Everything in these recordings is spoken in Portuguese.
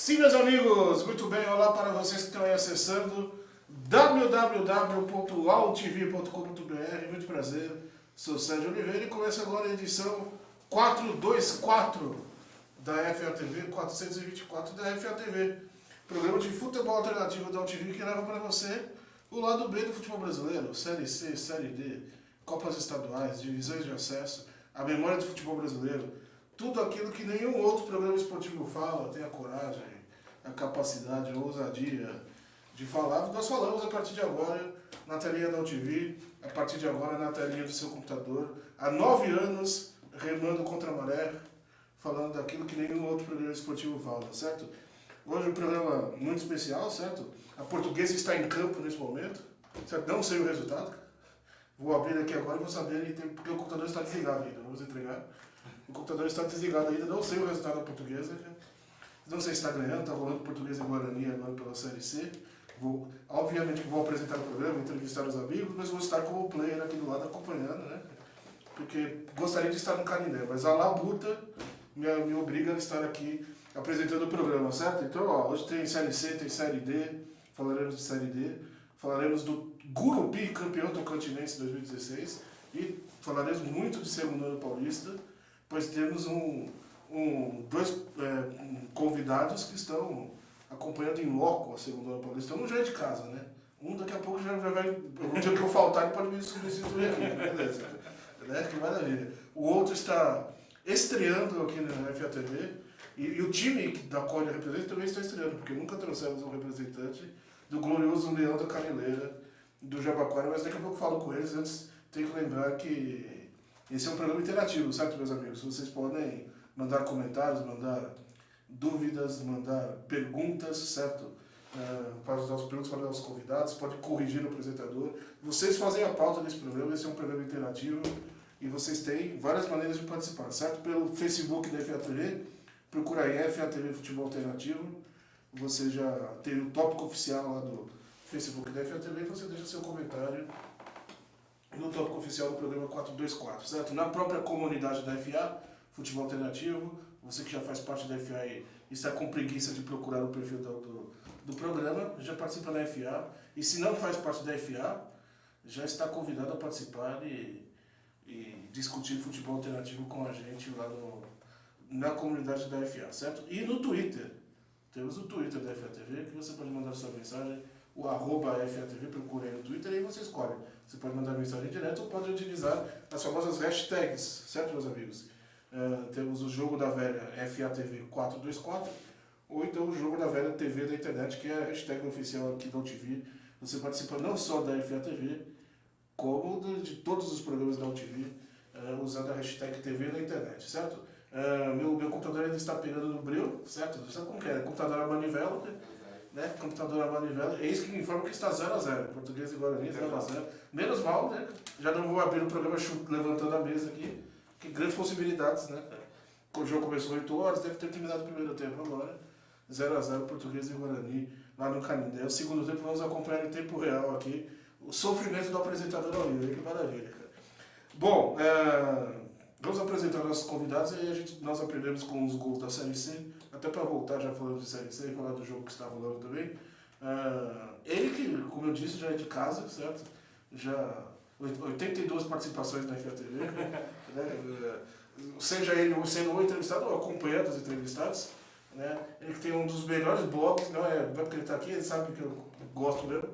Sim, meus amigos, muito bem, olá para vocês que estão aí acessando www.altv.com.br, muito prazer, sou Sérgio Oliveira e começa agora a edição 424 da FATV, 424 da FATV, programa de futebol alternativo da AltV que leva para você o lado B do futebol brasileiro, Série C, Série D, Copas Estaduais, divisões de acesso, a memória do futebol brasileiro, tudo aquilo que nenhum outro programa esportivo fala, tem a coragem, a capacidade, a ousadia de falar. Nós falamos a partir de agora na telinha da AltV, a partir de agora na telinha do seu computador, há 9 anos remando contra a maré, falando daquilo que nenhum outro programa esportivo fala, certo? Hoje é um programa muito especial, certo? A Portuguesa está em campo nesse momento, certo? Não sei o resultado. Vou abrir aqui agora e vou saber, porque o computador está desligado ainda, vamos entregar. O computador está desligado ainda, não sei o resultado da Portuguesa. Não sei se está ganhando, está rolando Portuguesa e Guarani agora pela Série C. Obviamente que vou apresentar o programa, entrevistar os amigos, mas vou estar como player aqui do lado acompanhando, né? Porque gostaria de estar no Canindé, mas a labuta me obriga a estar aqui apresentando o programa, certo? Então, ó, hoje tem Série C, tem Série D, falaremos de Série D, falaremos do Gurupi, campeão Tocantinense 2016, e falaremos muito de Segundo Ano Paulista, pois temos dois convidados que estão acompanhando em loco a Segunda Ano Paulista. Um já é de casa, né? Um daqui a pouco já vai... O dia que eu faltar, ele pode me substituir aqui, beleza? Né? Que maravilha. O outro está estreando aqui na FATV, e o time da qual ele representa também está estreando, porque nunca trouxemos um representante do glorioso Leão da Caneleira, do Jabaquara, mas daqui a pouco eu falo com eles. Antes, tenho que lembrar que esse é um programa interativo, certo, meus amigos? Vocês podem mandar comentários, mandar dúvidas, mandar perguntas, certo? Para os nossos perguntas para os nossos convidados, pode corrigir o apresentador. Vocês fazem a pauta desse programa, esse é um programa interativo e vocês têm várias maneiras de participar, certo? Pelo Facebook da FATV, procura aí FATV Futebol Alternativo, você já tem o tópico oficial lá do Facebook da FATV e você deixa seu comentário no tópico oficial do programa 424, certo? Na própria comunidade da FA, Futebol Alternativo, você que já faz parte da FA e está com preguiça de procurar o perfil do programa, já participa da FA, e se não faz parte da FA, já está convidado a participar e discutir futebol alternativo com a gente lá na comunidade da FA, certo? E no Twitter, temos o Twitter da FATV, que você pode mandar sua mensagem, o @FATV, procure aí no Twitter e aí você escolhe. Você pode mandar mensagem direta ou pode utilizar as famosas hashtags, certo, meus amigos? Temos o Jogo da Velha FATV 424, ou então o Jogo da Velha TV da internet, que é a hashtag oficial aqui da AltV. Você participa não só da FATV, como de todos os programas da AltV, usando a hashtag TV da internet, certo? Meu computador ainda está pegando no breu, certo? Você sabe como que é? Computador a manivela, né? Computador a manivela, eis que me informa que está 0x0, Português e Guarani 0x0. Menos mal, né? Já não vou abrir o programa levantando a mesa aqui, que grandes possibilidades, né? O jogo começou 8 horas, deve ter terminado o primeiro tempo agora. 0x0 Português e Guarani lá no Canindé. O segundo tempo vamos acompanhar em tempo real aqui o sofrimento do apresentador ao vivo. Que maravilha, cara. Bom, vamos apresentar nossos convidados e aí nós aprendemos com os gols da Série C, até para voltar já falando de Série C e falar do jogo que está rolando também. Ele que, como eu disse, já é de casa, certo? Já 82 participações na FATV, né? Seja ele sendo um entrevistado ou acompanhando os entrevistados, né? Ele que tem um dos melhores blogs, não é porque ele está aqui, ele sabe que eu gosto mesmo,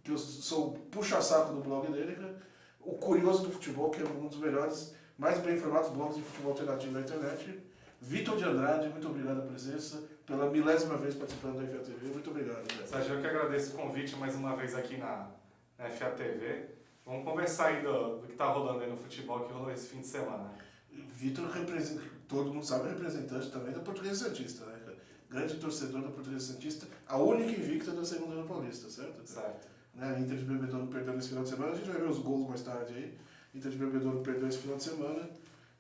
que eu sou puxa-saco do blog dele, né? O Curioso do Futebol, que é um dos melhores, mais bem informados blogs de futebol alternativo na internet. Vitor de Andrade, muito obrigado pela presença, pela 1000ª vez participando da FATV, muito obrigado. Sérgio, eu que agradeço o convite mais uma vez aqui na FATV. Vamos conversar aí do que está rolando aí no futebol que rolou esse fim de semana. Vitor representa, todo mundo sabe, é representante também da Portuguesa Santista, né? Grande torcedor da Portuguesa Santista, a única invicta da Segunda Ano Paulista, certo? Certo. Né? Inter de Bebedouro perdeu nesse final de semana, a gente vai ver os gols mais tarde aí. Inter de Bebedouro perdeu esse final de semana,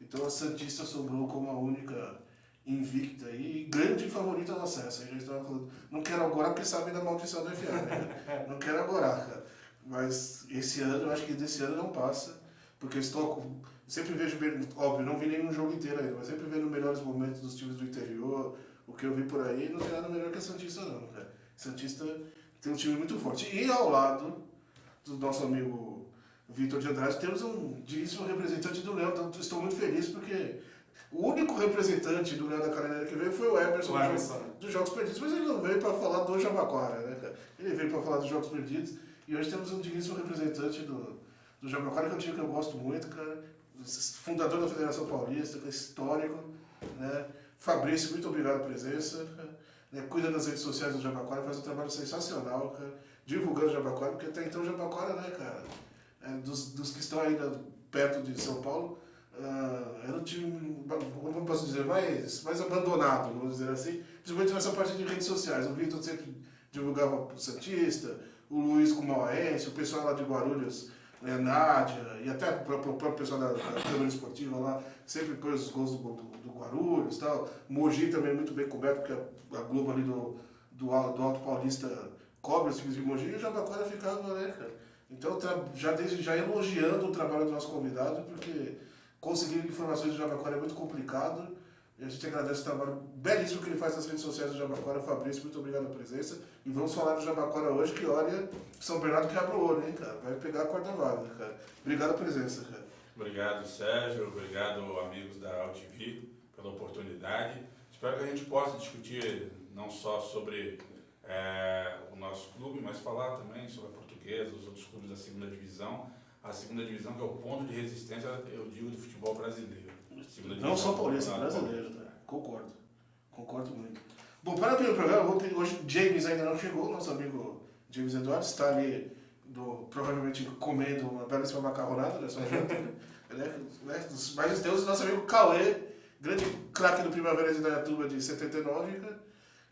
então a Santista sobrou como a única invicta e grande favorita do acesso. A gente estava falando, não quero agora porque sabem da maldição da FA, né? Não quero agora, cara. Mas esse ano, eu acho que desse ano não passa, porque eu sempre vejo, óbvio, não vi nenhum jogo inteiro ainda, mas sempre vendo melhores momentos dos times do interior, O que eu vi por aí não tem nada melhor que a Santista não, cara. Santista tem um time muito forte. E ao lado do nosso amigo Vitor de Andrade, temos um digníssimo representante do Leão. Então, estou muito feliz porque o único representante do Leão da Canela que veio foi o Emerson dos Jogos Perdidos, mas ele não veio para falar do Jabaquara, né, cara? Ele veio para falar dos Jogos Perdidos e hoje temos um digníssimo representante do Jabaquara, que é um time que eu gosto muito, cara. Fundador da Federação Paulista, que é histórico, né? Fabrício, muito obrigado pela presença, né? Cuida das redes sociais do Jabaquara, faz um trabalho sensacional, cara, divulgando o Jabaquara, porque até então o Jabaquara, né, cara, dos que estão ainda perto de São Paulo, era um time, como posso dizer, mais abandonado, vamos dizer assim, principalmente nessa parte de redes sociais. O Vitor sempre divulgava o Santista, o Luiz com o Mauense, o pessoal lá de Guarulhos, Nádia, e até o próprio pessoal da Câmara Esportiva lá, sempre pôs os gols do Guarulhos e tal. Mogi também muito bem coberto, porque a Globo ali do Alto Paulista cobre os times de Mogi, e o Jabaquara ficava, né, cara? Então, desde já elogiando o trabalho do nosso convidado, porque conseguir informações do Jabaquara é muito complicado. E a gente agradece o trabalho belíssimo que ele faz nas redes sociais do Jabaquara. Fabrício, muito obrigado pela presença. E vamos falar do Jabaquara hoje, que olha, São Bernardo que abre o olho, hein, cara? Vai pegar a quarta vaga, cara. Obrigado pela presença, cara. Obrigado, Sérgio. Obrigado, amigos da AltV, pela oportunidade. Espero que a gente possa discutir não só sobre o nosso clube, mas falar também sobre a Portuguesa, os outros clubes da segunda divisão. A segunda divisão que é o ponto de resistência, eu digo, do futebol brasileiro. Não só paulista, brasileiro, tá? Concordo. Concordo muito. Bom, para o primeiro programa, hoje James ainda não chegou, nosso amigo James Eduardo está ali, provavelmente comendo uma belíssima macarronada nessa janta. Mas temos o nosso amigo Cauê, grande craque do Primavera de Indaiatuba de 79,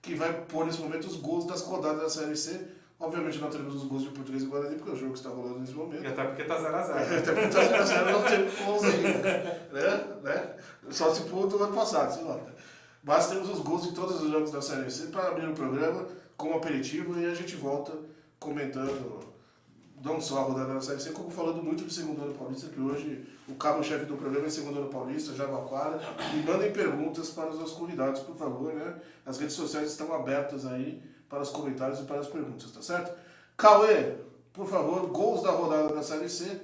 que vai pôr nesse momento os gols das rodadas da Série C. Obviamente não teremos os gols de Português e Guarani, porque é o jogo que está rolando nesse momento. E até porque tá 0x0. Até porque tá 0x0, não temos gols ainda. Né? Só se for do ano passado, sei lá. Mas temos os gols de todos os jogos da Série C para abrir o programa como aperitivo e a gente volta comentando não só a rodada da Série C, como falando muito do segundo ano paulista, que hoje o carro-chefe do programa é segundo ano paulista, Jabaquara. E mandem perguntas para os nossos convidados, por favor, né? As redes sociais estão abertas aí para os comentários e para as perguntas, tá certo? Cauê, por favor, gols da rodada da Série C.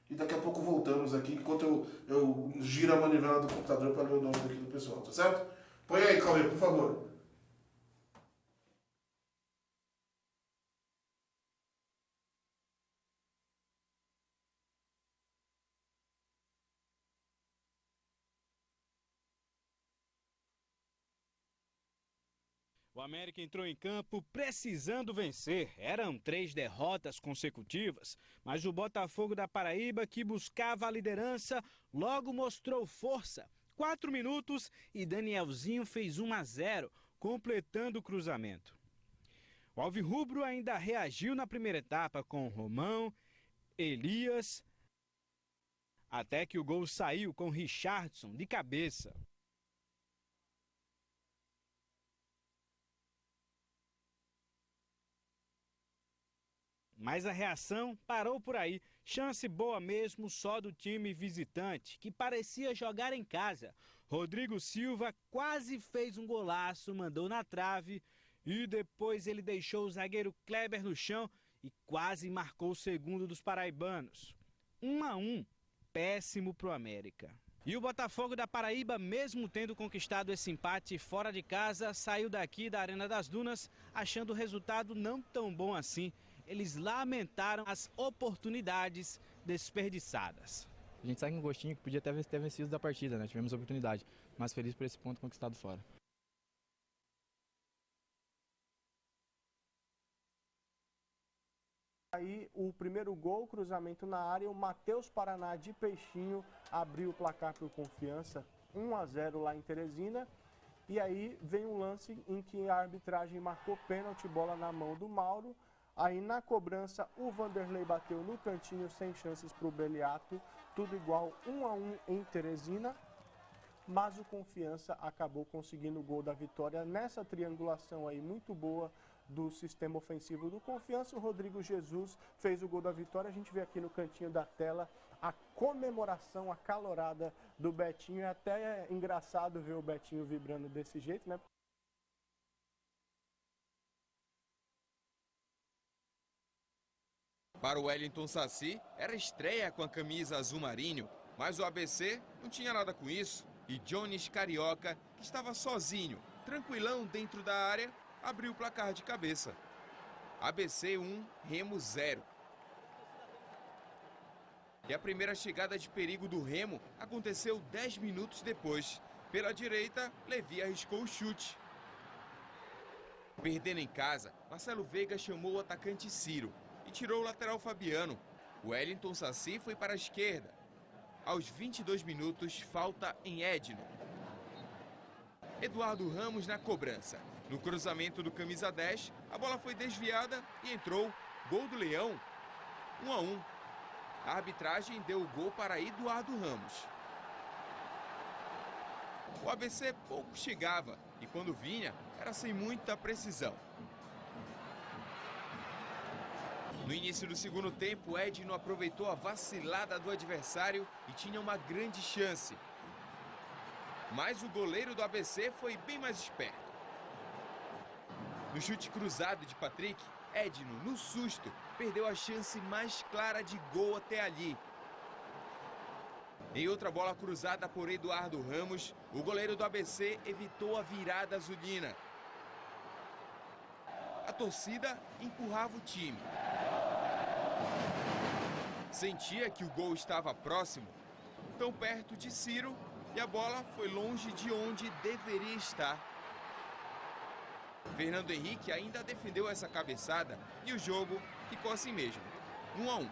E daqui a pouco voltamos aqui, enquanto eu giro a manivela do computador para ler o nome aqui do pessoal, tá certo? Põe aí, Cauê, por favor. O América entrou em campo precisando vencer. Eram 3 derrotas consecutivas, mas o Botafogo da Paraíba, que buscava a liderança, logo mostrou força. 4 minutos e Danielzinho fez 1-0, completando o cruzamento. O Alvirrubro ainda reagiu na primeira etapa com Romão, Elias, até que o gol saiu com Richardson de cabeça. Mas a reação parou por aí. Chance boa mesmo só do time visitante, que parecia jogar em casa. Rodrigo Silva quase fez um golaço, mandou na trave e depois ele deixou o zagueiro Kleber no chão e quase marcou o segundo dos paraibanos. 1-1, péssimo pro América. E o Botafogo da Paraíba, mesmo tendo conquistado esse empate fora de casa, saiu daqui da Arena das Dunas achando o resultado não tão bom assim. Eles lamentaram as oportunidades desperdiçadas. A gente sai com um gostinho que podia ter vencido da partida, né? Tivemos a oportunidade, mas feliz por esse ponto conquistado fora. Aí o primeiro gol, cruzamento na área, o Matheus Paraná de Peixinho abriu o placar para o Confiança, 1-0 lá em Teresina. E aí vem um lance em que a arbitragem marcou pênalti, bola na mão do Mauro. Aí na cobrança o Vanderlei bateu no cantinho sem chances para o Beliato, tudo igual, 1-1 em Teresina. Mas o Confiança acabou conseguindo o gol da vitória nessa triangulação aí muito boa do sistema ofensivo do Confiança. O Rodrigo Jesus fez o gol da vitória. A gente vê aqui no cantinho da tela a comemoração acalorada do Betinho. É até engraçado ver o Betinho vibrando desse jeito, né? Para o Wellington Saci, era estreia com a camisa azul marinho, mas o ABC não tinha nada com isso. E Jones Carioca, que estava sozinho, tranquilão dentro da área, abriu o placar de cabeça. ABC 1, Remo 0. E a primeira chegada de perigo do Remo aconteceu 10 minutos depois. Pela direita, Levi arriscou o chute. Perdendo em casa, Marcelo Veiga chamou o atacante Ciro e tirou o lateral Fabiano. Wellington Saci foi para a esquerda. Aos 22 minutos, falta em Edno. Eduardo Ramos na cobrança. No cruzamento do camisa 10, a bola foi desviada e entrou. Gol do Leão. 1-1. A arbitragem deu o gol para Eduardo Ramos. O ABC pouco chegava e quando vinha, era sem muita precisão. No início do segundo tempo, Edno aproveitou a vacilada do adversário e tinha uma grande chance. Mas o goleiro do ABC foi bem mais esperto. No chute cruzado de Patrick, Edno, no susto, perdeu a chance mais clara de gol até ali. Em outra bola cruzada por Eduardo Ramos, o goleiro do ABC evitou a virada azulina. A torcida empurrava o time. Sentia que o gol estava próximo, tão perto de Ciro, e a bola foi longe de onde deveria estar. Fernando Henrique ainda defendeu essa cabeçada e o jogo ficou assim mesmo, 1-1.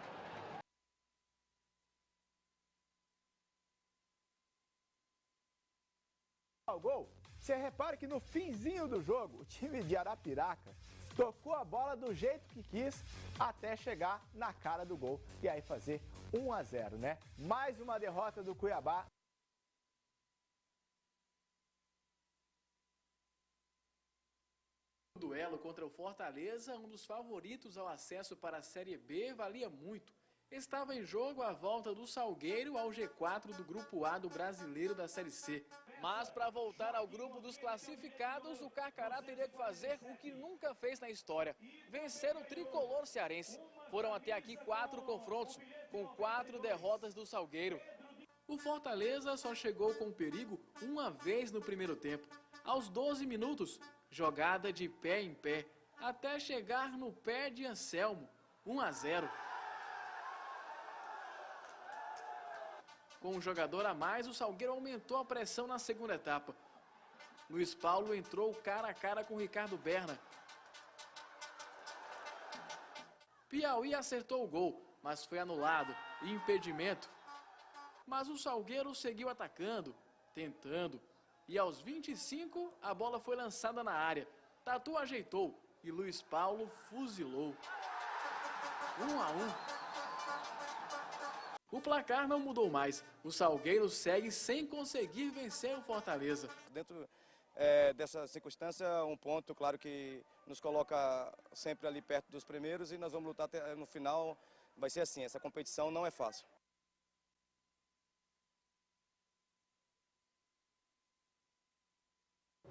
O gol, você repara que no finzinho do jogo, o time de Arapiraca tocou a bola do jeito que quis até chegar na cara do gol e aí fazer 1-0, né? Mais uma derrota do Cuiabá. O duelo contra o Fortaleza, um dos favoritos ao acesso para a Série B, valia muito. Estava em jogo a volta do Salgueiro ao G4 do Grupo A do Brasileiro da Série C. Mas para voltar ao grupo dos classificados, o Carcará teria que fazer o que nunca fez na história: vencer o tricolor cearense. Foram até aqui 4 confrontos, com 4 derrotas do Salgueiro. O Fortaleza só chegou com perigo uma vez no primeiro tempo. Aos 12 minutos, jogada de pé em pé, até chegar no pé de Anselmo, 1-0. Com um jogador a mais, o Salgueiro aumentou a pressão na segunda etapa. Luiz Paulo entrou cara a cara com Ricardo Berna. Piauí acertou o gol, mas foi anulado, impedimento. Mas o Salgueiro seguiu atacando, tentando. E aos 25, a bola foi lançada na área. Tatu ajeitou e Luiz Paulo fuzilou. 1-1. O placar não mudou mais. O Salgueiro segue sem conseguir vencer o Fortaleza. Dentro dessa circunstância, um ponto, claro, que nos coloca sempre ali perto dos primeiros e nós vamos lutar até no final. Vai ser assim, essa competição não é fácil.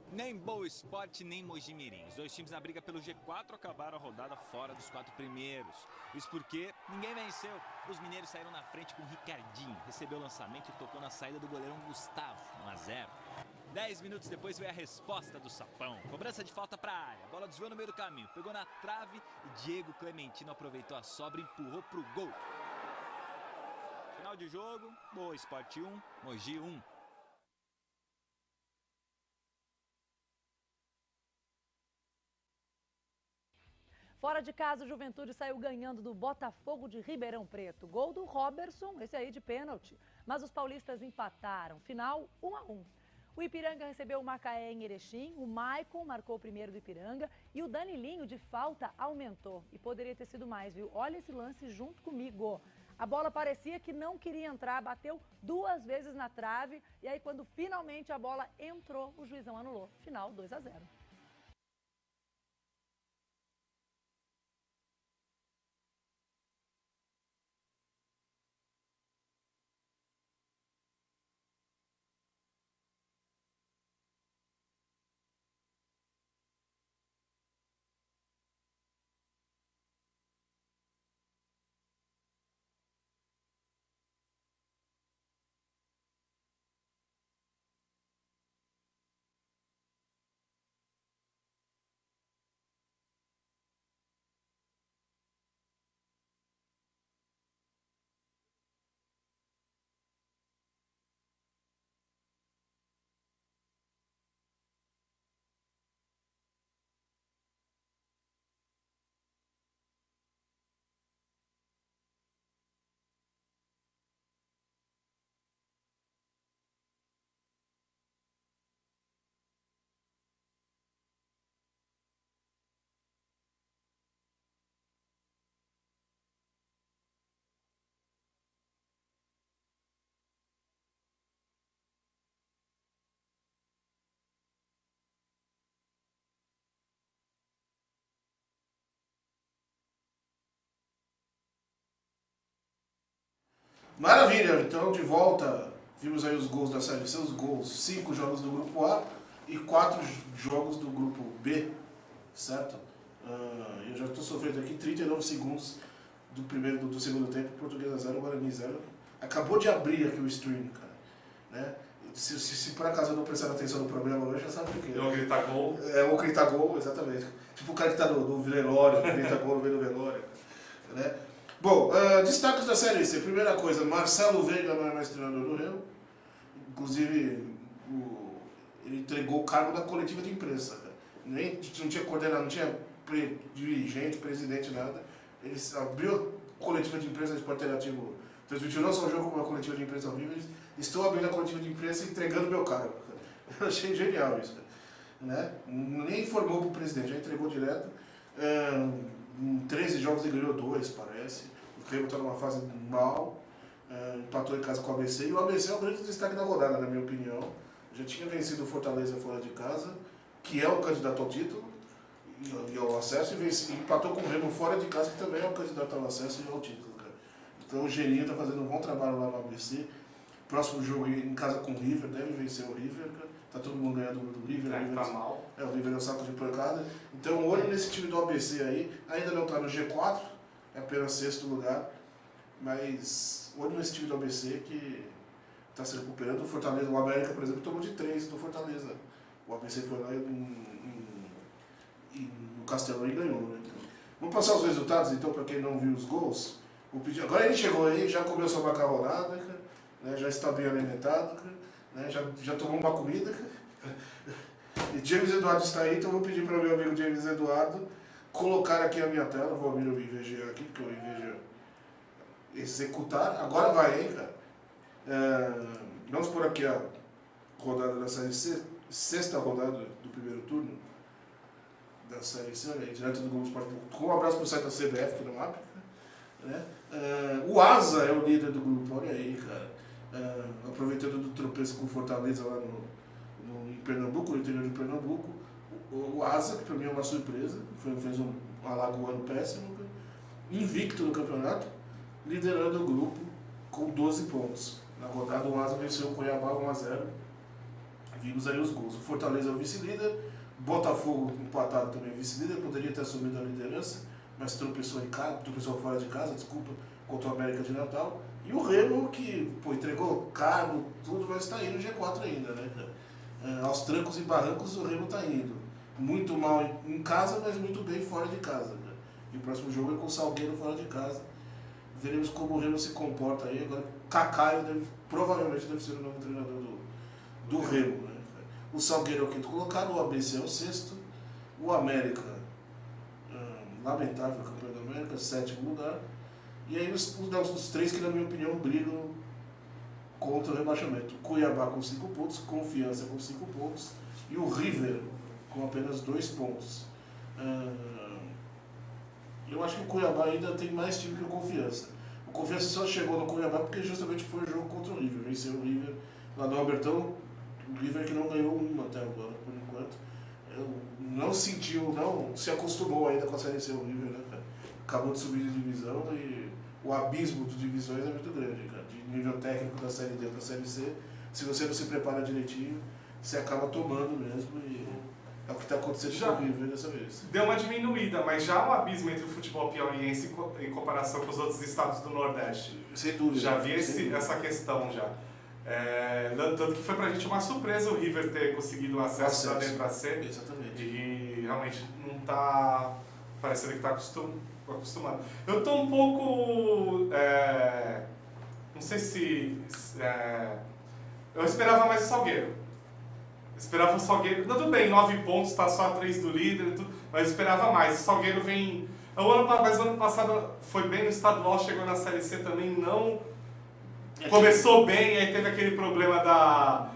Nem Boa Esporte, nem Mojimirim. Os dois times na briga pelo G4 acabaram a rodada fora dos 4 primeiros. Isso porque ninguém venceu. Os mineiros saíram na frente com o Ricardinho. Recebeu o lançamento e tocou na saída do goleirão Gustavo, 1-0. 10 minutos depois veio a resposta do Sapão. Cobrança de falta para a área. A bola desviou no meio do caminho. Pegou na trave e Diego Clementino aproveitou a sobra e empurrou para o gol. Final de jogo, Boa Esporte 1, Mogi 1. Fora de casa, o Juventude saiu ganhando do Botafogo de Ribeirão Preto. Gol do Robertson, esse aí de pênalti. Mas os paulistas empataram. Final 1-1. O Ipiranga recebeu o Macaé em Erechim. O Maicon marcou o primeiro do Ipiranga. E o Danilinho, de falta, aumentou. E poderia ter sido mais, viu? Olha esse lance junto comigo. A bola parecia que não queria entrar, bateu 2 vezes na trave. E aí, quando finalmente a bola entrou, o juizão anulou. Final 2-0. Maravilha, então de volta, vimos aí os gols da Série C, os gols, 5 jogos do grupo A e 4 jogos do grupo B, certo? Eu já estou sofrendo aqui 39 segundos do segundo tempo, Portuguesa 0, Guarani 0. Acabou de abrir aqui o stream, cara, né? Se por acaso eu não prestar atenção no programa hoje, já sabe por quê. Ou gritar gol. Ou gritar gol, exatamente. Tipo o cara que tá no velório, que grita gol no meio do velório, né? Bom, destaques da Série C. Primeira coisa, Marcelo Veiga não é mais treinador do Remo. Inclusive, ele entregou o cargo da coletiva de imprensa, cara. Nem, não tinha coordenador, não tinha dirigente, presidente, nada. Ele abriu a coletiva de imprensa do Esporte Interativo. Transmitiu não só o jogo, como uma coletiva de imprensa ao vivo. Estou abrindo a coletiva de imprensa e entregando meu cargo. Eu achei genial isso, né? Nem informou para o presidente, já entregou direto. Em 13 jogos ele ganhou 2, parece. O Remo está numa fase mal. Empatou em casa com o ABC. E o ABC é o grande destaque da rodada, na minha opinião. Já tinha vencido o Fortaleza fora de casa, que é o candidato ao título e ao acesso. E empatou com o Remo fora de casa, que também é o candidato ao acesso e ao título, cara. Então o Geninho está fazendo um bom trabalho lá no ABC. Próximo jogo em casa com o River, deve vencer o River, cara. Tá todo mundo ganhando do River. O River tá mal. O River é um saco de pancada. Então, olho nesse time do ABC aí. Ainda não tá no G4, é apenas 6º lugar. Mas olho nesse time do ABC que tá se recuperando. O Fortaleza, o América, por exemplo, tomou de 3 do Fortaleza. O ABC foi lá no Castelão e ganhou, né? Vamos passar os resultados, então, para quem não viu os gols. Agora ele chegou aí, já comeu sua macarronada, cara, né? Já está bem alimentado, cara, né? Já tomou uma comida. Cara. E James Eduardo está aí, então eu vou pedir para o meu amigo James Eduardo colocar aqui a minha tela. Vou abrir o IVG aqui, porque o IVG executar. Agora vai, hein, cara. Vamos por aqui a rodada da Série C, 6ª rodada do primeiro turno da Série C, olha aí, direto do Globoesporte.com. Um abraço para o site da CBF, que não abre, né? O Asa é o líder do grupo, olha aí, cara. Aproveitando do tropeço com o Fortaleza lá em Pernambuco, no interior de Pernambuco. O Asa, que para mim é uma surpresa, fez um alagoano péssimo, cara. Invicto no campeonato, liderando o grupo com 12 pontos. Na rodada o Asa venceu o Cuiabá 1-0. Vimos aí os gols. O Fortaleza é o vice-líder, Botafogo empatado também vice-líder, poderia ter assumido a liderança, mas tropeçou fora de casa, desculpa, contra o América de Natal. E o Remo, que entregou cargo, tudo, mas está aí no G4 ainda, né, cara? Aos trancos e barrancos o Remo está indo. Muito mal em casa, mas muito bem fora de casa, cara. E o próximo jogo é com o Salgueiro fora de casa. Veremos como o Remo se comporta aí. Agora, Kaká provavelmente deve ser o novo treinador do Remo, né? O Salgueiro é o 5º colocado, o ABC é o 6º, o América, lamentável campeão da América, 7º lugar. E aí os 3 que, na minha opinião, brigam contra o rebaixamento. Cuiabá com 5 pontos, Confiança com 5 pontos e o River com apenas 2 pontos. Eu acho que o Cuiabá ainda tem mais time que o Confiança. O Confiança só chegou no Cuiabá porque justamente foi o jogo contra o River. Venceu o River lá no Albertão. O River que não ganhou uma até agora, por enquanto. Não sentiu, não se acostumou ainda com a Série C, o River, né, cara? Acabou de subir de divisão e o abismo de divisões é muito grande, cara. De nível técnico da Série D para a Série C, se você não se prepara direitinho, você acaba tomando mesmo e é o que está acontecendo com o River dessa vez. Deu uma diminuída, mas já há um abismo entre o futebol piauiense em comparação com os outros estados do Nordeste. Sem dúvida. Já vi essa questão já. Tanto que foi pra gente uma surpresa o River ter conseguido acesso da D pra C. Exatamente. E realmente não tá parecendo que tá acostumado. Eu tô um pouco... não sei se... eu esperava mais o Salgueiro. Esperava o Salgueiro... Tudo bem, 9 pontos, tá só a 3 do líder, mas eu esperava mais. O Salgueiro vem... Mas o ano passado foi bem no estadual, chegou na Série C também, não... Começou bem, aí teve aquele problema da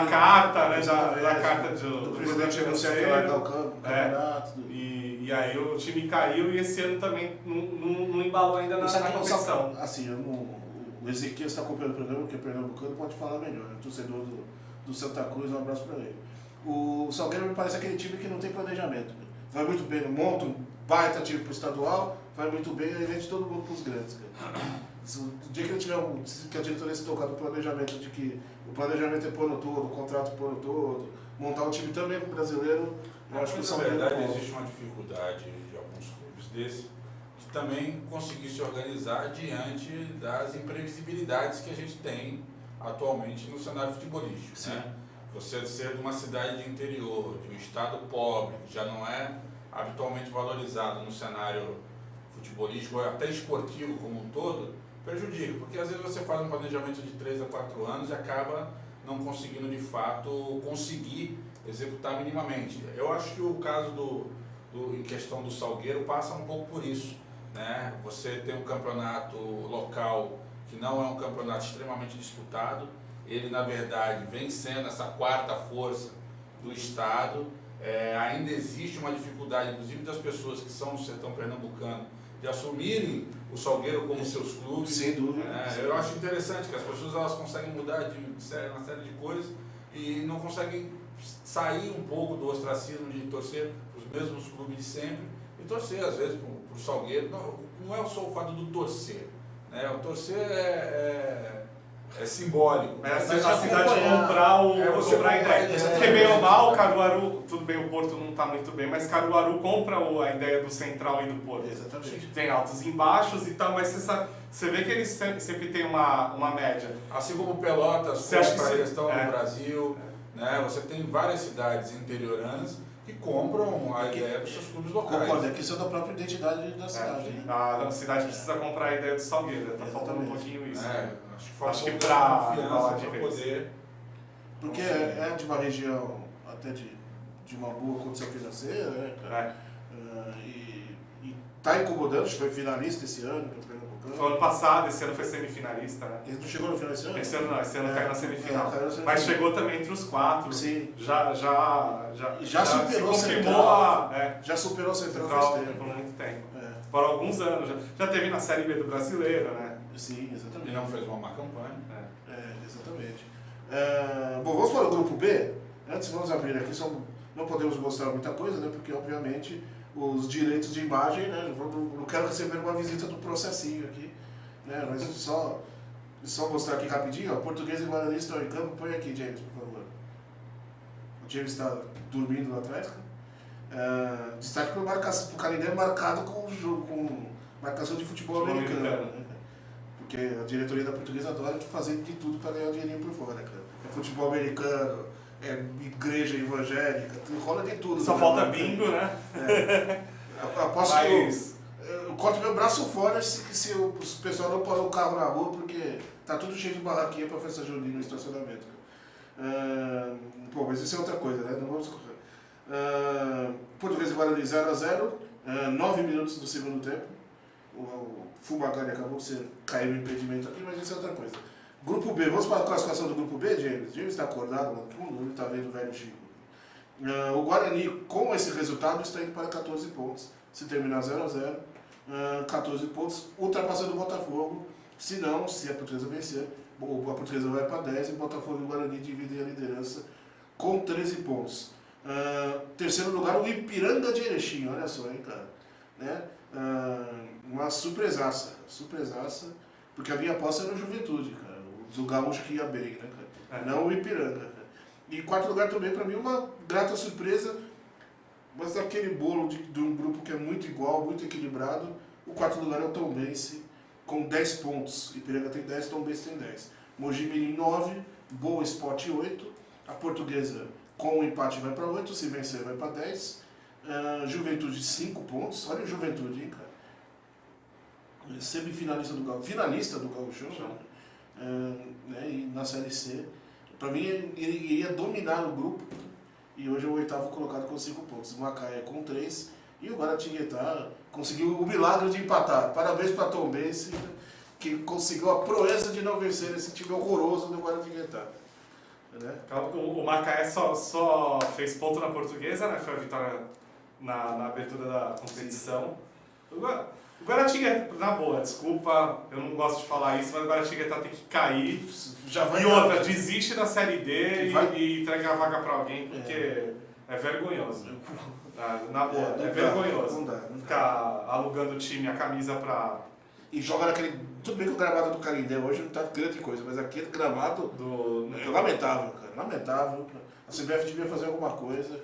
carta, né? Da carta do presidente negociar o campeonato. E aí o time caiu e esse ano também não embalou ainda na competição. Assim, o Ezequiel está acompanhando o programa, que é pernambucano, pode falar melhor. É torcedor do Santa Cruz, um abraço para ele. O Salgueiro me parece aquele time que não tem planejamento. Vai muito bem, monta um baita time pro estadual, vai muito bem, aí vende todo mundo pros grandes, cara. O dia que ele tiver que a diretoria se tocar do planejamento, de que o planejamento é pôr no todo, o contrato pôr no todo, montar o time também com o brasileiro, eu acho que o Na Salgueiro verdade, existe uma dificuldade de alguns clubes desse de também conseguir se organizar diante das imprevisibilidades que a gente tem atualmente no cenário futebolístico. Né? Você ser de uma cidade de interior, de um estado pobre, que já não é habitualmente valorizado no cenário futebolístico, ou até esportivo como um todo, prejudica, porque às vezes você faz um planejamento de 3 a 4 anos e acaba não conseguindo de fato conseguir executar minimamente. Eu acho que o caso em questão do Salgueiro passa um pouco por isso, né? Você tem um campeonato local que não é um campeonato extremamente disputado, ele na verdade vem sendo essa quarta força do estado, ainda existe uma dificuldade, inclusive das pessoas que são do sertão pernambucano, de assumirem o Salgueiro como seus clubes. Sem dúvida. Eu acho interessante que as pessoas elas conseguem mudar de uma série de coisas e não conseguem sair um pouco do ostracismo de torcer para os mesmos clubes de sempre e torcer às vezes para o Salgueiro. Não é só o fato do torcer, né? O torcer é simbólico. A cidade comprar a ideia. Porque bem ou mal, Caruaru, tudo bem, o Porto não está muito bem, mas Caruaru compra a ideia do Central e do Porto. Exatamente. Tem altos e baixos e tal, mas você vê que eles sempre tem uma média. Assim como Pelotas, você acha que a questão do Brasil, né? Você tem várias cidades interioranas que compram a ideia dos seus clubes locais. Concordo, é questão da própria identidade da cidade. Né? A cidade precisa comprar a ideia do Salgueiro, está faltando um pouquinho isso. Acho que para poder. Porque é de uma região até de uma boa condição financeira, né, cara? E tá incomodando, foi finalista esse ano, no Pernambucano. Foi ano passado, esse ano foi semifinalista, né? Ele não chegou no final esse ano? Esse ano não, esse ano caiu na semifinal. Mas chegou também entre os 4. Sim. Já superou se confirmou já superou o Central por muito tempo. Por alguns anos. Já teve na Série B do Brasileiro, né? Sim, exatamente. E não fez uma má campanha. Exatamente. Bom, vamos para o grupo B. Antes vamos abrir aqui, não podemos mostrar muita coisa, né? Porque obviamente os direitos de imagem, né? Não quero receber uma visita do processinho aqui, né? Mas só mostrar aqui rapidinho, ó. Português e Guarani estão em campo. Põe aqui, James, por favor. O James está dormindo lá atrás. Destaque para o Canindé marcado com marcação de futebol americano, né? Porque a diretoria da Portuguesa adora fazer de tudo para ganhar dinheirinho por fora, cara. É futebol americano, é igreja evangélica, rola de tudo. Só falta bingo, né? Aposto que eu corto meu braço fora se o pessoal não pôr o carro na rua, porque tá tudo cheio de barraquinha para festa junina no estacionamento. Pô, mas isso é outra coisa, né? Não vamos correr. Português e Guarani 0-0, 9 minutos do segundo tempo. O Fumagani acabou de cair no impedimento aqui, mas isso é outra coisa. Grupo B, vamos para a classificação do grupo B, James? James está acordado no fundo, ele está vendo o velho Chico. O Guarani, com esse resultado, está indo para 14 pontos. Se terminar 0-0, 14 pontos, ultrapassando o Botafogo. Se não, se a Portuguesa vencer, a Portuguesa vai para 10 e o Botafogo e o Guarani dividem a liderança com 13 pontos. Terceiro lugar, o Ipiranga de Erechim, olha só, hein, cara. Né? Uma surpresaça, porque a minha aposta era o Juventude, cara, do Gaúcho que ia bem, né, cara? Não o Ipiranga, cara. E quarto lugar também, pra mim, uma grata surpresa, mas daquele bolo de um grupo que é muito igual, muito equilibrado, o quarto lugar é o Tombense, com 10 pontos. Ipiranga tem 10, Tombense tem 10. Mogi Mirim 9, Boa Esporte 8, a Portuguesa com o empate vai para 8, se vencer vai para 10. Juventude 5 pontos, olha o Juventude, hein, cara. Semifinalista do Gaúcho, finalista do Gaúcho, né, e na Série C. Para mim, ele iria dominar o grupo, e hoje é o oitavo colocado com 5 pontos. O Macaé com 3, e o Guaratinguetá conseguiu o milagre de empatar. Parabéns para Tombense, que conseguiu a proeza de não vencer esse time horroroso do Guaratinguetá. Né? O Macaé só fez ponto na Portuguesa, né? Foi a vitória na abertura da competição. O Guaratinguetá, na boa, desculpa, eu não gosto de falar isso, mas o Guaratinguetá tem que cair. E outra, desiste da Série D e entrega a vaga para alguém, porque é vergonhoso. Na boa, é vergonhoso. Não dá. Ficar alugando o time, a camisa para e joga naquele... Tudo bem que o gramado do Canindé hoje não tá grande coisa, mas aquele gramado é lamentável, cara. Lamentável. A CBF devia fazer alguma coisa.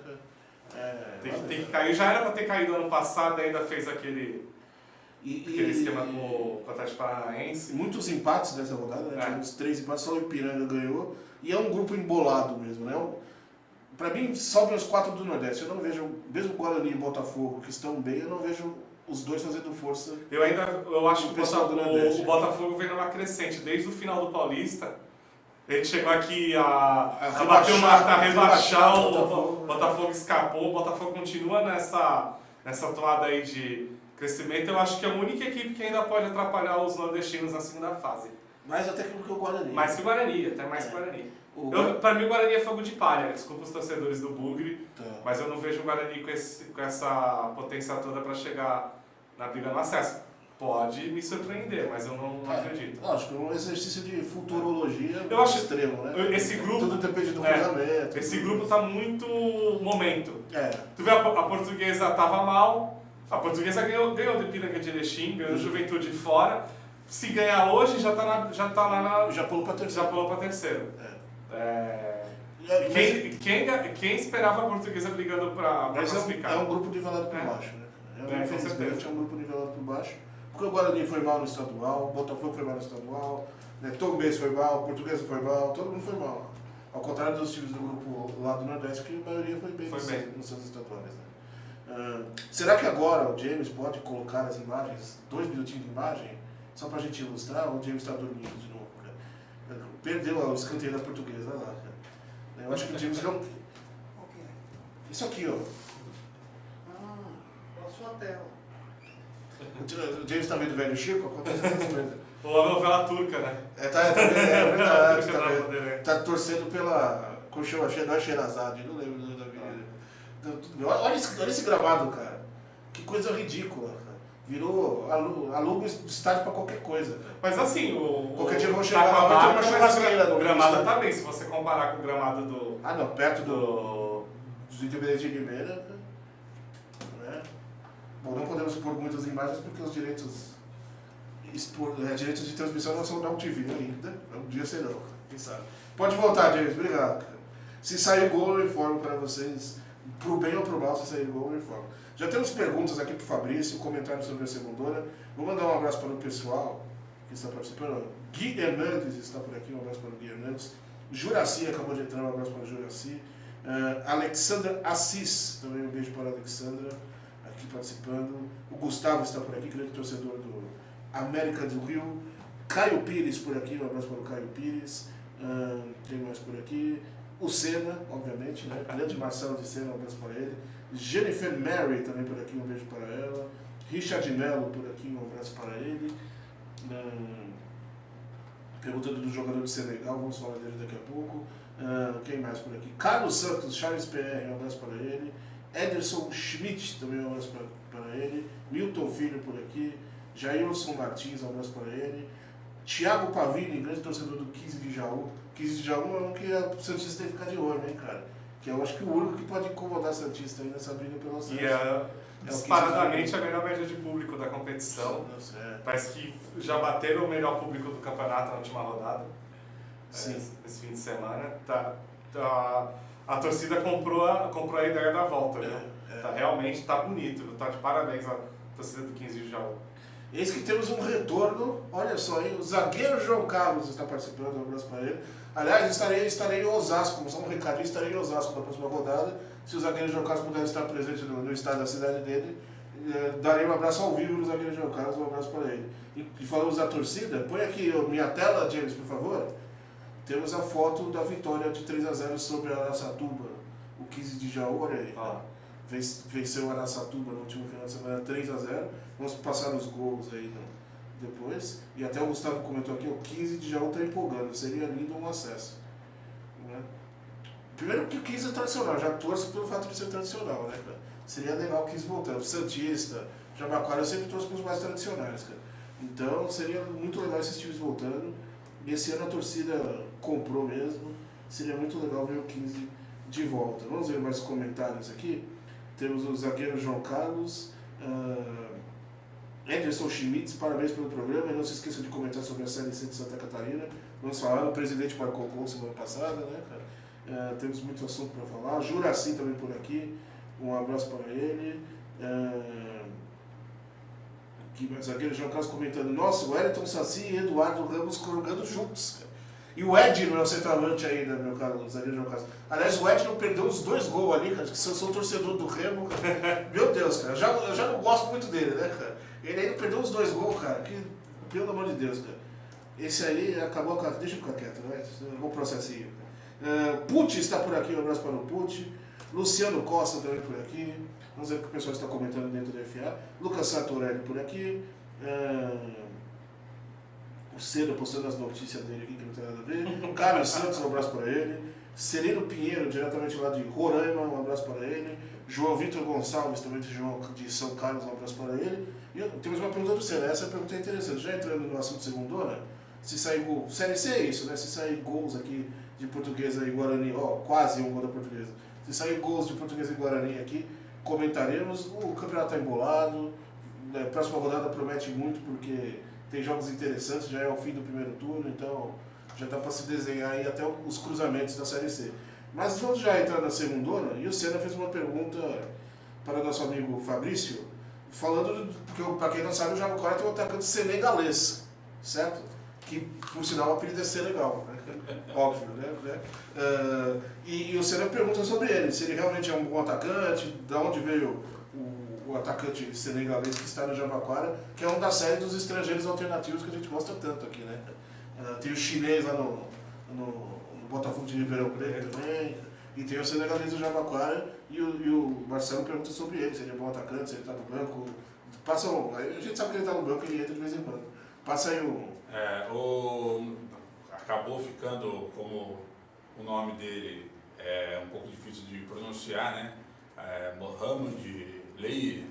Tem que cair. Já era para ter caído ano passado, ainda fez aquele esquema com o Atlético Paranaense. Muitos empates nessa rodada, né? Tivemos 3 empates, só o Ipiranga ganhou. E é um grupo embolado mesmo, né? Pra mim, sobem os 4 do Nordeste. Eu não vejo, mesmo Guarani e Botafogo, que estão bem, eu não vejo os dois fazendo força. Eu acho que o Botafogo vem numa crescente. Desde o final do Paulista, ele chegou aqui a rebaixar o Botafogo escapou. O Botafogo continua nessa toada aí de crescimento. Eu acho que é a única equipe que ainda pode atrapalhar os nordestinos na segunda fase. Mais até que o Guarani. Mais que o Guarani, até mais que o Guarani. Pra mim o Guarani é fogo de palha, desculpa os torcedores do Bugre, mas eu não vejo o Guarani com essa potência toda para chegar na briga no acesso. Pode me surpreender, mas eu não acredito. Lógico, é um exercício de futurologia extremo, né? Esse grupo, tudo depende do fundamento. Esse grupo tá muito momento. Tu vê, a Portuguesa tava mal, a Portuguesa ganhou do Ipiranga de Erechim, ganhou Juventude fora. Se ganhar hoje, já pulou para terceiro. Quem esperava a Portuguesa brigando para classificar? É um grupo nivelado por baixo, né? Infelizmente é um grupo nivelado por baixo. Porque o Guarani foi mal no estadual, o Botafogo foi mal no estadual, né? Tombense foi mal, o Portuguesa foi mal, todo mundo foi mal. Ao contrário dos times do grupo lá do Nordeste, que a maioria foi bem nos seus estaduais. Né? Será que agora o James pode colocar as imagens, 2 minutinhos de imagem, só pra gente ilustrar, ou o James está dormindo de novo, cara? Perdeu o escanteio da Portuguesa lá, cara. Eu acho que o James não... Isso aqui, ó. A sua tela. O James tá vendo o Velho Chico? Acontece essas coisas. Ou a novela turca, né? É verdade. Tá torcendo pela... Como chama? Não é Sherazade, não lembro da vida. Olha esse gramado, cara. Que coisa ridícula, cara. Virou aluga estádio pra qualquer coisa. Mas assim, qualquer dia vão chegar lá, vai ter uma churrasqueira no gramado tá bem, se você comparar com o gramado do... perto dos Independente de Limeira, né? Bom, não podemos expor muitas imagens porque os direitos de transmissão não são da UTV ainda. Um dia serão, quem sabe. Pode voltar, James, obrigado, cara. Se sair gol, eu informo para vocês, pro bem ou pro mal, se sair gol, eu informo. Já temos perguntas aqui pro Fabrício, comentários sobre a segundona. Vou mandar um abraço para o pessoal que está participando. Gui Hernandes está por aqui, um abraço para o Gui Hernandes. Juraci acabou de entrar, um abraço para o Juraci. Alexandra Assis, também um beijo para a Alexandra, aqui participando. O Gustavo está por aqui, grande torcedor do América do Rio. Caio Pires por aqui, um abraço para o Caio Pires. Tem mais por aqui. O Senna, obviamente, né? Grande Marcelo de Senna, um abraço para ele. Jennifer Mary também por aqui, um beijo para ela. Richard Mello por aqui, um abraço para ele. Perguntando do jogador de Senegal, vamos falar dele daqui a pouco. Quem mais por aqui? Carlos Santos, Charles PR, um abraço para ele. Ederson Schmidt, também um abraço para ele. Milton Filho por aqui. Jailson Martins, um abraço para ele. Thiago Pavini, grande torcedor do 15 de Jaú. 15 de Jaú é um que o Santista tem que ficar de olho, hein, cara? Que eu acho que o único que pode incomodar o Santista aí nessa briga pelo acesso. E é disparadamente a melhor média de público da competição. Parece que já bateram o melhor público do campeonato na última rodada. Sim. Esse fim de semana. A torcida comprou a ideia da volta, viu? Realmente tá bonito, tá de parabéns a torcida do 15 de Jaú. Eis que temos um retorno, olha só aí, o zagueiro João Carlos está participando, um abraço para ele. Aliás, estarei em Osasco, só um recadinho, estarei em Osasco na próxima rodada. Se o zagueiro João Carlos puder estar presente no estádio da cidade dele, darei um abraço ao vivo no zagueiro João Carlos, um abraço para ele. E falamos da torcida, põe aqui minha tela, James, por favor. Temos a foto da vitória de 3-0 sobre a Araçatuba, o 15 de Jaú, olha aí. Venceu a Araçatuba no último final de semana 3-0. Vamos passar os gols aí depois. E até o Gustavo comentou aqui, o 15 de Jaú está empolgando, seria lindo um acesso. Né? Primeiro que o 15 é tradicional, já torço pelo fato de ser tradicional, né, cara? Seria legal o 15 voltando. Santista, Jabaquara, eu sempre torço pelos mais tradicionais, cara. Então seria muito legal esses times voltando. E esse ano a torcida comprou mesmo. Seria muito legal ver o 15 de volta. Vamos ver mais comentários aqui. Temos o zagueiro João Carlos. Ederson Schmitz, parabéns pelo programa. E não se esqueça de comentar sobre a Série C de Santa Catarina. Nós falamos, o presidente marcou o gol semana passada, né, cara? Temos muito assunto para falar. Juraci também por aqui. Um abraço para ele. Zagueiro João Carlos comentando: nossa, o Wellington Saci e Eduardo Ramos jogando juntos, cara. E o Ed não é o centroavante ainda, meu caro zagueiro João Carlos. Aliás, o Ed não perdeu os 2 gols ali, cara. Que se eu sou torcedor do Remo, cara, meu Deus, cara. Eu já não gosto muito dele, né, cara? Ele ainda perdeu os 2 gols, cara. Que, pelo amor de Deus, cara. Esse aí acabou com a... Deixa eu ficar quieto, né? Vou processinho. Pucci está por aqui, um abraço para o Pucci. Luciano Costa também por aqui. Vamos ver o que o pessoal está comentando dentro do FA. Lucas Sartorelli por aqui. O Ciro postando as notícias dele aqui que não tem nada a ver. Carlos Santos, um abraço para ele. Sereno Pinheiro, diretamente lá de Roraima, um abraço para ele. João Vitor Gonçalves, também de São Carlos, um abraço para ele. E temos uma pergunta do Senna, essa pergunta é interessante. Já entrando no assunto segundona, se sair gol, Série C é isso, né? Se sair gols aqui de Portuguesa e Guarani, quase um gol da Portuguesa. Se sair gols de Portuguesa e Guarani aqui, comentaremos. O campeonato está embolado, a próxima rodada promete muito porque tem jogos interessantes, já é o fim do primeiro turno, então já dá para se desenhar aí até os cruzamentos da Série C. Mas vamos já entrar na segundona, e o Senna fez uma pergunta para o nosso amigo Fabrício, falando, porque para quem não sabe, o Jabaquara tem um atacante senegalês, certo? Que, por sinal, o apelido é Senegal, né? Óbvio, né? E o Senna pergunta sobre ele, se ele realmente é um bom atacante, de onde veio o atacante senegalês que está no Jabaquara, que é um da série dos estrangeiros alternativos que a gente gosta tanto aqui, né? Tem o chinês lá no Botafogo de Ribeirão Preto também, e tem o senegalês do Jabaquara, e o Marcelo pergunta sobre ele, se ele é bom atacante, se ele está no banco. A gente sabe que ele está no banco e ele entra de vez em quando. Passa aí acabou ficando como o nome dele é um pouco difícil de pronunciar, né? Mohamed Leir,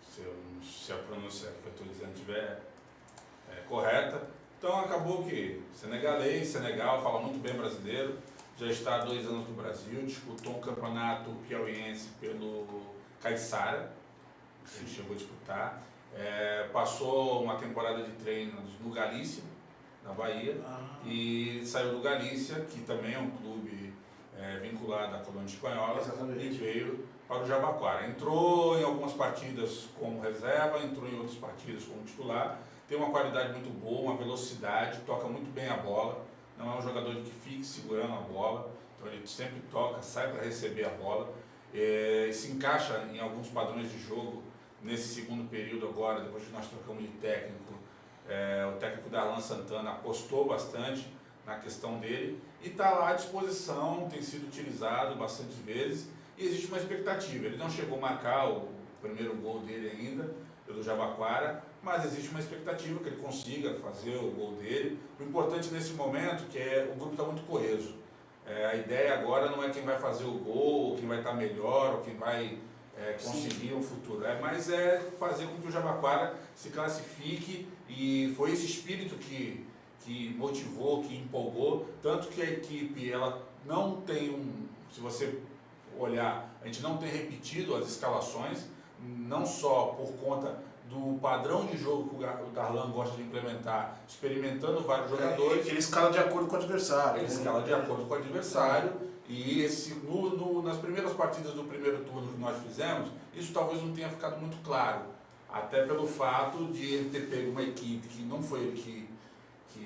se a pronúncia que eu estou dizendo estiver correta. Então acabou que senegalês, Senegal, fala muito bem brasileiro, já está há 2 anos no Brasil, disputou um campeonato piauiense pelo Caiçara, ele chegou a disputar, passou uma temporada de treinos no Galícia, na Bahia, e saiu do Galícia, que também é um clube vinculado à colônia espanhola, exatamente, e veio para o Jabaquara. Entrou em algumas partidas como reserva, entrou em outras partidas como titular, tem uma qualidade muito boa, uma velocidade, toca muito bem a bola, não é um jogador que fique segurando a bola, então ele sempre toca, sai para receber a bola, se encaixa em alguns padrões de jogo nesse segundo período agora, depois que nós trocamos de técnico. O técnico Darlan Santana apostou bastante na questão dele e está lá à disposição, tem sido utilizado bastante vezes e existe uma expectativa. Ele não chegou a marcar o primeiro gol dele ainda, pelo Jabaquara, mas existe uma expectativa que ele consiga fazer o gol dele. O importante nesse momento é que o grupo está muito coeso. A ideia agora não é quem vai fazer o gol, ou quem vai estar melhor, ou quem vai conseguir um futuro, mas é fazer com que o Jabaquara se classifique, e foi esse espírito que motivou, que empolgou, tanto que a equipe ela não tem se você olhar, a gente não tem repetido as escalações, não só por conta do padrão de jogo que o Darlan gosta de implementar, experimentando vários jogadores. Ele escala de acordo com o adversário. Ele escala de acordo com o adversário. E nas primeiras partidas do primeiro turno que nós fizemos, isso talvez não tenha ficado muito claro. Até pelo fato de ele ter pego uma equipe que não foi ele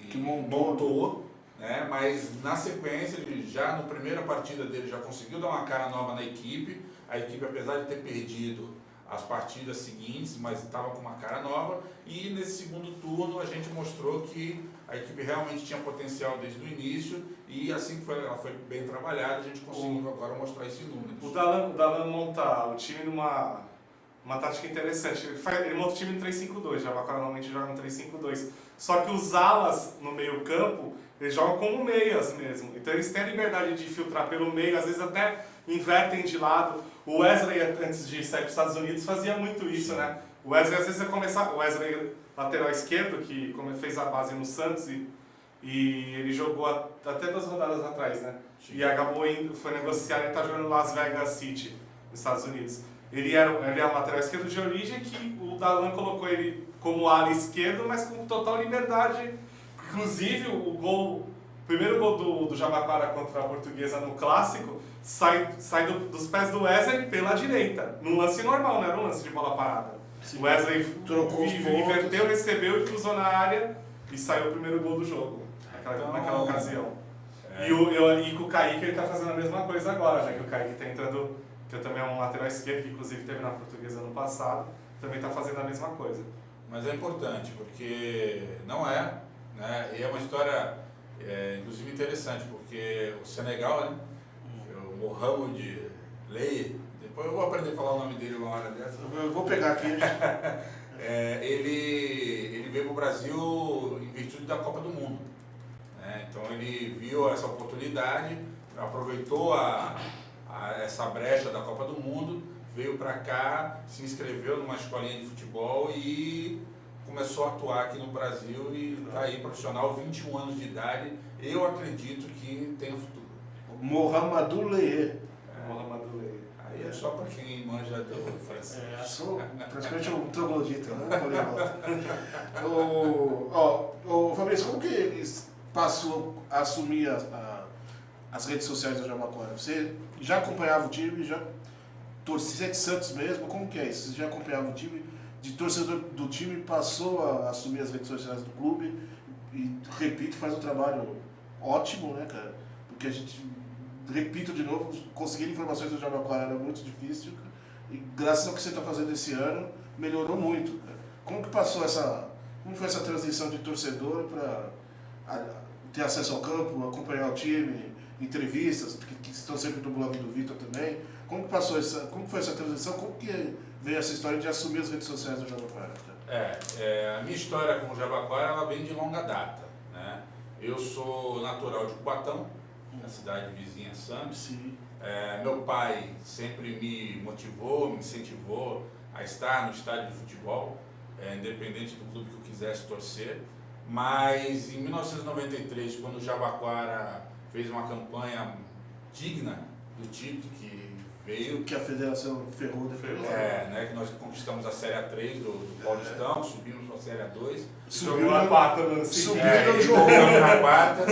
que montou, né? Mas na sequência, ele já na primeira partida dele já conseguiu dar uma cara nova na equipe. A equipe, apesar de ter perdido as partidas seguintes, mas estava com uma cara nova, e nesse segundo turno a gente mostrou que a equipe realmente tinha potencial desde o início, e assim que ela foi bem trabalhada, a gente conseguiu agora mostrar esse número. O Darlan monta o time numa tática interessante. Ele monta o time no 3-5-2, o Jabaquara normalmente joga no 3-5-2. Só que os alas no meio campo, eles jogam como meias mesmo. Então eles têm a liberdade de filtrar pelo meio, às vezes até invertem de lado. O Wesley, antes de sair para os Estados Unidos, fazia muito isso, né? O Wesley, às vezes, o Wesley, lateral esquerdo, que fez a base no Santos, e ele jogou até 2 rodadas atrás, né? Sim. E acabou foi negociar e está jogando no Las Vegas City, nos Estados Unidos. Ele era um lateral esquerdo de origem, que o Darlan colocou ele como ala esquerdo, mas com total liberdade. Inclusive, o primeiro gol do Jabaquara contra a Portuguesa no Clássico sai dos pés do Wesley pela direita, num lance normal, não era um lance de bola parada. Sim. O Wesley Trocou os inverteu, recebeu e cruzou na área e saiu o primeiro gol do jogo, naquela ocasião. E com o Kaique ele tá fazendo a mesma coisa agora, já que o Kaique tá entrando, que também é um lateral esquerdo, que inclusive teve na Portuguesa ano passado, também tá fazendo a mesma coisa. Mas é importante, porque não é, né? E é uma história, inclusive, interessante, porque o Senegal, né? O Mohamed Leye, depois eu vou aprender a falar o nome dele uma hora dessa. Eu vou pegar aqui. Ele veio para o Brasil em virtude da Copa do Mundo. Né? Então ele viu essa oportunidade, aproveitou essa brecha da Copa do Mundo, veio para cá, se inscreveu numa escolinha de futebol e começou a atuar aqui no Brasil e está aí profissional, 21 anos de idade. Eu acredito que tem um futuro. Mohamedou Leye. Mohamedou Leye. Aí é só para quem manja do francês. Sou praticamente um troglodita, né? Fabrício, como que passou a assumir as redes sociais do Jabaquara? Você já acompanhava o time, já torcia de Santos mesmo? Como que é isso? Você já acompanhava o time? De torcedor do time passou a assumir as redes sociais do clube e, repito, faz um trabalho ótimo, né, cara? Porque a gente, repito de novo, conseguir informações do Jabaquara era muito difícil e graças ao que você está fazendo esse ano, melhorou muito, cara. Como que passou como foi essa transição de torcedor para ter acesso ao campo, acompanhar o time, entrevistas, que estão sempre no blog do Vitor também? Como foi essa transição? Como que veio essa história de assumir as redes sociais do Jabaquara? A minha história com o Jabaquara, ela vem de longa data, né? Eu sou natural de Cubatão, na cidade vizinha Santos. Sim. Meu pai sempre me motivou, me incentivou a estar no estádio de futebol, independente do clube que eu quisesse torcer. Mas em 1993, quando o Jabaquara fez uma campanha digna do título que veio... Que a federação ferrou depois. Né, que nós conquistamos a Série A3 do Paulistão, subimos para a Série A2. Subiu na quarta, subiu no jogo. Na quarta.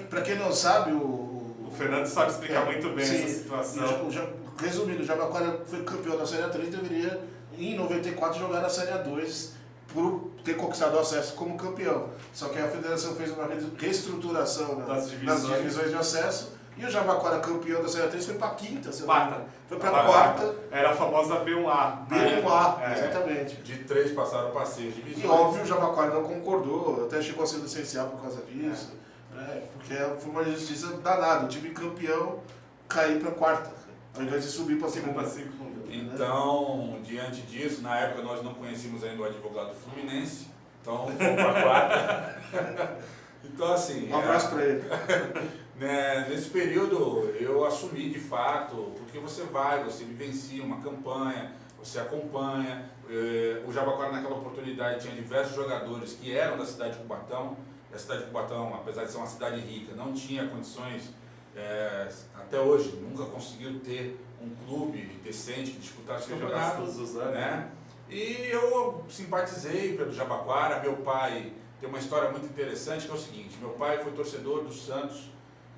Para quem não sabe, o Fernando sabe explicar muito bem essa situação. Resumindo, o Jabaquara foi campeão da Série A3, deveria, em 94, jogar na Série A2 por ter conquistado o acesso como campeão. Só que a federação fez uma reestruturação das divisões de acesso e o Jabaquara, campeão da Série A3, foi para a quinta. Foi para a quarta. Era a famosa B1A. B1A, exatamente. De 3 passaram para 6 divisões. E óbvio, o Jabaquara não concordou, até chegou a ser licenciado por causa disso. Porque foi uma justiça danada. O time campeão cair para a quarta, ao invés de subir para a segunda. Então, diante disso, na época nós não conhecíamos ainda o advogado Fluminense, então fomos para a quarta. Então, assim... Um abraço para ele. Nesse período eu assumi de fato, porque você vivencia uma campanha, você acompanha. O Jabaquara naquela oportunidade tinha diversos jogadores que eram da cidade de Cubatão. A cidade de Cubatão, apesar de ser uma cidade rica, não tinha condições, até hoje, nunca conseguiu ter um clube decente que disputasse campeonatos, né? E eu simpatizei pelo Jabaquara. Meu pai tem uma história muito interessante, que é o seguinte: meu pai foi torcedor do Santos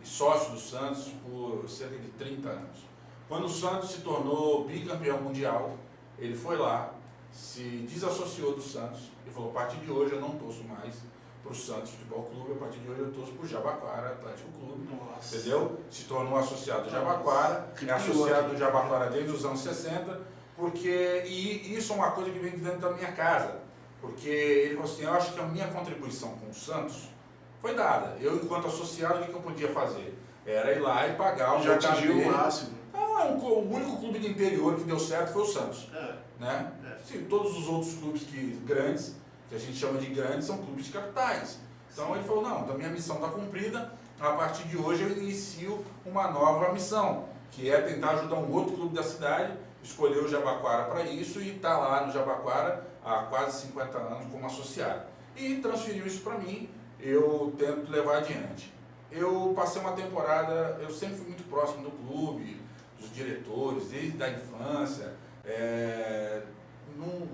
e sócio do Santos por cerca de 30 anos. Quando o Santos se tornou bicampeão mundial, ele foi lá, se desassociou do Santos e falou: a partir de hoje eu não torço mais para o Santos Futebol Clube, a partir de hoje eu torço para o Jabaquara Atlético Clube. Nossa. Entendeu? Se tornou associado do Jabaquara, é associado do Jabaquara desde os anos 60, e isso é uma coisa que vem dentro da minha casa, porque ele falou assim: eu acho que a minha contribuição com o Santos foi dada. Eu, enquanto associado, o que eu podia fazer? Era ir lá e pagar o já atingiu o máximo. O único clube de interior que deu certo foi o Santos. Né? Sim, todos os outros clubes grandes, que a gente chama de grandes, são clubes de capitais. Então ele falou: não, então minha missão está cumprida, a partir de hoje eu inicio uma nova missão, que é tentar ajudar um outro clube da cidade, escolheu o Jabaquara para isso e está lá no Jabaquara há quase 50 anos como associado. E transferiu isso para mim, eu tento levar adiante. Eu passei uma temporada, eu sempre fui muito próximo do clube, dos diretores, desde a infância.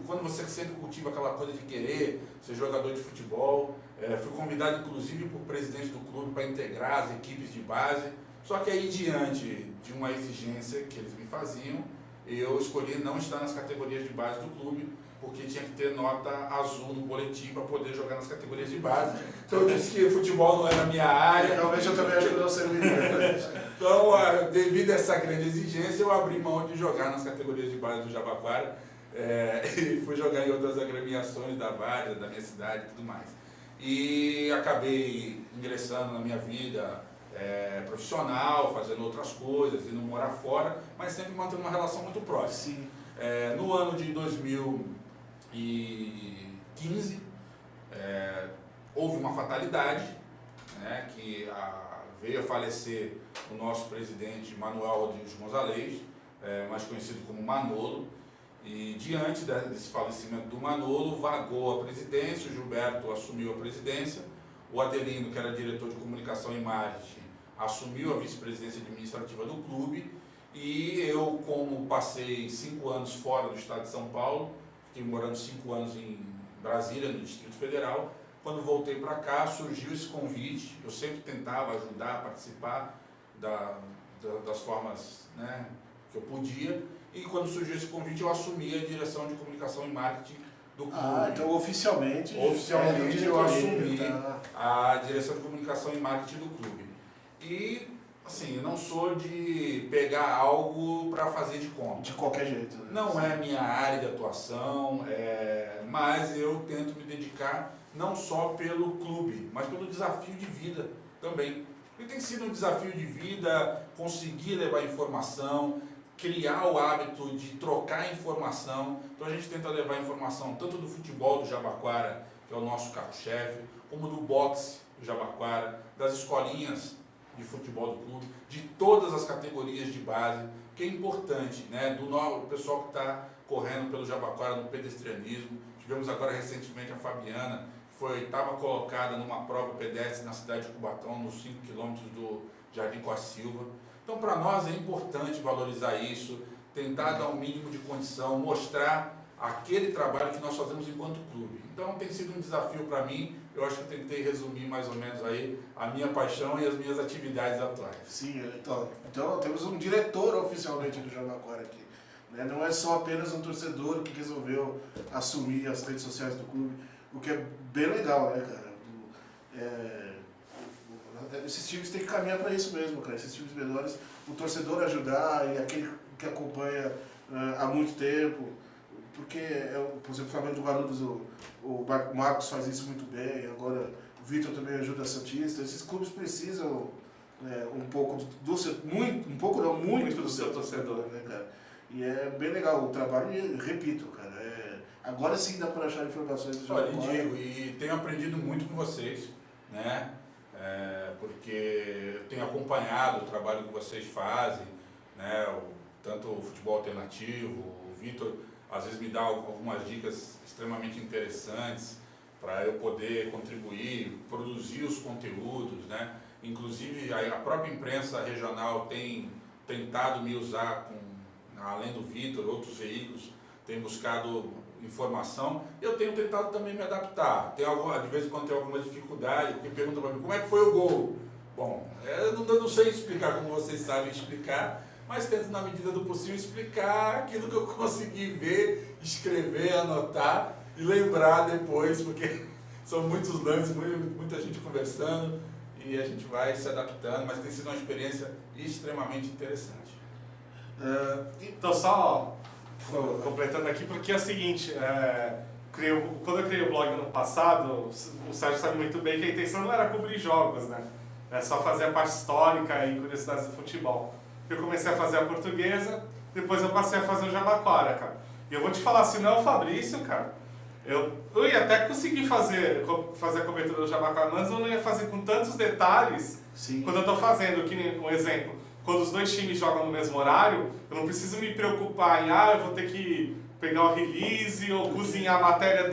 Quando você sempre cultiva aquela coisa de querer ser jogador de futebol, fui convidado inclusive por presidente do clube para integrar as equipes de base, só que aí diante de uma exigência que eles me faziam, eu escolhi não estar nas categorias de base do clube, porque tinha que ter nota azul no boletim para poder jogar nas categorias de base. Então eu disse que futebol não era a minha área. Realmente eu também acho que não serviria. Então, devido a essa grande exigência, eu abri mão de jogar nas categorias de base do Jabaquara e fui jogar em outras agremiações da Várzea, da minha cidade e tudo mais. E acabei ingressando na minha vida profissional, fazendo outras coisas, indo morar fora, mas sempre mantendo uma relação muito próxima. Sim. No ano de 2015, houve uma fatalidade, né, que veio a falecer o nosso presidente Manuel Rodrigues Gonzalez, mais conhecido como Manolo, e diante desse falecimento do Manolo, vagou a presidência, o Gilberto assumiu a presidência, o Adelino, que era diretor de comunicação e marketing, assumiu a vice-presidência administrativa do clube, e eu, como passei 5 anos fora do estado de São Paulo, fiquei morando 5 anos em Brasília, no Distrito Federal, quando voltei para cá, surgiu esse convite. Eu sempre tentava ajudar, participar das formas, né, que eu podia, e quando surgiu esse convite, eu assumi a direção de comunicação e marketing do clube. Então oficialmente eu assumi a direção de comunicação e marketing do clube. E assim, eu não sou de pegar algo para fazer de conta. De qualquer jeito. Né? Não é minha área de atuação, mas eu tento me dedicar não só pelo clube, mas pelo desafio de vida também. Porque tem sido um desafio de vida conseguir levar informação, criar o hábito de trocar informação. Então a gente tenta levar informação tanto do futebol do Jabaquara, que é o nosso carro-chefe, como do boxe do Jabaquara, das escolinhas de futebol do clube, de todas as categorias de base, que é importante, né? Do pessoal que está correndo pelo Jabaquara no pedestrianismo. Tivemos agora recentemente a Fabiana, que foi 8ª colocada numa prova pedestre na cidade de Cubatão, nos 5 quilômetros do Jardim Costa Silva. Então, para nós é importante valorizar isso, tentar dar um mínimo de condição, mostrar aquele trabalho que nós fazemos enquanto clube. Então, tem sido um desafio para mim. Eu acho que eu tentei resumir mais ou menos aí a minha paixão e as minhas atividades atuais. Sim, então temos um diretor oficialmente do Jabaquara aqui. Né? Não é só apenas um torcedor que resolveu assumir as redes sociais do clube, o que é bem legal, né, cara? Esses times têm que caminhar para isso mesmo, cara. Esses times menores, o torcedor ajudar e aquele que acompanha há muito tempo. Porque, por exemplo, o Flamengo do Guarulhos, o Marcos faz isso muito bem, agora o Vitor também ajuda a Santista. Esses clubes precisam um pouco muito do seu torcedor, né, cara? E é bem legal o trabalho e, repito, cara, agora sim dá para achar informações do Olha, digo, e tenho aprendido muito com vocês, né? Porque eu tenho acompanhado o trabalho que vocês fazem, né? Tanto o futebol alternativo, o Vitor às vezes me dá algumas dicas extremamente interessantes para eu poder contribuir, produzir os conteúdos, né? Inclusive a própria imprensa regional tem tentado me usar, além do Vitor, outros veículos têm buscado informação. Eu tenho tentado também me adaptar. De vez em quando tem alguma dificuldade, porque perguntam para mim, como é que foi o gol? Bom, eu não sei explicar como vocês sabem explicar, mas tento, na medida do possível, explicar aquilo que eu consegui ver, escrever, anotar e lembrar depois, porque são muitos lances, muita gente conversando e a gente vai se adaptando, mas tem sido uma experiência extremamente interessante. Então, só completando aqui, porque é o seguinte, quando eu criei o blog no passado, o Sérgio sabe muito bem que a intenção não era cobrir jogos, né? É só fazer a parte histórica e curiosidades do futebol. Eu comecei a fazer a portuguesa, depois eu passei a fazer o Jabaquara, cara. E eu vou te falar, se não é o Fabrício, cara, eu ia até conseguir fazer a cobertura do Jabaquara, mas eu não ia fazer com tantos detalhes. Sim. Quando eu tô fazendo, que nem um exemplo, quando os dois times jogam no mesmo horário, eu não preciso me preocupar em, eu vou ter que pegar o release ou cozinhar a matéria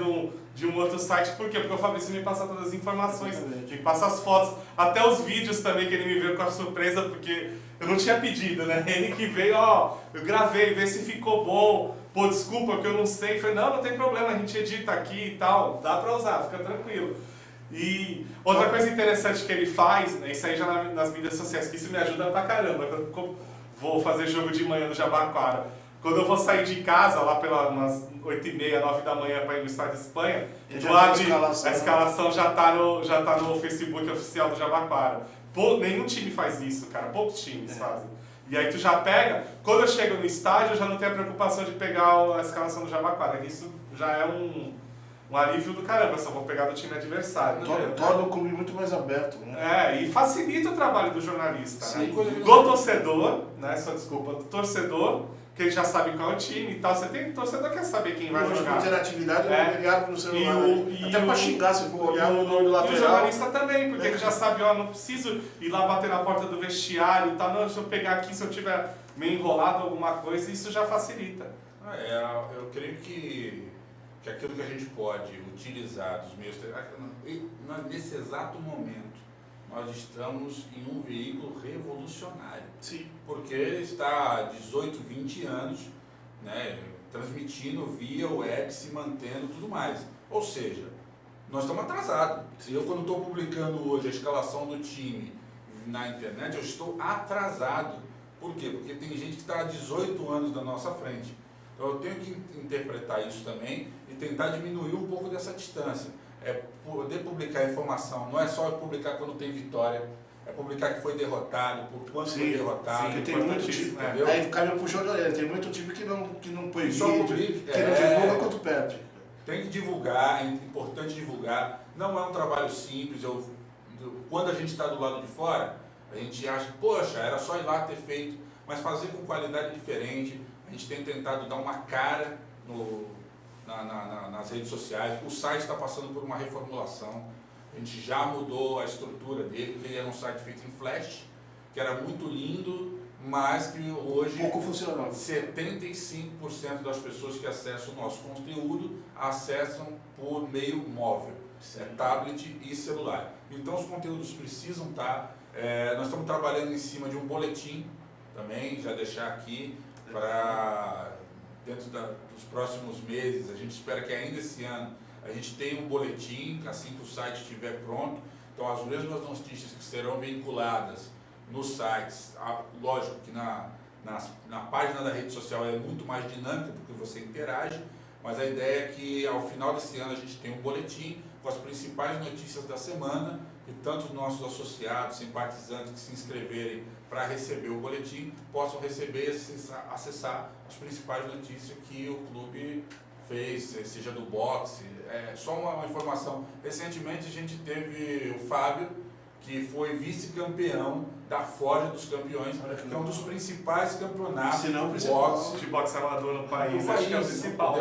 de um outro site. Por quê? Porque o Fabrício me passa todas as informações, me passa as fotos, até os vídeos também que ele me veio com a surpresa, porque eu não tinha pedido, né? Ele que veio, ó, eu gravei, vê se ficou bom, pô, desculpa que eu não sei. Eu falei, não tem problema, a gente edita aqui e tal, dá pra usar, fica tranquilo. E outra coisa interessante que ele faz, né, isso aí já nas mídias sociais, que isso me ajuda pra caramba, quando eu vou fazer jogo de manhã no Jabaquara. Quando eu vou sair de casa, lá pelas umas 8h30, 9 da manhã para ir no Estádio de Espanha, a escalação já tá no Facebook oficial do Jabaquara. Nenhum time faz isso, cara, poucos times fazem. E aí tu já pega, quando eu chego no estádio, eu já não tenho a preocupação de pegar a escalação do Jabaquara, isso já é um alívio do caramba, só vou pegar do time adversário. Torna o clube muito mais aberto, né? E facilita o trabalho do jornalista, Sim, né? Do torcedor, né? Só desculpa, do torcedor, que ele já sabe qual é o time e tal. Você tem torcedor que quer saber quem vai jogar. Com interatividade, ligado no celular. Até pra xingar, se for olhar no nome do lateral. E o jornalista também, porque ele já sabe, ó, não preciso ir lá bater na porta do vestiário e tal. Não, se eu pegar aqui, se eu tiver meio enrolado alguma coisa, isso já facilita. Eu creio que aquilo que a gente pode utilizar dos meios... Nesse exato momento, nós estamos em um veículo revolucionário. Sim. Porque está há 18, 20 anos, né, transmitindo via web, se mantendo e tudo mais. Ou seja, nós estamos atrasados. Eu, quando estou publicando hoje a escalação do time na internet, eu estou atrasado. Por quê? Porque tem gente que está há 18 anos da nossa frente. Então eu tenho que interpretar isso também e tentar diminuir um pouco dessa distância. É poder publicar informação, não é só publicar quando tem vitória, é publicar que foi derrotado, por quanto foi derrotado. Sim, tem muito time, aí o cara puxou de orelha, tem muito time que não põe vídeo, que não divulga quanto perde. Tem que divulgar, é importante divulgar, não é um trabalho simples. Quando a gente está do lado de fora, a gente acha, poxa, era só ir lá ter feito, mas fazer com qualidade diferente. A gente tem tentado dar uma cara nas redes sociais. O site está passando por uma reformulação. A gente já mudou a estrutura dele, porque ele era um site feito em Flash, que era muito lindo, mas que hoje pouco funcional. 75% das pessoas que acessam o nosso conteúdo acessam por meio móvel, tablet e celular. Então os conteúdos precisam estar. Nós estamos trabalhando em cima de um boletim também, já deixar aqui, para dentro dos próximos meses. A gente espera que ainda esse ano a gente tenha um boletim, assim que o site estiver pronto. Então as mesmas notícias que serão vinculadas nos sites, lógico que na página da rede social é muito mais dinâmica, porque você interage, mas a ideia é que ao final desse ano a gente tenha um boletim com as principais notícias da semana, e tanto os nossos associados, simpatizantes que se inscreverem para receber o boletim, possam receber e acessar as principais notícias que o clube fez, seja do boxe. Só uma informação, recentemente a gente teve o Fábio, que foi vice-campeão da Forja dos Campeões, que é um dos principais campeonatos de boxe amador no país. Acho que é o principal.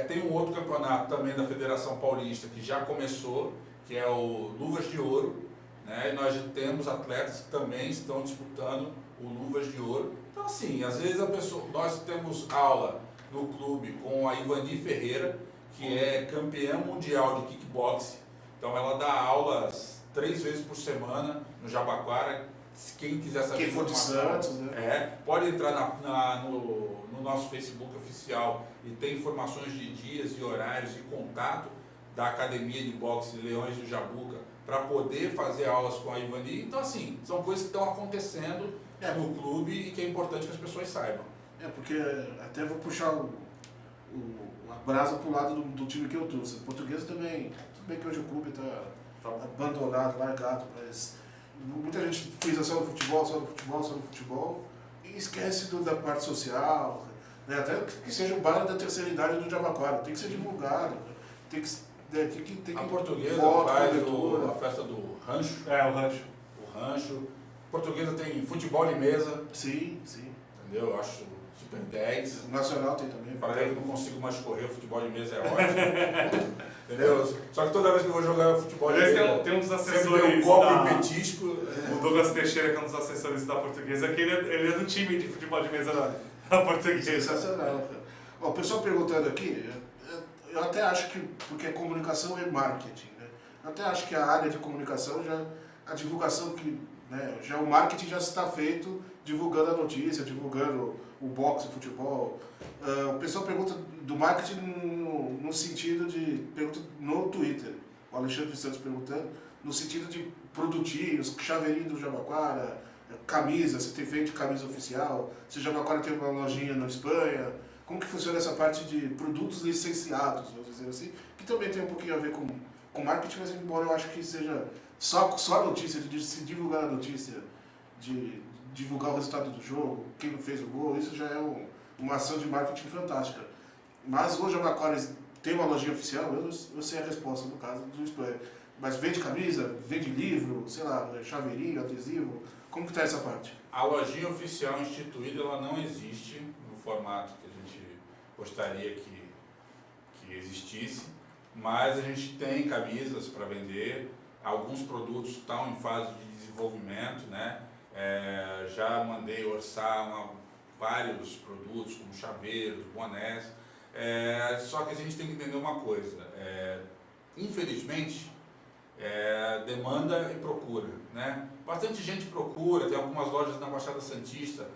Tem um outro campeonato também da Federação Paulista que já começou, que é o Luvas de Ouro, né? E nós temos atletas que também estão disputando o Luvas de Ouro. Então assim, às vezes nós temos aula no clube com a Ivani Ferreira, que é campeã mundial de kickboxing. Então ela dá aulas 3 vezes por semana no Jabaquara. Quem quiser saber, quem for de Santos, né? Pode entrar no nosso Facebook oficial e tem informações de dias e horários e contato da Academia de Boxe Leões do Jabuca para poder fazer aulas com a Ivani. Então assim, são coisas que estão acontecendo no clube e que é importante que as pessoas saibam. Porque até vou puxar a brasa para o lado do time que eu trouxe. O Portuguesa também, tudo bem que hoje o clube está abandonado, largado, mas muita gente frisa só no futebol, e esquece tudo da parte social, né? Até que seja o bar da terceira idade do Jabaquara, tem que ser divulgado, tem que a Portuguesa faz a festa do rancho. O rancho. O rancho. A Portuguesa tem futebol de mesa. Sim. Entendeu? Eu acho super 10. O Nacional tem também. Para eu não consigo mais correr, o futebol de mesa é ótimo. Entendeu? Só que toda vez que eu vou jogar futebol de mesa, tem um dos assessores um copo e petisco. O Douglas Teixeira, que é um dos assessores da Portuguesa, que ele é do time de futebol de mesa da Portuguesa. Sensacional. O pessoal perguntando aqui, eu até acho que, porque é comunicação e marketing, né? Eu até acho que a área de comunicação, a divulgação que, né, o marketing já está feito, divulgando a notícia, divulgando o boxe, o futebol. O pessoal pergunta do marketing no sentido de, pergunta no Twitter, o Alexandre Santos perguntando, no sentido de produtinhos, chaveirinho do Jabaquara, camisa, se tem feito camisa oficial, se o Jabaquara tem uma lojinha na Espanha, como que funciona essa parte de produtos licenciados, vamos dizer assim, que também tem um pouquinho a ver com marketing, mas embora eu acho que seja só a notícia, de se divulgar a notícia, de divulgar o resultado do jogo, quem fez o gol, isso já é uma ação de marketing fantástica. Mas hoje o Jabaquara tem uma lojinha oficial, eu sei a resposta no caso do Espanha. Mas vende camisa, vende livro, sei lá, chaveirinho, adesivo, como que está essa parte? A lojinha oficial instituída, ela não existe no formato que a gente gostaria que existisse, mas a gente tem camisas para vender, alguns produtos estão em fase de desenvolvimento, né? Já mandei orçar vários produtos, como chaveiros, bonés, só que a gente tem que entender uma coisa, infelizmente, demanda e procura, né? Bastante gente procura, tem algumas lojas na Baixada Santista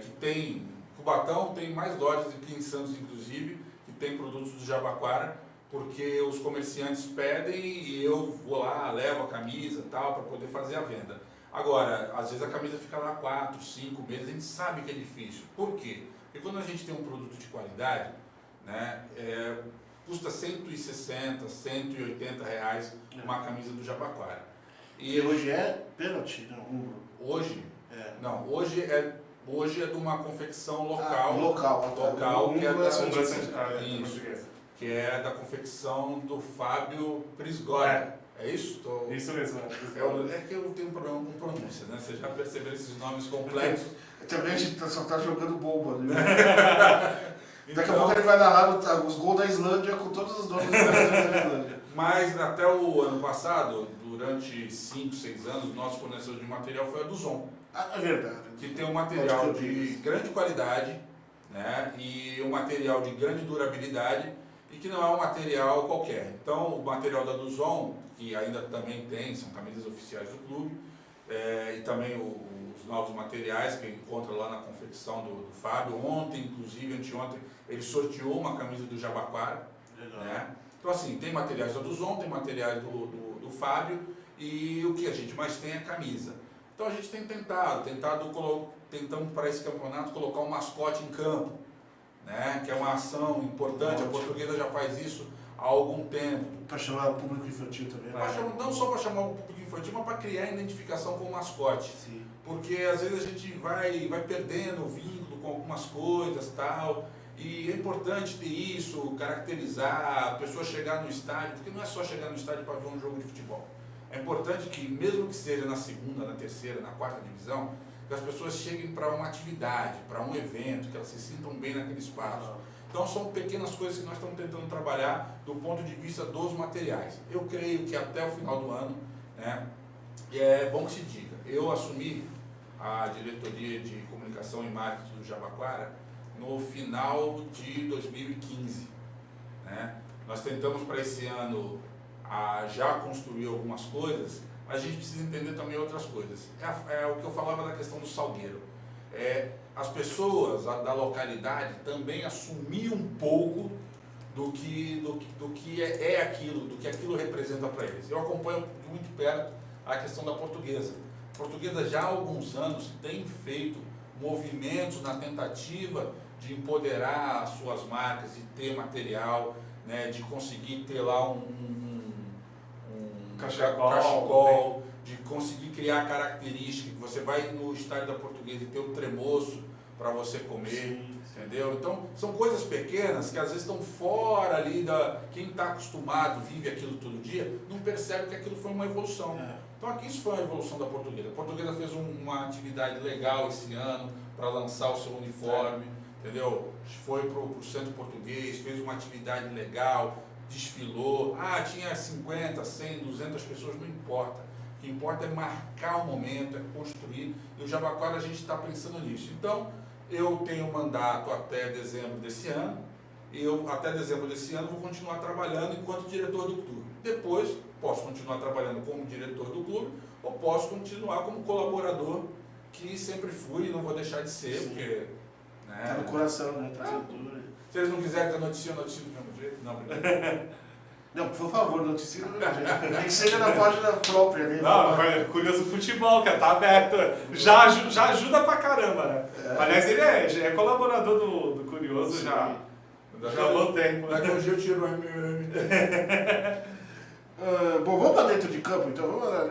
que tem, Cubatão tem mais lojas aqui em Santos, inclusive, que tem produtos do Jabaquara, porque os comerciantes pedem e eu vou lá, levo a camisa e tal, para poder fazer a venda. Agora, às vezes a camisa fica lá 4, 5 meses, a gente sabe que é difícil. Por quê? Porque quando a gente tem um produto de qualidade, né, custa R$160, R$180 uma camisa do Jabaquara. E hoje é pênalti, não? Hoje? Não, hoje é de uma confecção local. Local, que é que é da confecção do Fábio Prisgori. É isso? Isso mesmo. É que eu tenho um problema com pronúncia, né? Você já percebeu esses nomes complexos? Também a gente só está jogando bomba, né? Daqui a pouco ele vai narrar os gols da Islândia com todos os nomes da Islândia. Mas até o ano passado, durante 5, 6 anos, o nosso fornecedor de material foi a Duzon. É verdade. Que tem um material de grande qualidade, né? E um material de grande durabilidade e que não é um material qualquer. Então, o material da Duzon, que ainda também tem, são camisas oficiais do clube, e também os novos materiais que encontra lá na confecção do Fábio. Ontem, inclusive, anteontem, ele sorteou uma camisa do Jabaquara. Né? Então, assim, tem materiais da Duzon, tem materiais do Fábio, e o que a gente mais tem é camisa. Então, a gente tem tentamos para esse campeonato colocar um mascote em campo, né? Que é uma ação importante. A Portuguesa já faz isso há algum tempo. Para chamar o público infantil também. Não só para chamar o público infantil, mas para criar identificação com o mascote. Sim. Porque às vezes a gente vai perdendo o vínculo com algumas coisas e tal. E é importante ter isso, caracterizar, a pessoa chegar no estádio, porque não é só chegar no estádio para ver um jogo de futebol. É importante que, mesmo que seja na segunda, na terceira, na quarta divisão, que as pessoas cheguem para uma atividade, para um evento, que elas se sintam bem naquele espaço. Então são pequenas coisas que nós estamos tentando trabalhar do ponto de vista dos materiais. Eu creio que até o final do ano, né, é bom que se diga, eu assumi a diretoria de comunicação e marketing do Jabaquara no final de 2015. Né? Nós tentamos para esse ano já construir algumas coisas, mas a gente precisa entender também outras coisas. É o que eu falava da questão do Salgueiro. As pessoas da localidade também assumiam um pouco do que é aquilo, do que aquilo representa para eles. Eu acompanho muito perto a questão da Portuguesa. A Portuguesa já há alguns anos tem feito movimentos na tentativa de empoderar as suas marcas, de ter material, né, de conseguir ter lá um cachecol, de conseguir criar características, que você vai no estádio da Portuguesa e ter o tremoço para você comer, entendeu? Então, são coisas pequenas que às vezes estão fora ali quem está acostumado, vive aquilo todo dia, não percebe que aquilo foi uma evolução. Então, aqui isso foi uma evolução da Portuguesa. A Portuguesa fez uma atividade legal esse ano para lançar o seu uniforme, entendeu? Foi para o Centro Português, fez uma atividade legal, desfilou, tinha 50, 100, 200 pessoas, não importa. O que importa é marcar o momento, é construir. E o Jabaquara a gente está pensando nisso. Então, eu tenho mandato até dezembro desse ano, E eu, até dezembro desse ano, vou continuar trabalhando enquanto diretor do clube. Depois, posso continuar trabalhando como diretor do clube ou posso continuar como colaborador, que sempre fui e não vou deixar de ser, Sim. porque... Né, Tá no coração, né? Torcedor. se eles não quiserem que eu noticie, eu noticio do mesmo jeito. Não, brincadeira. Não, por favor, noticia do mesmo jeito. Nem que seja na página própria, né? Não, mas Curioso Futebol, cara, tá aberto. Já ajuda pra caramba, né? Aliás, ele já é colaborador do Curioso, Sim. já há bom tempo. Daqui a um dia eu tiro o MM. Bom, vamos para dentro de campo, então. Vamos lá.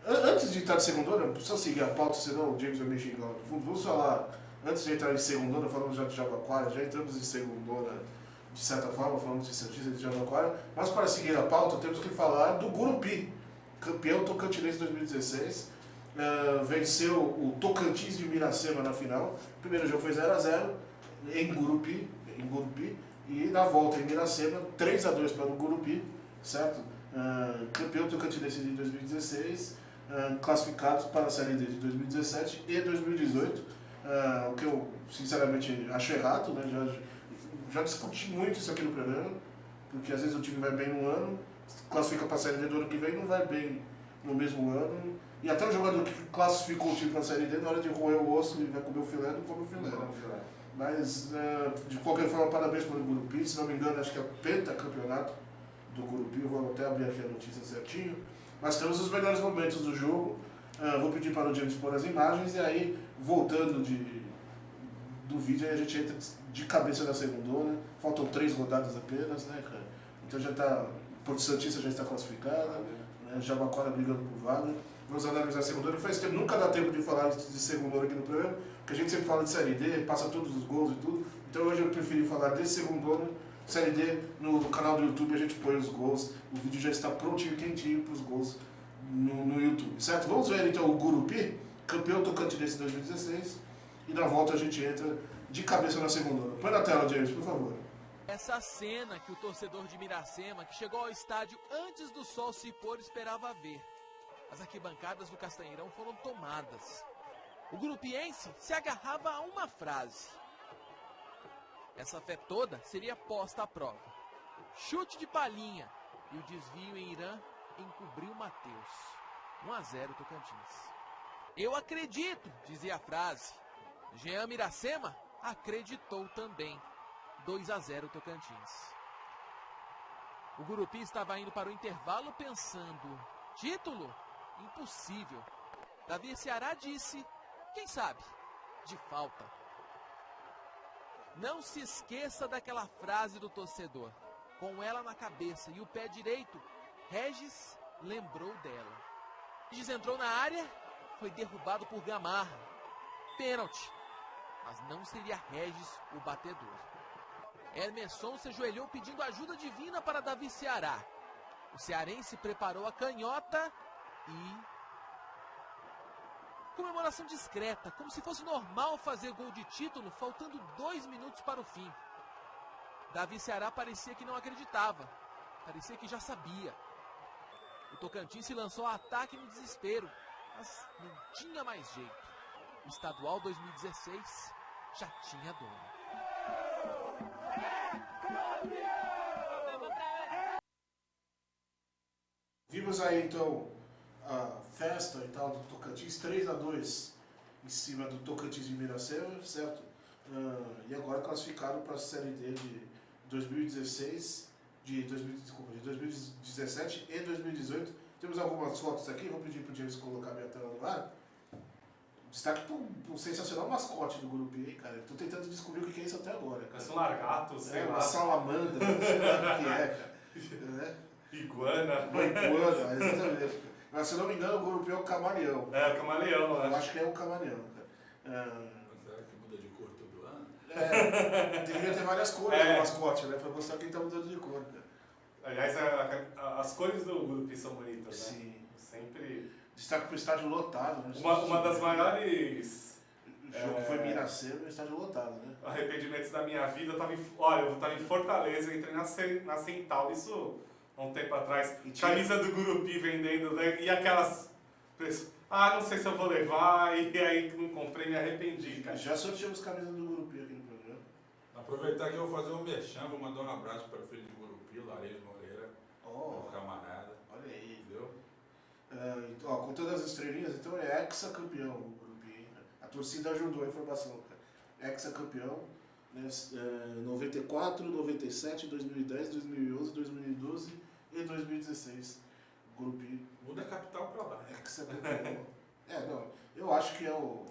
Antes de entrar de segundona, não precisa seguir a pauta, senão o James vai me xingar no fundo. Vamos falar, antes de entrar em segundona, falamos já de Jabaquara, já entramos em segundona, de certa forma, falamos de Santista de Jabaquara, mas para seguir a pauta, temos que falar do Gurupi, campeão tocantinense 2016. Venceu o Tocantins de Miracema na final. O primeiro jogo foi 0-0 em Gurupi, e na volta em Miracema, 3-2 para o Gurupi, certo? Campeão tocantinense de 2016, classificados para a Série D de 2017 e 2018, o que eu sinceramente acho errado, né? Já discuti muito isso aqui no programa, porque às vezes o time vai bem no ano, classifica para a Série D do ano que vem e não vai bem no mesmo ano, e até o jogador que classificou o time para a Série D, na hora de roer o osso e vai comer o filé, não come o filé. Mas, de qualquer forma, parabéns para o Gurupi, se não me engano, acho que é o pentacampeonato do Gurupi, eu vou até abrir aqui a notícia certinho, mas temos os melhores momentos do jogo. Vou pedir para o James pôr as imagens e aí, voltando do vídeo, aí a gente entra de cabeça na segundona, faltam 3 rodadas apenas, né, cara? Então já está, Porto Santista já está classificada, né? Jabaquara brigando por vaga. Vamos analisar a segundona, que faz tempo, nunca dá tempo de falar de segundona aqui no programa, porque a gente sempre fala de Série D, passa todos os gols e tudo, então hoje eu preferi falar de segundona. Série D, no canal do YouTube a gente põe os gols, o vídeo já está prontinho, quentinho para os gols no YouTube, certo? Vamos ver então o Gurupi, campeão tocantinense 2016, e na volta a gente entra de cabeça na segunda. Põe na tela, James, por favor. Essa cena que o torcedor de Miracema, que chegou ao estádio antes do sol se pôr, esperava ver. As arquibancadas do Castanheirão foram tomadas. O gurupiense se agarrava a uma frase. Essa fé toda seria posta à prova. Chute de palhinha e o desvio em Irã encobriu Matheus. 1-0 Tocantins. Eu acredito, dizia a frase. Jean Miracema acreditou também. 2-0 Tocantins. O Gurupi estava indo para o intervalo pensando: título? Impossível. Davi Ceará disse: quem sabe? De falta. Não se esqueça daquela frase do torcedor. Com ela na cabeça e o pé direito, Regis lembrou dela. Regis entrou na área, foi derrubado por Gamarra. Pênalti. Mas não seria Regis o batedor. Hermeson se ajoelhou pedindo ajuda divina para Davi Ceará. O cearense preparou a canhota e... comemoração discreta, como se fosse normal fazer gol de título, faltando 2 minutos para o fim. Davi Ceará parecia que não acreditava, parecia que já sabia. O Tocantins se lançou ao ataque no desespero, mas não tinha mais jeito. O estadual 2016 já tinha dono. Vimos aí então a festa e tal do Tocantins, 3-2 em cima do Tocantins de Miracema, certo? E agora classificado para a Série D de 2016, de 2017 e 2018. Temos algumas fotos aqui, vou pedir para o James colocar minha tela no ar. Destaque para um sensacional mascote do Gurupi, hein, cara? Estou tentando descobrir o que é isso até agora. Parece um largato, sei lá. Uma salamandra, não sei lá o que é, cara. Iguana. Uma iguana, exatamente. Mas se eu não me engano, o Gurupi é o camaleão. É, o camaleão, eu acho que é o camaleão, cara. Será que muda de cor todo ano? Deveria ter várias cores no mascote, né? Pra mostrar quem tá mudando de cor, cara. Aliás, as cores do Gurupi são bonitas, né? Sim. Sempre... Destaque pro estádio lotado, né? Uma das maiores... O jogo foi Miracema e estádio lotado, né? Arrependimentos da minha vida, eu tava em Fortaleza, eu entrei na Centauro, isso há um tempo atrás. Camisa do Gurupi vendendo, né? E aquelas... não sei se eu vou levar, e aí não comprei, me arrependi, cara. Já sorteamos camisa do Gurupi aqui no programa. Aproveitar que eu vou fazer um merchan, vou mandar um abraço para o filho de Gurupi, Laís Moreira, meu camarada. Olha aí. Entendeu? Ó, com todas as estrelinhas, então é ex-campeão o Gurupi. A torcida ajudou a informação, cara. Ex-campeão, né? 94, 97, 2010, 2011, 2012 e 2016. Gurupi. Muda a capital para lá. Ex-campeão. Não, eu acho que é o...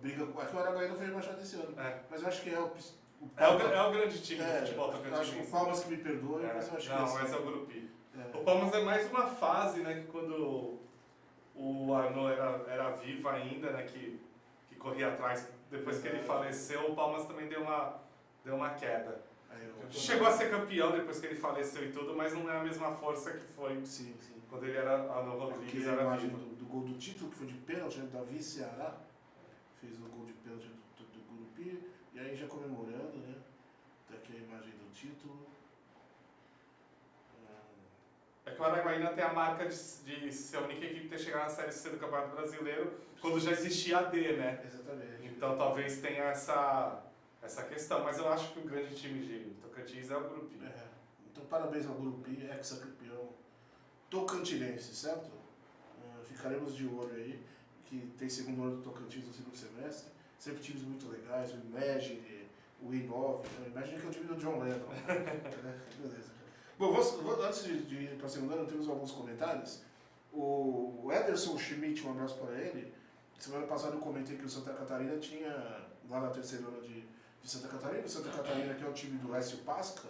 Briga, é que o Araguaí não foi rebaixado esse ano. Mas eu acho que é o... É o grande time de futebol Eu acho que o Palmas que me perdoa, mas eu acho que mas é o Gurupi. O Palmas é mais uma fase, né, que quando o Arnaud era vivo ainda, né, que corria atrás, depois que ele faleceu, o Palmas também deu uma queda. Chegou a ser campeão depois que ele faleceu e tudo, mas não é a mesma força que foi quando ele era Arnaud Rodrigues. Aqui a imagem do gol do título, que foi de pênalti, né, Davi Ceará, fez o gol de pênalti do Gurupi, e aí já comemorando, né? Tá aqui a imagem do título. É que o Araguaí ainda tem a marca de ser a única equipe que ter chegado na Série C do Campeonato Brasileiro quando já existia a D, né? Exatamente. Então talvez tenha essa questão, mas eu acho que o grande time de Tocantins é o Gurupi. Então parabéns ao Gurupi, ex-campeão tocantinense, certo? Ficaremos de olho aí, que tem segundo ano do Tocantins no segundo semestre. Sempre times muito legais, o Imagine, o I9. O Imagine que é o time do John Lennon. Beleza. Bom, antes de ir para a segunda ano, temos alguns comentários. O Ederson Schmidt, um abraço para ele. Semana passada eu comentei que o Santa Catarina tinha, lá na terceira ano de Santa Catarina, o Santa Catarina, que é o time do Lécio Pasca,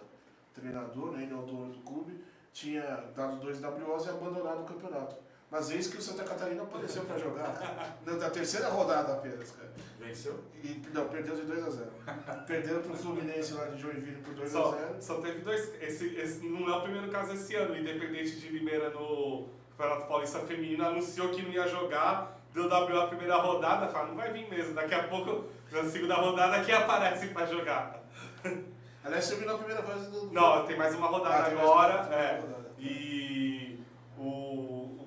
treinador, né, ele é o dono do clube, tinha dado 2 WOs e abandonado o campeonato. Mas eis que o Santa Catarina apareceu para jogar na terceira rodada apenas, cara. Venceu? Não, perdeu de 2-0. Perderam pro Fluminense lá de Joinville por 2-0. Só teve 2. Esse não é o primeiro caso esse ano. O Independente de Limeira no Campeonato Paulista Feminino anunciou que não ia jogar, deu WO a primeira rodada, falou, não vai vir mesmo. Daqui a pouco, na segunda rodada, que aparece para jogar. Aliás, terminou a primeira fase do... Não, tem mais uma rodada agora. E o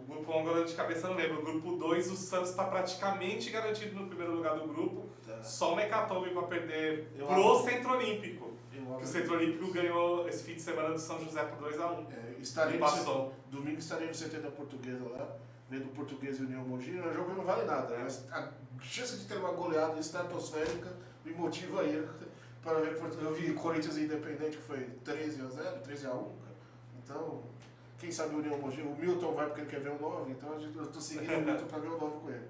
grupo 1 agora de cabeça não lembro. O grupo 2, o Santos está praticamente garantido no primeiro lugar do grupo. Só um hecatombe para perder pro Centro Olímpico. Que o Centro Olímpico ganhou esse fim de semana do São José por 2-1. Domingo estarei no CT da Portuguesa lá, vendo o Português e União Mogi. O jogo não vale nada, mas a chance de ter uma goleada estratosférica me motiva a ir para ver. Eu vi Corinthians e Independente que foi 13-0, 13-1. Então, quem sabe o União Mogi. O Milton vai porque ele quer ver o 9, então eu estou seguindo o Milton para ver o 9 com ele.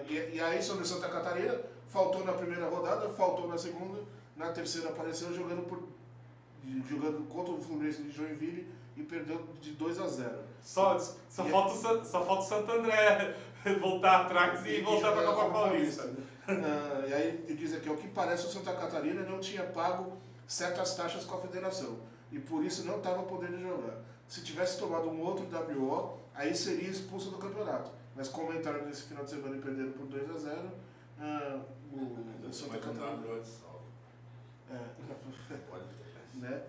E aí, sobre Santa Catarina, faltou na primeira rodada, faltou na segunda, na terceira apareceu jogando contra o Fluminense de Joinville e perdeu de 2-0. Só falta o Santo André voltar atrás e voltar para a Copa Paulista. E aí ele diz aqui, o que parece o Santa Catarina não tinha pago certas taxas com a federação e por isso não estava podendo jogar. Se tivesse tomado um outro WO, aí seria expulso do campeonato. Mas como entraram nesse final de semana e perderam por 2-0, o Santa Catarina... né?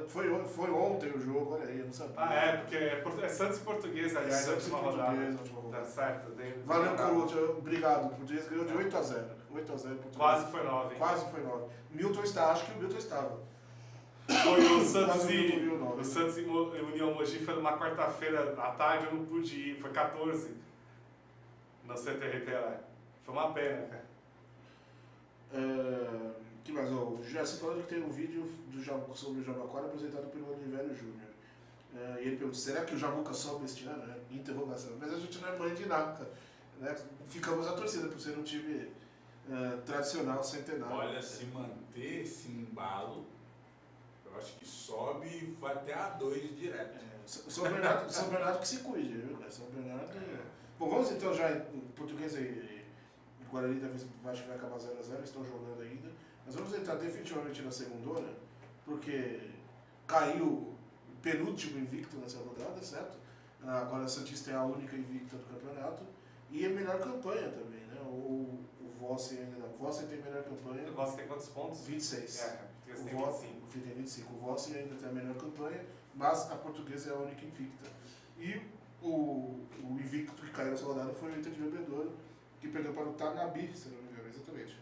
Foi ontem o jogo, olha aí, eu não sabia. Porque é Santos e Português, aliás, a última rodada. Tá certo. Valeu, Colucci, obrigado. O Português ganhou de 8-0. 8-0 Quase foi 9. Quase foi 9. Milton está, acho que o Milton estava. Foi o Santos e União Mogi foi numa quarta-feira à tarde, eu não pude ir, foi 14 no CTR Pelé. Foi uma pena, cara. Que mais? O Jesse falando que tem um vídeo sobre o Jabaquara apresentado pelo Oliveira Júnior. E ele pergunta, será que o Jabuca sobe este ano? Interrogação. Mas a gente não é mãe de nada, né? Ficamos a torcida por ser um time tradicional, centenário. Olha, se manter esse embalo, eu acho que sobe e vai até A2 direto. São Bernardo que se cuide, viu? São Bernardo... Bom, vamos então já em Português e Guarani, acho que vai acabar 0-0, estão jogando ainda. Mas vamos entrar definitivamente na segundona, porque caiu o penúltimo invicto nessa rodada, certo? Agora a Santista é a única invicta do campeonato. E é melhor campanha também, né? O Vossen ainda não. O Vossen tem melhor campanha. O Vossen tem quantos pontos? 26. O Vossen tem 25. O Vossen ainda tem a melhor campanha, mas a Portuguesa é a única invicta. E o invicto que caiu nessa rodada foi o Inter de Bebedouro, que perdeu para o Tanabi, se não me engano. exatamente.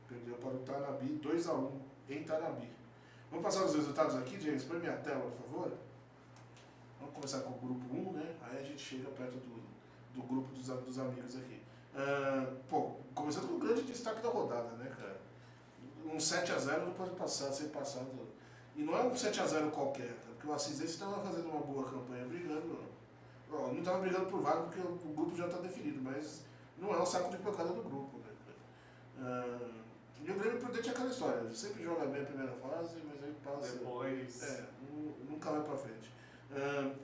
Perdeu para o Tanabe 2-1 em Tanabe. Vamos passar os resultados aqui, James? Põe minha tela, por favor. Vamos começar com o grupo 1, né? Aí a gente chega perto do grupo dos amigos aqui. Começando com o grande destaque da rodada, né, cara? Um 7-0 não pode ser passado. E não é um 7-0 qualquer, cara, porque o Assisense estava fazendo uma boa campanha, brigando. Não estava brigando por vaga porque o grupo já está definido, mas não é o saco de pancada do grupo, né, cara? E o Grêmio Prudente é aquela história, sempre joga bem a primeira fase, mas aí passa. Depois. Nunca vai pra frente.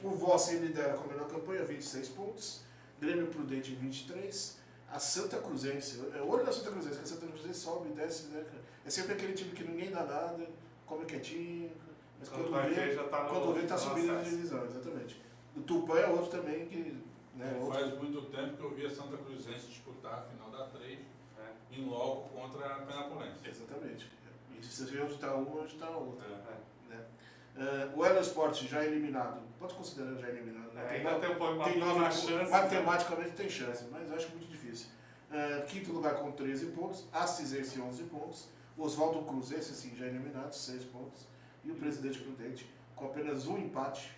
O Vossen lidera com a melhor campanha, 26 pontos. Grêmio Prudente, 23. A Santa Cruzense, olho da Santa Cruzense, que a Santa Cruzense sobe e desce, né, cara? É sempre aquele time que ninguém dá nada, come quietinho, mas quando vê, tá subindo na divisão, exatamente. O Tupã é outro também que. Né, Faz muito tempo que eu vi a Santa Cruzense disputar a final da 3 em loco contra a Penapolense. Exatamente. E você vê onde está um, onde está outro. Né? O Elo Sport já eliminado, pode considerar já eliminado, né? Ainda tem uma chance. Matematicamente tem chance, mas eu acho muito difícil. Quinto lugar com 13 pontos, Assisense 11 pontos, Oswaldo Cruz, esse sim já eliminado, 6 pontos, e o Presidente Prudente com apenas um empate,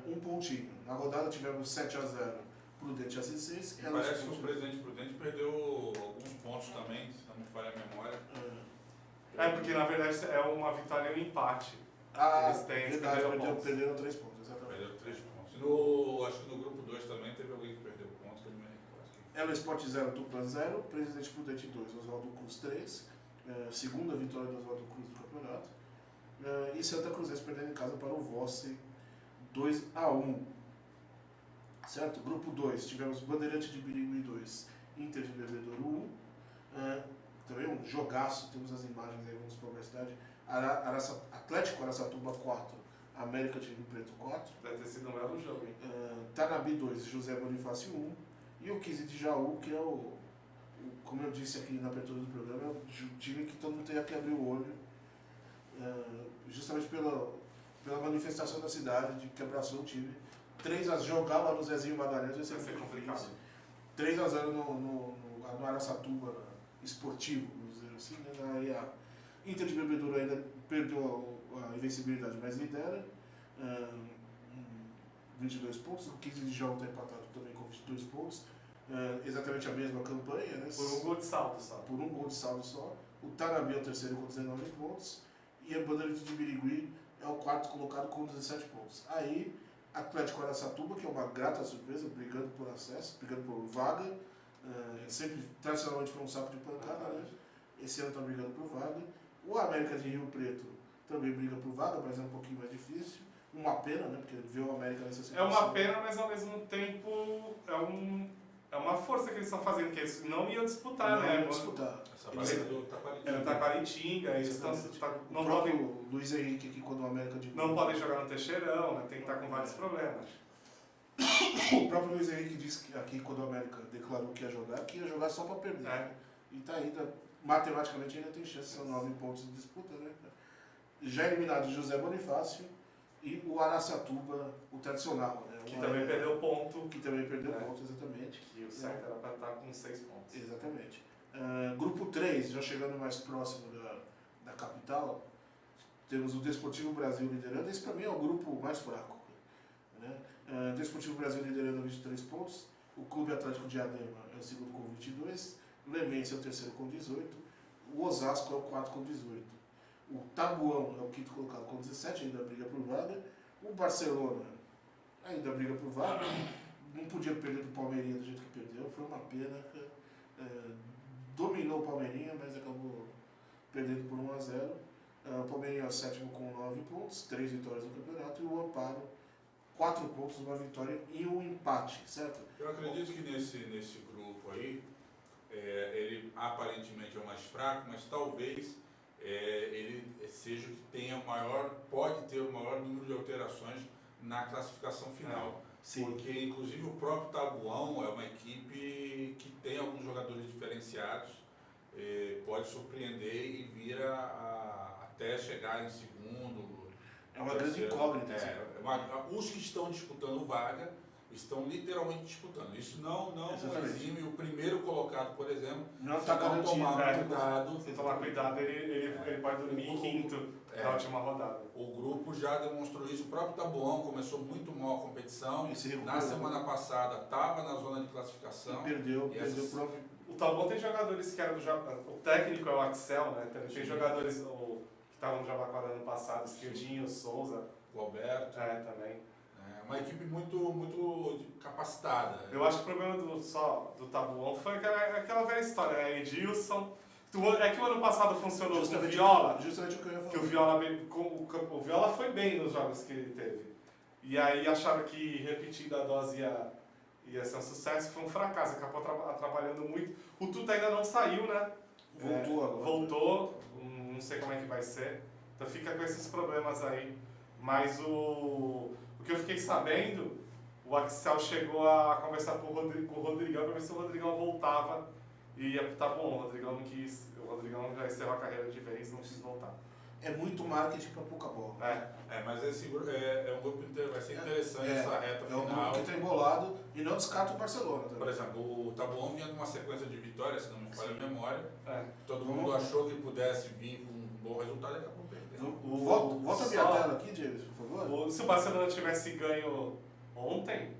um pontinho. Na rodada tivemos 7-0 Prudente e Assisense. Parece que o Presidente Prudente perdeu alguns pontos também, se não me falha a memória. Porque na verdade é uma vitória e um empate. Perderam 3 pontos, exatamente. Perderam 3 pontos. Acho que no grupo 2 também teve alguém que perdeu pontos, que eu não me recordo. Elo Sport 0, Tupã 0, Presidente Prudente 2, Oswaldo Cruz 3, segunda vitória do Oswaldo Cruz do campeonato. E Santa Cruzense perdendo em casa para o Vossen 2-1. Certo? Grupo 2, tivemos Bandeirante de Birigui 2, Inter de Bebedouro 1. Também um jogaço, temos as imagens aí, vamos para a cidade. Atlético Araçatuba 4, América de Rio Preto 4. Deve ter sido um belo jogo, hein? Tanabe 2, José Bonifácio 1. E o 15 de Jaú, que é como eu disse aqui na abertura do programa, é o time que todo mundo tem que abrir o olho. Justamente pela manifestação da cidade, de que abraçou o time. 3-0, jogar lá no Zezinho Magalhães vai ser complicado. 3-0 no Araçatuba Esportivo, vamos dizer assim, né? Aí a Inter de Bebedouro ainda perdeu a invencibilidade, mas lidera, 22 pontos. O 15 de Jaú está empatado também com 22 pontos. Exatamente a mesma campanha, né? Por um gol de saldo só. Por um gol de saldo só. O Tanabe é o terceiro com 19 pontos. E a Bandeirante de Birigui é o quarto colocado com 17 pontos. Aí, Atlético Araçatuba, que é uma grata surpresa, brigando por acesso, brigando por vaga. Sempre, tradicionalmente, foi um saco de pancada, né? Esse ano está brigando por vaga. O América de Rio Preto também briga por vaga, mas é um pouquinho mais difícil. Uma pena, né? Porque ver o América nessa situação. É uma pena, mas ao mesmo tempo é uma força que eles estão fazendo, que eles não iam disputar, né? Não iam disputar. Taquaritinga, eles estão... O próprio Luiz Henrique, que quando o América de não podem jogar no Teixeirão, né? Tem que estar com vários problemas. O próprio Luiz Henrique disse que aqui, quando o América declarou que ia jogar só para perder. E tá ainda, matematicamente, ainda tem chance, são 9 pontos de disputa, né? Já eliminado José Bonifácio e o Araçatuba, o tradicional, né? Que também perdeu ponto. Que também perdeu ponto, exatamente. E o certo era para estar com 6 pontos. Exatamente. Grupo 3, já chegando mais próximo da capital, temos o Desportivo Brasil liderando. Esse para mim é o grupo mais fraco, né? Desportivo Brasil liderando 23 pontos, o Clube Atlético de Diadema é o segundo com 22, Lemense é o terceiro com 18, o Osasco é o quarto com 18, o Tabuão é o quinto colocado com 17, ainda briga por vaga, o Barcelona ainda briga por vaga, não podia perder do Palmeirinha do jeito que perdeu, foi uma pena, dominou o Palmeirinha, mas acabou perdendo por 1-0. O Palmeirinha é o sétimo com 9 pontos, 3 vitórias no campeonato, e o Amparo 4 pontos, uma vitória e um empate, certo? Eu acredito que nesse grupo aí, ele aparentemente é o mais fraco, mas talvez ele seja o que tenha pode ter o maior número de alterações na classificação final. Sim. Porque, inclusive, o próprio Tabuão é uma equipe que tem alguns jogadores diferenciados, pode surpreender e vir até chegar em segundo. É uma grande incógnita. Os que estão disputando vaga, estão literalmente disputando. Isso não Exatamente. exime o primeiro colocado, por exemplo, Não se tá não garantido, tomar cuidado. Se tomar cuidado, ele pode dormir em quinto na última rodada. O grupo já demonstrou isso. O próprio Taboão começou muito mal a competição. Na semana passada estava na zona de classificação. E perdeu o próprio. O Taboão tem jogadores que eram do Jabaquara. O técnico é o Axel, né? Tem jogadores que estavam no Jabaquara ano passado, Esquerdinho, Souza. O Alberto. Também. É uma equipe muito capacitada. Eu acho que o problema do Taboão foi aquela velha história, né? Edilson. É que o ano passado funcionou com o Viola. Justamente o que eu ia falar. Que o Viola foi bem nos jogos que ele teve. E aí acharam que repetindo a dose ia ser um sucesso, foi um fracasso, acabou atrapalhando muito. O Tuta ainda não saiu, né? Voltou agora. Voltou, não sei como é que vai ser. Então fica com esses problemas aí. Mas o que eu fiquei sabendo, o Axel chegou a conversar com o Rodrigão para ver se o Rodrigão voltava e ia pro Taboão. O Rodrigão não quis, o Rodrigão já encerrou a carreira de vez, não quis voltar. É muito marketing para pouca bola. Mas esse é um grupo vai ser interessante essa reta final. É um grupo que está embolado e não descarta o Barcelona também. Por exemplo, o Taboão vinha numa sequência de vitórias, se não me falha a memória. Todo Vamos mundo lá. achou que pudesse vir com um bom resultado e acabou perdendo. Volta a minha tela aqui, James, por favor. Se o Barcelona tivesse ganho ontem,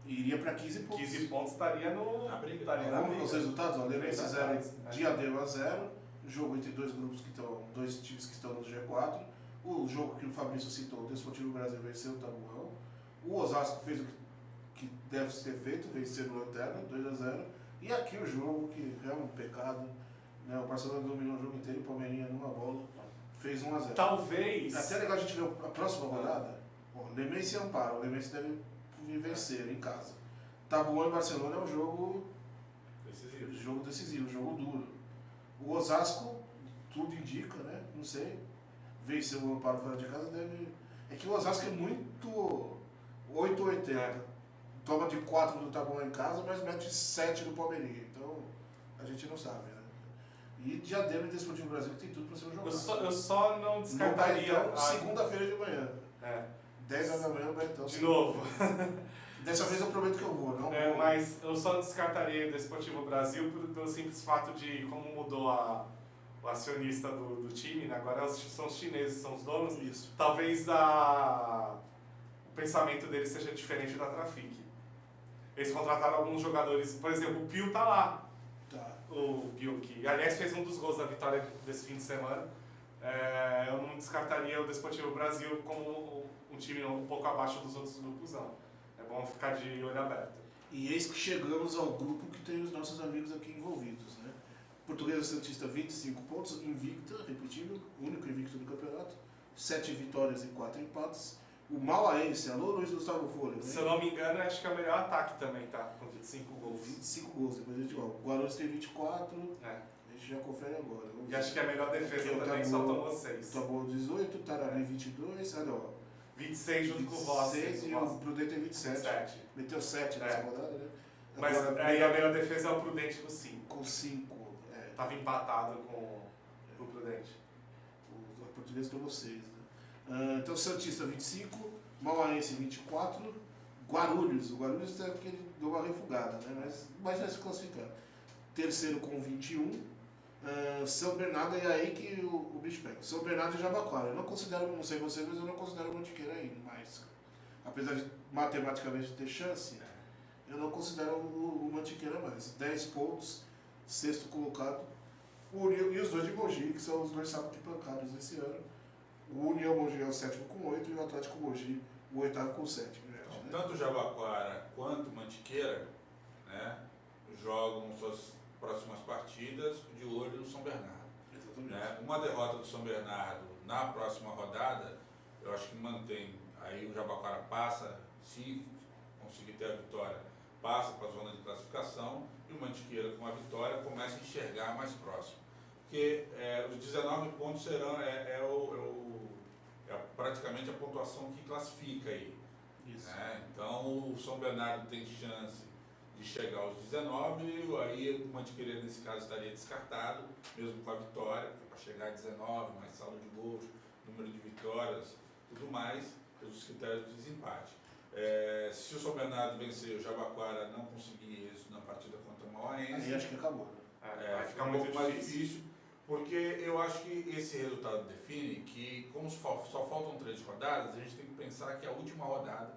iria para 15 pontos. 15 pontos estaria na briga. Vamos aos resultados. O Levense 0, Exatamente. Diadema 0. Jogo entre dois times que estão no G4. O jogo que o Fabrício citou, o Desportivo Brasil venceu o Taboão. O Osasco fez o que deve ser feito, venceu o Lanterna, 2-0. E aqui o jogo que é um pecado. Né? O Barcelona dominou o jogo inteiro, o Palmeirinha numa bola fez 1-0. Talvez. Até legal a gente ver a próxima rodada. Lemense e Amparo. O Lemense deve vencer em casa. Taboão e Barcelona é um jogo decisivo, jogo duro. O Osasco, tudo indica, né? Não sei. Venceu o Amparo fora de casa, deve. É que o Osasco é muito 8-80. Toma de 4 do Taboão em casa, mas mete 7 do Palmeirinha. Então, a gente não sabe, né? E Diadema e Desportivo Brasil que tem tudo para ser um jogo. Eu só não descartaria. No Baetão, segunda-feira de manhã. 10 horas da manhã, no Baetão. De novo. Dessa vez eu prometo que eu vou, não? Mas eu só descartaria o Desportivo Brasil pelo simples fato de como mudou o acionista do time, né? Agora são os chineses, são os donos. Isso. Talvez o pensamento deles seja diferente da Trafic. Eles contrataram alguns jogadores, por exemplo, o Pio tá lá. O Pio, que aliás fez um dos gols da vitória desse fim de semana. Eu não descartaria o Desportivo Brasil como um time um pouco abaixo dos outros grupos, não. É bom ficar de olho aberto. E eis que chegamos ao grupo que tem os nossos amigos aqui envolvidos, né? Portuguesa Santista 25 pontos, invicta, repetindo, único invicto do campeonato, 7 vitórias e 4 empates. O Mauaense, alô Luiz Gustavo Folha, né? Se eu não me engano, acho que é o melhor ataque também, tá? Com 25 gols. 25 gols, depois a gente volta. O Guarulhos tem 24, a gente já confere agora. E acho que é a melhor defesa também, só tomou 6. Tomou 18, Tarari 22, 26 junto com o Rossi. 26 e o Prudente tem 27. Meteu 7 nessa rodada, né? Mas aí a melhor defesa é o Prudente com 5. Com 5. Tava empatado com o Prudente. O Português tomou 6, né? Então Santista 25, Mauaense 24, Guarulhos. O Guarulhos é porque ele deu uma refugada, né? Mas vai se classificar. Terceiro com 21. São Bernardo, e aí que o bicho pega. São Bernardo e Jabaquara. Eu não considero, não sei vocês, mas eu não considero o Mantiqueira ainda. Mas, apesar de matematicamente ter chance, eu não considero o Mantiqueira mais. 10 pontos, sexto colocado. E os dois de Mogi, que são os dois sacos de pancadas esse ano. O União Mogi é o sétimo com 8 e o Atlético Mogi o oitavo com 7. Né? Tanto o Jabaquara quanto o Mantiqueira, né, jogam suas próximas partidas de olho no São Bernardo. Né? Uma derrota do São Bernardo na próxima rodada, eu acho que mantém. Aí o Jabaquara passa, se conseguir ter a vitória, passa para a zona de classificação, e o Mantiqueira com a vitória começa a enxergar mais próximo. Porque os 19 pontos serão praticamente a pontuação que classifica aí. Isso. Né? Então o São Bernardo tem chance de chegar aos 19, aí o Mantiqueira nesse caso estaria descartado, mesmo com a vitória, para chegar a 19, mais saldo de gols, número de vitórias, tudo mais, pelos critérios de desempate. Se o São Bernardo vencer o Jabaquara, não conseguir isso na partida contra o Mauaense. Aí acho que acabou, né? Vai ficar um muito pouco mais difícil. difícil, porque eu acho que esse resultado define que, como só faltam 3 rodadas, a gente tem que pensar que a última rodada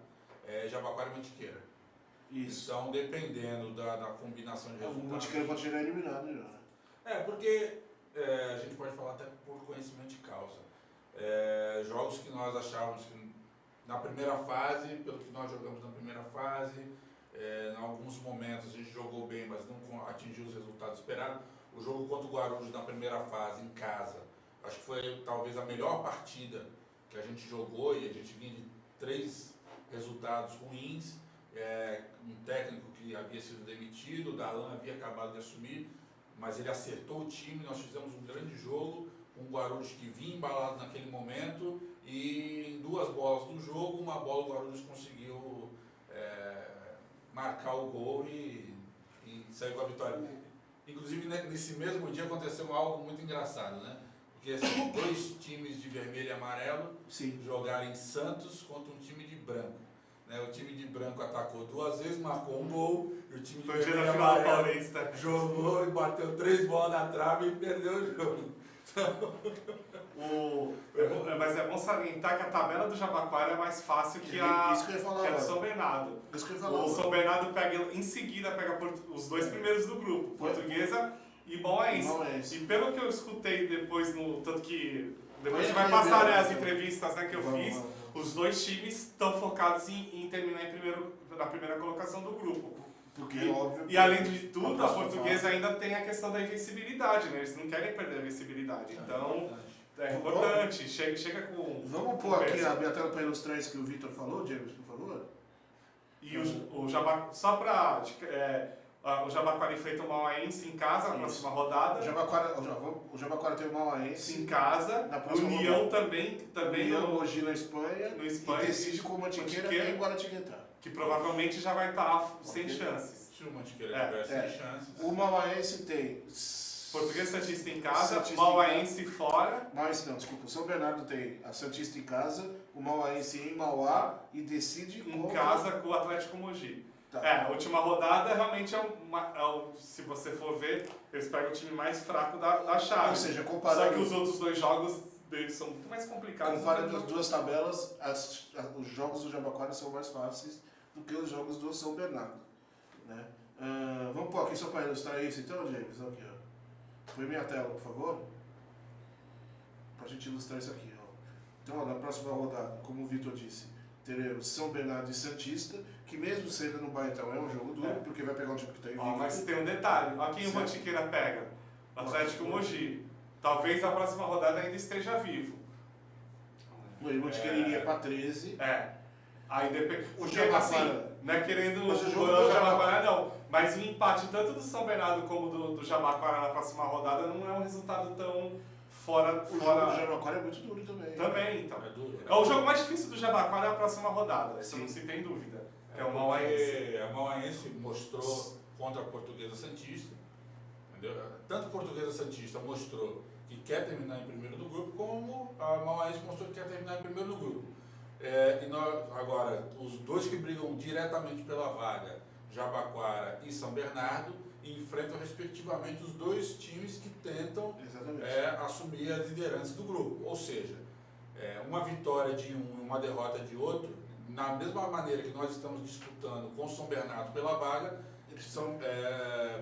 é Jabaquara e Mantiqueira. Isso. Então, dependendo da combinação de O resultados... Mantiqueira pode chegar eliminado já. Porque a gente pode falar até por conhecimento de causa. Jogos que nós achávamos que na primeira fase, pelo que nós jogamos na primeira fase, em alguns momentos a gente jogou bem, mas não atingiu os resultados esperados. O jogo contra o Guarulhos na primeira fase, em casa, acho que foi talvez a melhor partida que a gente jogou, e a gente vinha de 3 resultados ruins. Um técnico que havia sido demitido, o Darlan havia acabado de assumir, mas ele acertou o time. Nós fizemos um grande jogo, com o Guarulhos que vinha embalado naquele momento, e em 2 bolas do jogo, uma bola o Guarulhos conseguiu marcar o gol e sair com a vitória. Inclusive, nesse mesmo dia aconteceu algo muito engraçado, né? Porque 2 times de vermelho e amarelo jogaram em Santos contra um time de branco. O time de branco atacou 2 vezes, marcou um gol, e o time de vermelho e amarelo jogou e bateu 3 bolas na trave e perdeu o jogo. Mas é bom salientar que a tabela do Jabaquara é mais fácil que a do São Bernardo. O São Bernardo em seguida pega os 2 primeiros do grupo, Portuguesa e Mauaense. E pelo que eu escutei depois, tanto que depois você vai passar as entrevistas que eu fiz, os 2 times estão focados em terminar na primeira colocação do grupo. E além de tudo, a Portuguesa ainda tem a questão da invencibilidade, né? Eles não querem perder a invencibilidade. Então, é importante. Chega com... Vamos pôr aqui a minha tela para ilustrar isso que o Vitor falou, James, por favor. E o Jabaquara, só para... o Jabaquara enfrenta o Mauaense em casa na próxima rodada. O Jabaquara tem o Mauaense em casa. Na próxima União rodada. também União Mogi na Espanha. E decide com o Mantiqueira em Guaratinguetá. Que provavelmente já vai estar sem chances. Se o Mantiqueira tiver sem chances. O Mauaense tem Portuguesa Santista em casa, Mauaense fora. O São Bernardo tem a Santista em casa, o Mauaense em Mauá e decide em casa com o Atlético Mogi. A última rodada realmente se você for ver, eles pegam o time mais fraco da chave. Ou seja, comparando... Só que os outros 2 jogos deles são muito mais complicados. Comparando as 2 tabelas, os jogos do Jabaquara são mais fáceis do que os jogos do São Bernardo. Né? Vamos pôr aqui só para ilustrar isso então, James? Aqui, ó. Põe minha tela, por favor. Para a gente ilustrar isso aqui. Ó. Então, na próxima rodada, como o Vitor disse, teremos São Bernardo e Santista, que mesmo sendo no Baetão é um jogo duro, porque vai pegar um time que está invicto. Mas tem um detalhe. Olha quem o Mantiqueira pega. Atlético Mogi. Talvez a próxima rodada ainda esteja vivo. O Mantiqueira iria para 13. Aí depende. O Jabaquara. Não é querendo o Jabaquara, não. Mas o empate tanto do São Bernardo como do Jabaquara na próxima rodada não é um resultado tão fora. O jogo do Jabaquara é muito duro também. Também, então. É duro. O jogo mais difícil do Jabaquara é a próxima rodada. Isso não se tem dúvida. Que é o Mauaense. A Mauaense mostrou contra a Portuguesa Santista. Entendeu? Tanto a Portuguesa Santista mostrou que quer terminar em primeiro do grupo, como a Mauaense mostrou que quer terminar em primeiro do grupo. Agora, os 2 que brigam diretamente pela vaga, Jabaquara e São Bernardo, enfrentam respectivamente os 2 times que tentam assumir as lideranças do grupo. Ou seja, uma vitória de um, uma derrota de outro, na mesma maneira que nós estamos disputando com São Bernardo pela vaga, são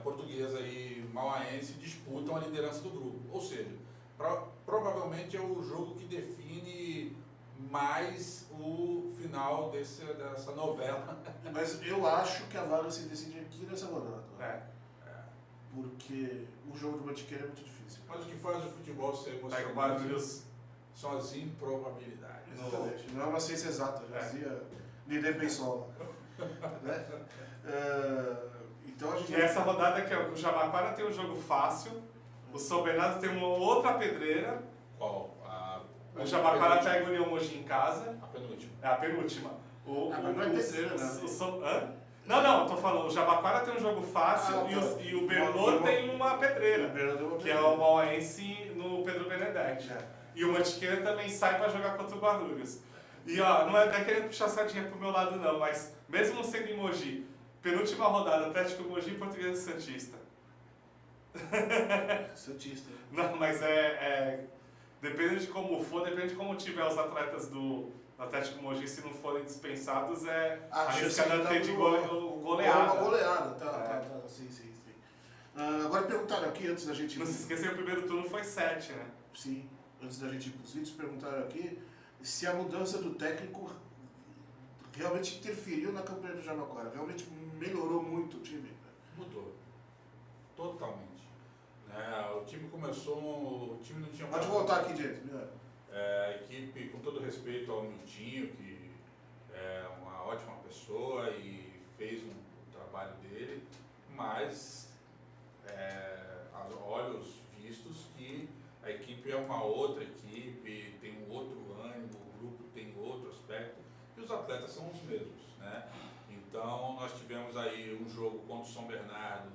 Portuguesa e Mauaense disputam a liderança do grupo. Ou seja, provavelmente é o jogo que define mais o final dessa novela. Mas eu acho que a vaga se decide aqui nessa rodada. Porque o jogo do Mantiqueira é muito difícil. Mas o que faz o futebol ser emocionante são as improbabilidades. Exatamente. Não é uma ciência exata, já dizia Nidê Bensola. Né? Então a gente... E essa rodada que o Jabaquara tem um jogo fácil, o São Bernardo tem uma outra pedreira. Qual? O Jabaquara pega o União Mogi em casa. A penúltima. É a penúltima. Mas não é pedreira, né? Não, tô falando, o Jabaquara tem um jogo fácil e o Bernô tem uma pedreira, que é o Mauaense no Pedro Benedetti. E o Mantiqueira também sai para jogar contra o Guarulhos. E ó, não é querendo puxar sardinha pro meu lado não, mas mesmo sendo em Mogi, penúltima rodada, Atlético Mogi e Portuguesa Santista. Santista. Não, mas depende de como for, depende de como tiver os atletas do Atlético Mogi, se não forem dispensados, arriscado a ter de goleada. Uma goleada, tá, sim. Agora perguntaram aqui, antes da gente... Não se esqueça que o primeiro turno foi 7, né? Sim, antes da gente ir pros vídeos, perguntaram aqui se a mudança do técnico realmente interferiu na campanha do Jabaquara, realmente melhorou muito o time. Mudou. Totalmente. O time começou... O time não tinha... Pode voltar aqui, gente. A equipe, com todo respeito ao Miltinho, que é uma ótima pessoa e fez o trabalho dele, mas aos olhos vistos que a equipe é uma outra equipe, tem um outro ânimo, o grupo tem outro aspecto e os atletas são os mesmos, né? Então nós tivemos aí um jogo contra o São Bernardo,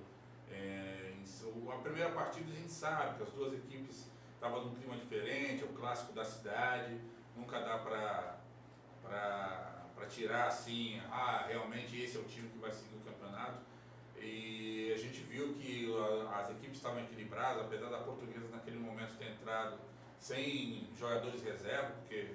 a primeira partida a gente sabe que as duas equipes estavam num clima diferente, é o clássico da cidade, nunca dá para tirar assim, realmente esse é o time que vai seguir o campeonato. E a gente viu que as equipes estavam equilibradas, apesar da Portuguesa naquele momento ter entrado sem jogadores reserva, porque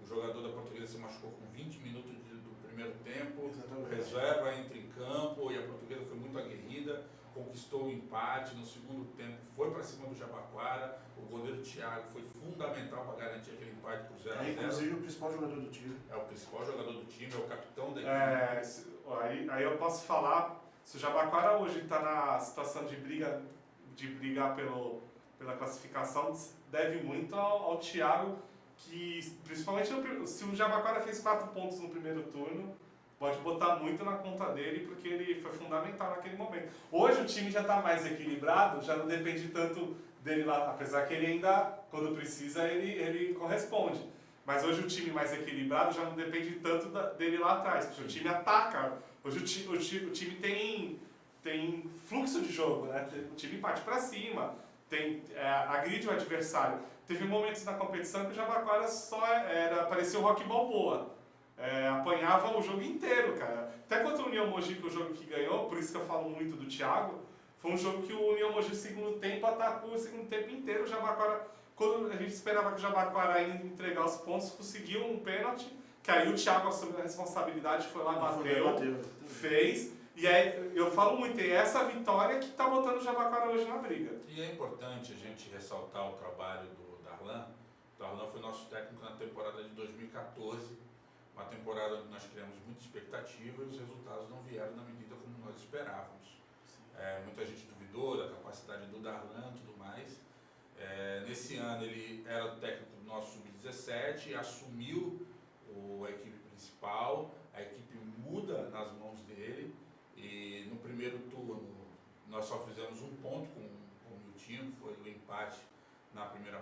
o jogador da Portuguesa se machucou com 20 minutos do primeiro tempo, o reserva entra em campo e a Portuguesa foi muito aguerrida, conquistou o empate no segundo tempo, foi para cima do Jabaquara, o goleiro Thiago foi fundamental para garantir aquele empate por 0 a 0. Inclusive o principal jogador do time. É o principal jogador do time, é o capitão da equipe. Aí eu posso falar, se o Jabaquara hoje está na situação de brigar pela classificação, deve muito ao Thiago, que principalmente se o Jabaquara fez 4 pontos no primeiro turno, pode botar muito na conta dele, porque ele foi fundamental naquele momento. Hoje o time já está mais equilibrado, já não depende tanto dele lá, apesar que ele ainda, quando precisa, ele corresponde. Mas hoje o time mais equilibrado já não depende tanto dele lá atrás, porque o time ataca. Hoje o time tem fluxo de jogo, né? O time parte para cima, agride o adversário. Teve momentos na competição que o Jabaquara parecia o Rock Balboa. Apanhava o jogo inteiro, cara. Até contra o União Mogi, que é o jogo que ganhou, por isso que eu falo muito do Thiago, foi um jogo que o União Mogi, no segundo tempo, atacou o segundo tempo inteiro. O Jabaquara, quando a gente esperava que o Jabaquara ia entregar os pontos, conseguiu um pênalti, que aí o Thiago assumiu a responsabilidade, foi lá, bateu, fez. E aí, eu falo muito, é essa vitória que está botando o Jabaquara hoje na briga. E é importante a gente ressaltar o trabalho do Darlan. O Darlan foi nosso técnico na temporada de 2014. Uma temporada onde nós criamos muita expectativa e os resultados não vieram na medida como nós esperávamos. Muita gente duvidou da capacidade do Darlan e tudo mais. Nesse ano ele era o técnico do nosso Sub-17, assumiu a equipe principal, a equipe muda nas mãos dele e no primeiro turno nós só fizemos um ponto com o Miltinho, que foi o empate na primeira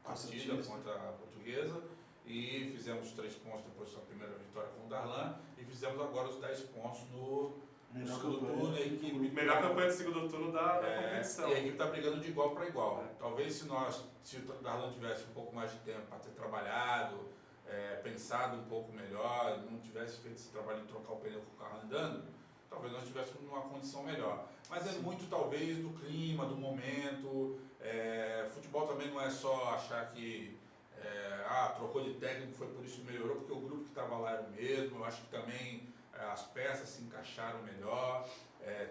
partida contra a Portuguesa. E fizemos 3 pontos depois da primeira vitória com o Darlan e fizemos agora os 10 pontos no segundo turno. Melhor campanha do segundo turno da competição. E a equipe está brigando de igual para igual. Talvez se o Darlan tivesse um pouco mais de tempo para ter trabalhado, pensado um pouco melhor, não tivesse feito esse trabalho de trocar o pneu com o carro andando, talvez nós estivéssemos numa condição melhor. Mas muito talvez do clima, do momento. Futebol também não é só achar que trocou de técnico, foi por isso que melhorou, porque o grupo que estava lá era o mesmo. Eu acho que também as peças se encaixaram melhor,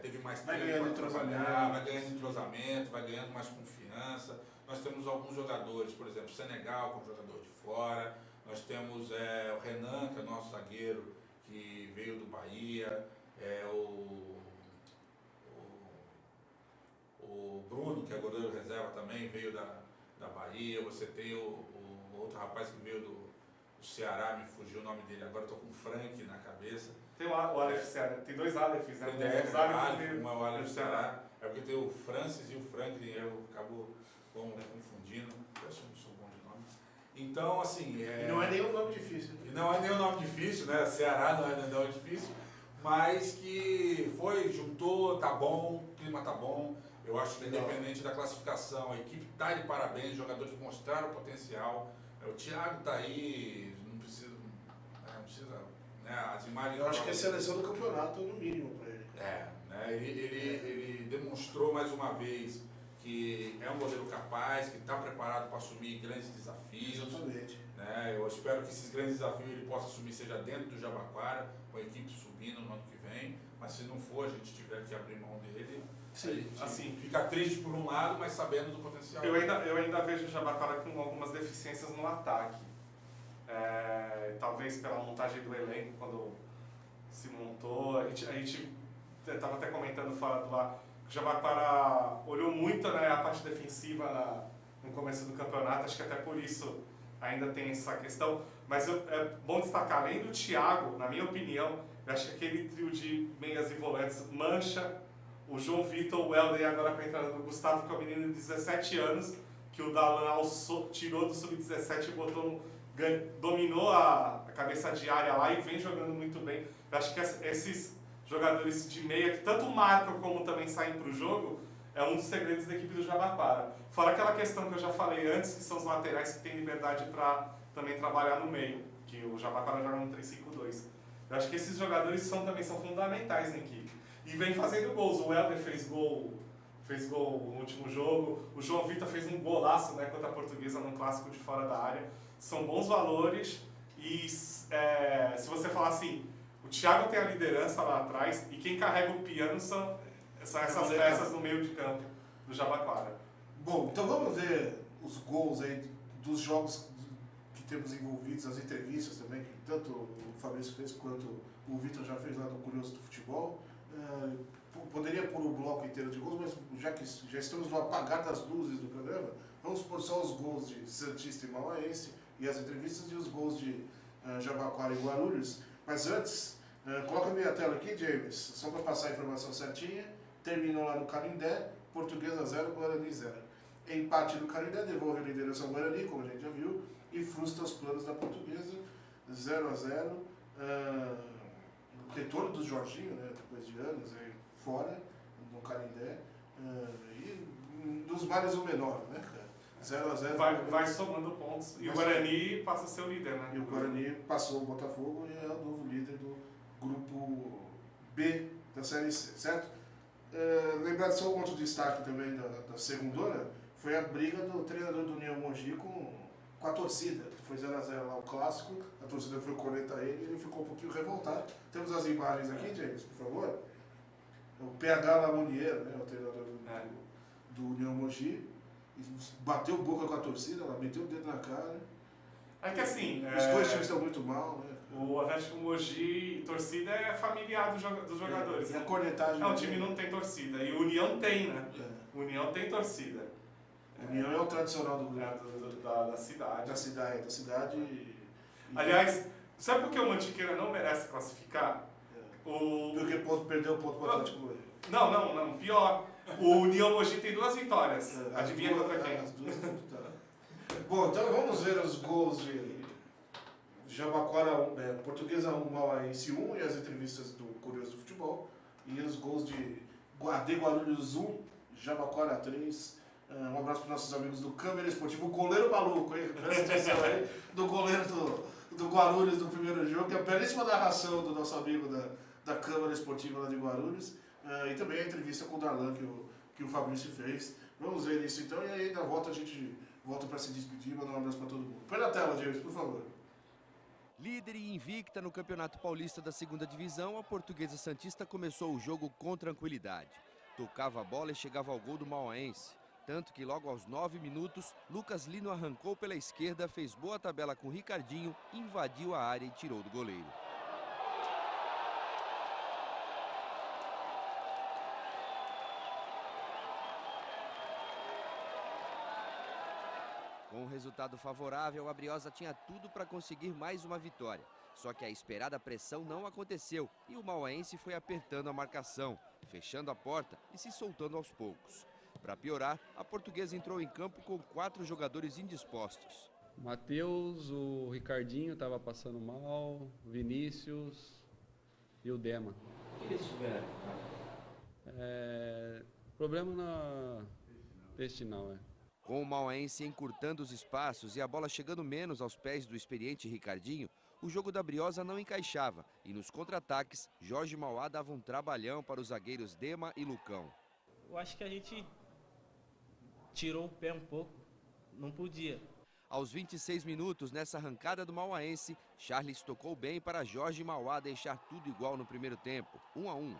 teve mais tempo para trabalhar, vai ganhando entrosamento, vai ganhando mais confiança. Nós temos alguns jogadores, por exemplo, Senegal, que é um jogador de fora. Nós temos o Renan, que é nosso zagueiro, que veio do Bahia, o Bruno, que é goleiro reserva também, veio da Bahia. Você tem o outro rapaz que veio do Ceará, me fugiu o nome dele, agora estou com o Frank na cabeça. Tem o Aleph Ceará, tem 2 Alephs, né? O Aleph Ceará, é porque tem o Francis e o Franklin, eu acabo confundindo, eu não sou bom de nome. Então, assim... E não é nenhum nome difícil. E não é nenhum nome difícil, né? Ceará não é nenhum nome difícil, mas que juntou, tá bom, o clima tá bom. Eu acho que independente da classificação, a equipe está de parabéns, os jogadores mostraram o potencial. O Thiago está aí, não precisa, precisa, né, as imagens... Eu acho que é seleção do campeonato, no mínimo, para ele. Né, ele demonstrou mais uma vez que é um goleiro capaz, que está preparado para assumir grandes desafios. Exatamente. Né, eu espero que esses grandes desafios ele possa assumir, seja dentro do Jabaquara, com a equipe subindo no ano que vem, mas se não for, a gente tiver que abrir mão dele, sim, assim, fica triste por um lado, mas sabendo do potencial. Eu ainda vejo o Jabaquara com algumas deficiências no ataque. Talvez pela montagem do elenco, quando se montou, a gente estava até comentando fora do ar, que o Jabaquara olhou muito, né, a parte defensiva no começo do campeonato, acho que até por isso ainda tem essa questão, mas é bom destacar, além do Thiago, na minha opinião, eu acho que aquele trio de meias e volantes mancha o João Vitor, o Helder e agora com a entrada do Gustavo, que é um menino de 17 anos, que o Dalan tirou do Sub-17 e botou dominou a cabeça de área lá e vem jogando muito bem. Eu acho que esses jogadores de meia, que tanto marcam como também saem para o jogo, é um dos segredos da equipe do Jabaquara. Fora aquela questão que eu já falei antes, que são os laterais que têm liberdade para também trabalhar no meio, que o Jabaquara joga no 3-5-2. Eu acho que esses jogadores também são fundamentais na equipe. E vem fazendo gols. O Helder fez gol no último jogo. O João Vitor fez um golaço, né, contra a Portuguesa num clássico de fora da área. São bons valores e se você falar assim, o Thiago tem a liderança lá atrás e quem carrega o piano são essas peças no meio de campo do Jabaquara. Bom, então vamos ver os gols aí dos jogos que temos envolvidos, as entrevistas também, que tanto o Fabrício fez quanto o Vitor já fez lá no Curioso do Futebol. Poderia pôr o bloco inteiro de gols, mas já que já estamos no apagar das luzes do programa, vamos pôr só os gols de Santista e Mauaense e as entrevistas e os gols de Jabaquara e Guarulhos. Mas antes, coloca a minha tela aqui, James, só para passar a informação certinha. Terminou lá no Canindé, Portuguesa 0, Guarani 0. Empate do Canindé, devolve a liderança ao Guarani, como a gente já viu, e frustra os planos da Portuguesa, 0-0. O retorno do Jorginho, né, depois de anos, aí, fora, no Canindé, e dos males o menor, né, cara? 0-0. Vai somando pontos. E o Guarani passa a ser o líder, né? E o Guarani passou o Botafogo e é o novo líder do grupo B da Série C, certo? Lembrar só um outro destaque também da segundona, foi a briga do treinador do União Mogi com a torcida. Foi 0-0 lá o clássico, a torcida foi cornetar ele e ele ficou um pouquinho revoltado. Temos as imagens aqui, James, por favor. O PH Lamounier, né, o treinador do União Mogi, bateu boca com a torcida, ela meteu o dedo na cara. É que assim... Os dois times estão muito mal, né? O Atlético Mogi, torcida é familiar dos jogadores. E a cornetagem... Não, o time não tem torcida. E o União tem, né? O União tem torcida. O União é o tradicional do grupo. Da cidade. Da cidade. Aliás, sabe por que o Mantiqueira não merece classificar? Porque perdeu o ponto para o Atlético Mogi. Não. Pior. O União Mogi tem 2 vitórias. Adivinha contra quem? As duas Bom, então vamos ver os gols de Jabaquara 1, Portuguesa 1, Mauaense 1 e as entrevistas do Curioso do Futebol. E os gols de Guarulhos 1, Jabaquara 3. Um abraço para os nossos amigos do Câmera Esportivo, o goleiro maluco, hein? Presta atenção aí, do goleiro do Guarulhos do primeiro jogo, que é a belíssima narração do nosso amigo da Câmara Esportiva lá de Guarulhos. E também a entrevista com o Darlan que o Fabrício fez. Vamos ver isso então, e aí na volta a gente volta para se despedir, mandar um abraço para todo mundo. Põe na tela, James, por favor. Líder e invicta no Campeonato Paulista da 2ª Divisão, a Portuguesa Santista começou o jogo com tranquilidade. Tocava a bola e chegava ao gol do Mauaense. Tanto que logo aos 9 minutos, Lucas Lino arrancou pela esquerda, fez boa tabela com Ricardinho, invadiu a área e tirou do goleiro. Com o resultado favorável, a Briosa tinha tudo para conseguir mais uma vitória. Só que a esperada pressão não aconteceu e o Mauaense foi apertando a marcação, fechando a porta e se soltando aos poucos. Para piorar, a Portuguesa entrou em campo com 4 jogadores indispostos. Matheus, o Ricardinho estava passando mal, Vinícius e o Dema. O que eles tiveram? Problema intestinal, Com o Mauaense encurtando os espaços e a bola chegando menos aos pés do experiente Ricardinho, o jogo da Briosa não encaixava e nos contra-ataques, Jorge Mauá dava um trabalhão para os zagueiros Dema e Lucão. Eu acho que a gente tirou o pé um pouco, não podia. Aos 26 minutos, nessa arrancada do mauaense, Charles tocou bem para Jorge Mauá deixar tudo igual no primeiro tempo, 1-1.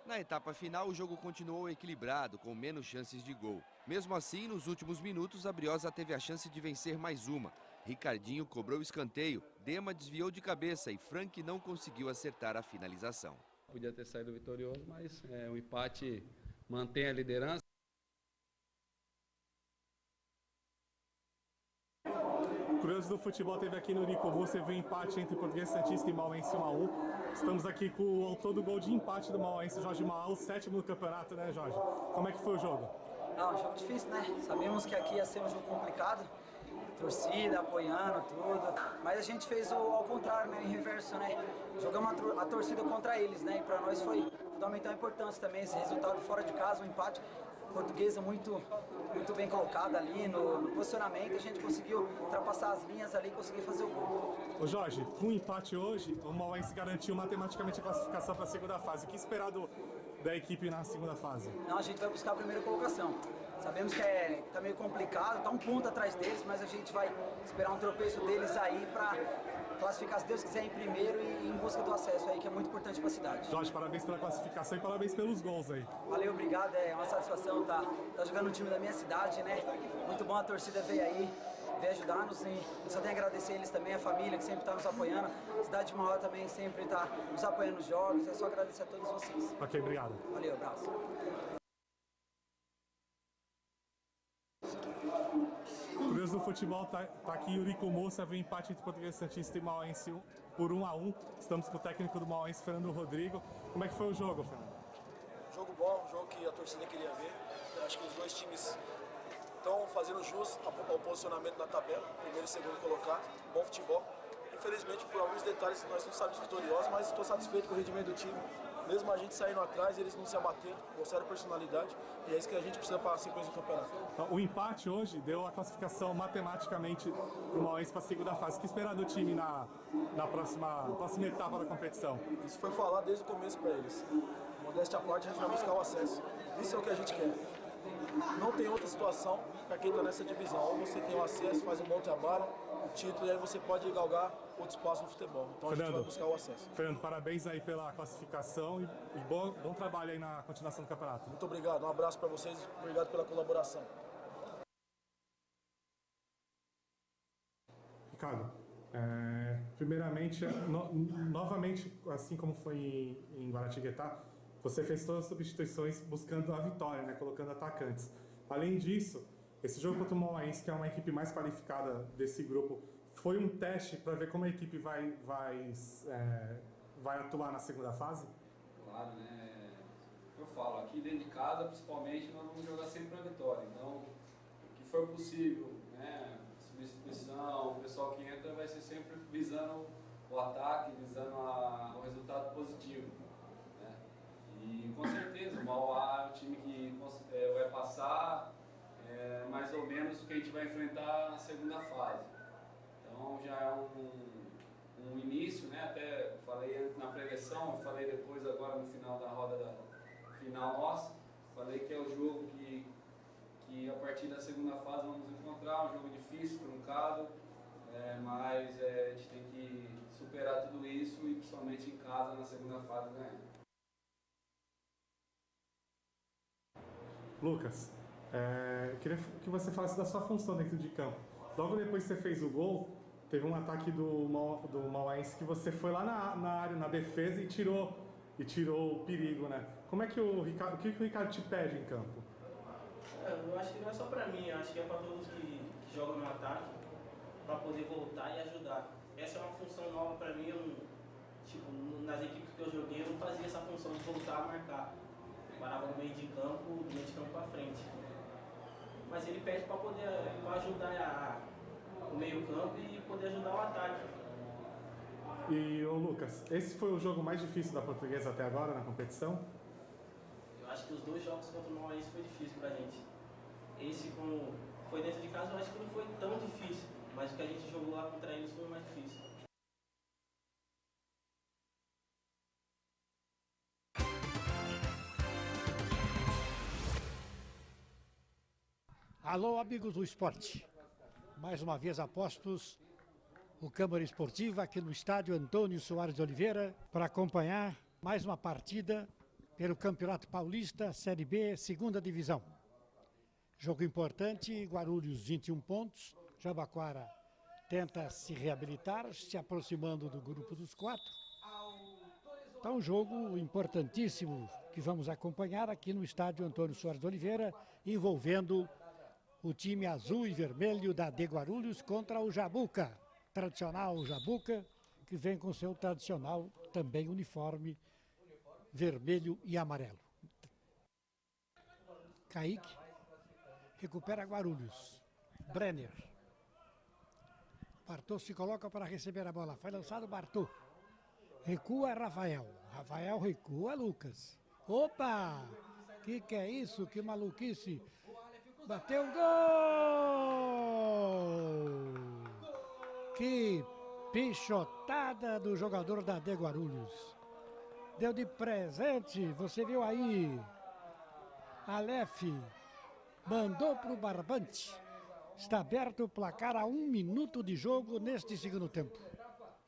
Na etapa final, o jogo continuou equilibrado, com menos chances de gol. Mesmo assim, nos últimos minutos, a Briosa teve a chance de vencer mais uma. Ricardinho cobrou o escanteio, Dema desviou de cabeça e Frank não conseguiu acertar a finalização. Podia ter saído vitorioso, mas o empate mantém a liderança. Curioso do futebol teve aqui no Uricomu, você viu o empate entre Portuguesa Santista e Mauaense 1-1. Estamos aqui com o autor do gol de empate do Mauaense, Jorge Mauá, o 7º no campeonato, né, Jorge? Como é que foi o jogo? Não, um jogo difícil, né? Sabíamos que aqui ia ser um jogo complicado, torcida apoiando tudo, mas a gente fez ao contrário, né, em reverso, né? Jogamos a torcida contra eles, né? E para nós foi fundamental importância também esse resultado fora de casa, um empate. Portuguesa muito bem colocada ali no posicionamento, a gente conseguiu ultrapassar as linhas ali e conseguir fazer o gol. Ô Jorge, com o empate hoje, o Mauaense garantiu matematicamente a classificação para a segunda fase. O que esperar da equipe na segunda fase? Não, a gente vai buscar a primeira colocação. Sabemos que tá meio complicado, tá um ponto atrás deles, mas a gente vai esperar um tropeço deles aí para classificar, se Deus quiser, em primeiro e em busca do acesso aí, que é muito importante para a cidade. Jorge, parabéns pela classificação e parabéns pelos gols aí. Valeu, obrigado, é uma satisfação tá jogando no time da minha cidade, né? Muito bom, a torcida veio aí, veio ajudar-nos e só tenho a agradecer eles também, a família que sempre está nos apoiando, a cidade de Mauá também sempre está nos apoiando nos jogos, é só agradecer a todos vocês. Ok, obrigado. Valeu, abraço. Curioso do futebol, tá aqui Eurico Moça, veio empate entre Portuguesa Santista e Mauaense por 1-1. Estamos com o técnico do Mauaense, Fernando Rodrigo. Como é que foi o jogo, Fernando? Jogo bom, um jogo que a torcida queria ver. Eu acho que os dois times estão fazendo jus ao posicionamento na tabela, primeiro e segundo colocado, bom futebol. Infelizmente, por alguns detalhes, nós não saímos vitoriosos, mas estou satisfeito com o rendimento do time. Mesmo a gente saindo atrás, eles não se abateram, mostraram personalidade, e é isso que a gente precisa para a sequência do campeonato. O empate hoje deu a classificação matematicamente para o Mauaense para a segunda fase. O que esperar do time na próxima etapa da competição? Isso foi falado desde o começo para eles. Modéstia à parte, a gente vai buscar o acesso. Isso é o que a gente quer. Não tem outra situação para quem está nessa divisão. Ou você tem o acesso, faz um bom trabalho, o título, e aí você pode galgar outro espaço no futebol. Então a gente vai buscar o acesso. Fernando, parabéns aí pela classificação e bom trabalho aí na continuação do campeonato. Muito obrigado, um abraço para vocês, obrigado pela colaboração. Ricardo, primeiramente, novamente, assim como foi em Guaratinguetá, você fez todas as substituições buscando a vitória, né, colocando atacantes. Além disso, esse jogo contra o Mauaense, que é uma equipe mais qualificada desse grupo, foi um teste para ver como a equipe vai atuar na segunda fase? Claro, né? Eu falo, aqui dentro de casa, principalmente, nós vamos jogar sempre para a vitória. Então, o que for possível, né? Substituição, o pessoal que entra vai ser sempre visando o ataque, visando o resultado positivo. Né? E com certeza, o Mauá é um time que vai passar mais ou menos o que a gente vai enfrentar na segunda fase. Então já é um início, né? Até falei na preleção, falei depois agora no final da roda final nossa, falei que é o jogo que a partir da segunda fase vamos encontrar, um jogo difícil, truncado, mas a gente tem que superar tudo isso e principalmente em casa na segunda fase ganhar. Lucas, eu queria que você falasse da sua função dentro de campo. Logo depois que você fez o gol, teve um ataque do Mauaense que você foi lá na área, na defesa e tirou o perigo, né? Como é que o Ricardo te pede em campo? Eu acho que não é só pra mim, eu acho que é pra todos que jogam no ataque, pra poder voltar e ajudar. Essa é uma função nova pra mim, nas equipes que eu joguei, eu não fazia essa função de voltar a marcar. Eu parava no meio de campo, do meio de campo pra frente. Mas ele pede pra ajudar o meio campo e poder ajudar o ataque. E, Lucas, esse foi o jogo mais difícil da Portuguesa até agora na competição? Eu acho que os dois jogos contra o Mauaense foi difícil pra gente. Esse com foi dentro de casa, eu acho que não foi tão difícil. Mas o que a gente jogou lá contra eles foi mais difícil. Alô, amigos do esporte. Mais uma vez apostos o Câmara Esportiva aqui no estádio Antônio Soares de Oliveira para acompanhar mais uma partida pelo Campeonato Paulista, Série B, segunda divisão. Jogo importante, Guarulhos 21 pontos, Jabaquara tenta se reabilitar, se aproximando do grupo dos 4. Então, um jogo importantíssimo que vamos acompanhar aqui no estádio Antônio Soares de Oliveira, envolvendo o time azul e vermelho da de Guarulhos contra o Jabuca, tradicional Jabuca, que vem com seu tradicional também uniforme vermelho e amarelo. Kaique recupera Guarulhos. Brenner. Bartô se coloca para receber a bola. Foi lançado Bartô. Recua Rafael. Rafael recua Lucas. Opa! Que é isso? Que maluquice! Bateu gol! Que pichotada do jogador da de Guarulhos. Deu de presente, você viu aí. Aleph mandou para o barbante. Está aberto o placar a 1 minuto de jogo neste segundo tempo.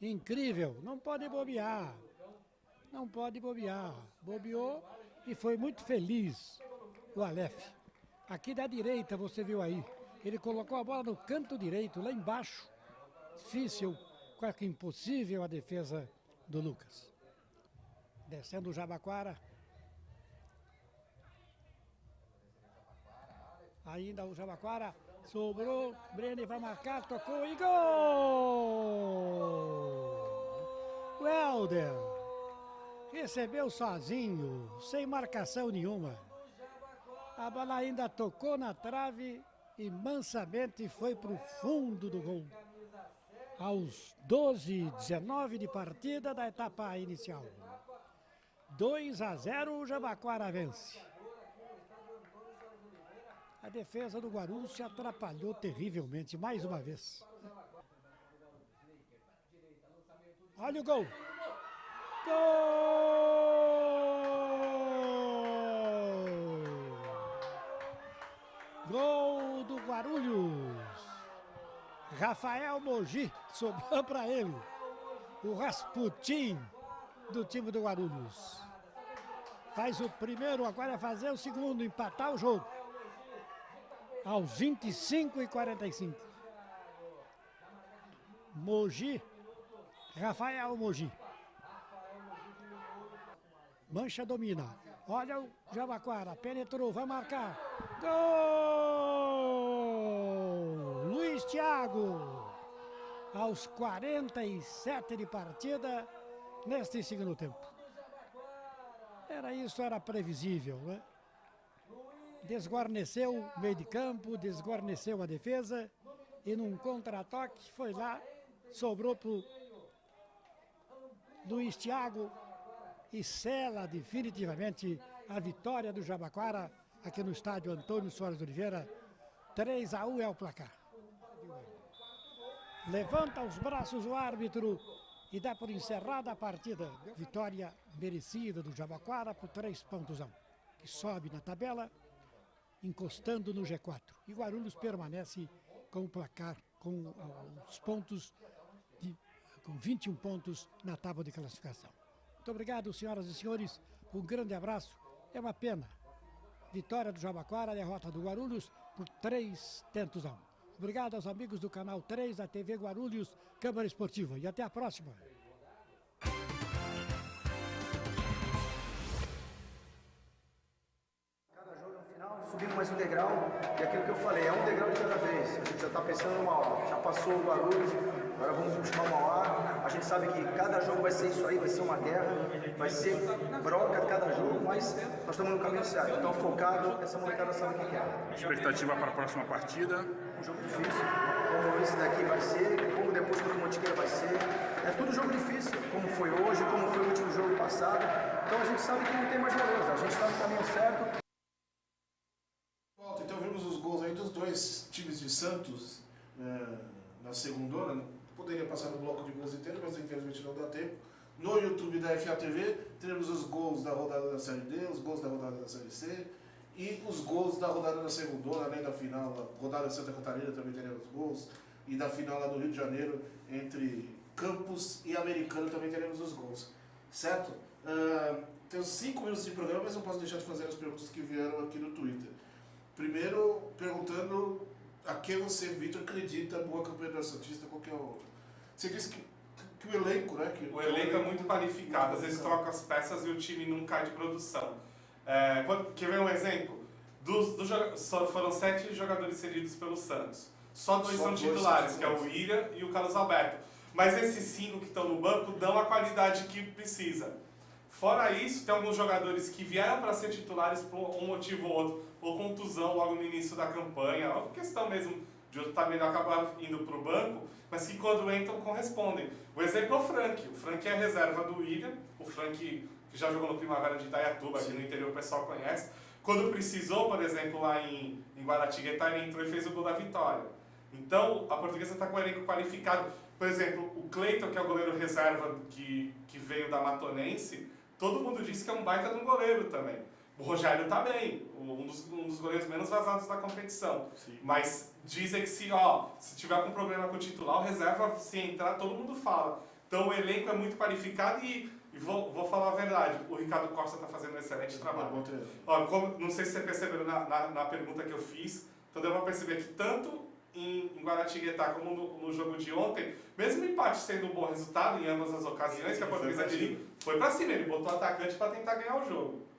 Incrível, não pode bobear. Não pode bobear. Bobeou e foi muito feliz o Aleph. Aqui da direita, você viu aí. Ele colocou a bola no canto direito, lá embaixo. Difícil, quase impossível a defesa do Lucas. Descendo o Jabaquara. Ainda o Jabaquara. Sobrou. Brenner vai marcar, tocou e gol! O Helder recebeu sozinho, sem marcação nenhuma. A bola ainda tocou na trave e mansamente foi para o fundo do gol. Aos 12:19 de partida da etapa inicial. 2-0, o Jabaquara vence. A defesa do Guarulhos se atrapalhou terrivelmente, mais uma vez. Olha o gol! Gol do Guarulhos. Rafael Mogi, sobrou para ele. O Rasputin do time do Guarulhos. Faz o primeiro, agora fazer o segundo, empatar o jogo. Aos 25:45. Mogi, Rafael Mogi. Mancha domina. Olha o Jabaquara, penetrou, vai marcar. Gol! Luiz Thiago. Aos 47 de partida, neste segundo tempo. Era isso, era previsível, né? Desguarneceu o meio de campo, desguarneceu a defesa e num contra-ataque foi lá, sobrou para o Luiz Thiago e sela definitivamente a vitória do Jabaquara aqui no estádio Antônio Soares de Oliveira. 3-1 é o placar. Levanta os braços o árbitro e dá por encerrada a partida. Vitória merecida do Jabaquara por 3 pontos, que sobe na tabela, encostando no G4. E Guarulhos permanece com o placar, com os pontos, com 21 pontos na tábua de classificação. Muito obrigado, senhoras e senhores. Um grande abraço. É uma pena. Vitória do Jabaquara, derrota do Guarulhos por 3-1. Obrigado aos amigos do Canal 3 da TV Guarulhos, Câmara Esportiva. E até a próxima. Subimos mais um degrau, e aquilo que eu falei, é um degrau de cada vez. A gente já está pensando no Mauá, já passou o Guarulhos, agora vamos buscar o Mauá. A gente sabe que cada jogo vai ser isso aí, vai ser uma guerra, vai ser broca cada jogo, mas nós estamos no caminho certo. Então, focado, essa molecada sabe o que é. Expectativa para a próxima partida? Um jogo difícil, como esse daqui vai ser, como depois contra o Mantiqueira vai ser. É tudo jogo difícil, como foi hoje, como foi o último jogo passado. Então, a gente sabe que não tem mais moleza, a gente está no caminho certo. Então vimos os gols aí dos dois times de Santos na segundona. Poderia passar no bloco de gols inteiro, mas infelizmente não dá tempo. No YouTube da FATV teremos os gols da rodada da Série D, os gols da rodada da Série C e os gols da rodada da segundona, além da final, da rodada de Santa Catarina também teremos gols, e da final lá do Rio de Janeiro entre Campos e Americano também teremos os gols, certo? Temos 5 minutos de programa, mas não posso deixar de fazer as perguntas que vieram aqui no Twitter. Primeiro, perguntando a que você, Vitor, acredita boa campanha do Santista, qual que é o... Você disse que o elenco, né? O elenco é muito qualificado, às vezes troca as peças e o time não cai de produção. Quer ver um exemplo? Foram 7 jogadores cedidos pelo Santos. Só 2 são titulares, que é o William e o Carlos Alberto. Mas esses 5 que estão no banco dão a qualidade que precisa. Fora isso, tem alguns jogadores que vieram para ser titulares por um motivo ou outro, ou contusão logo no início da campanha, ou questão mesmo de outro tamanho acabar indo para o banco, mas que quando entram correspondem. O exemplo é o Frank. O Frank é a reserva do William, o Frank que já jogou no Primavera de Itaiatuba, aqui no interior o pessoal conhece. Quando precisou, por exemplo, lá em Guaratinguetá, ele entrou e fez o gol da vitória. Então, a Portuguesa está com o elenco qualificado. Por exemplo, o Cleiton, que é o goleiro reserva que veio da Matonense, todo mundo disse que é um baita de um goleiro também. O Rogério está bem, um dos goleiros menos vazados da competição. Sim. Mas dizem que se tiver com problema com o titular, o reserva, se entrar, todo mundo fala. Então o elenco é muito qualificado e vou falar a verdade, o Ricardo Costa está fazendo um excelente trabalho. Não sei se você percebeu na pergunta que eu fiz, então deu para perceber que tanto em Guaratinguetá como no jogo de ontem, mesmo o empate sendo um bom resultado em ambas as ocasiões, que a Portuguesa foi para cima, ele botou o atacante para tentar ganhar o jogo.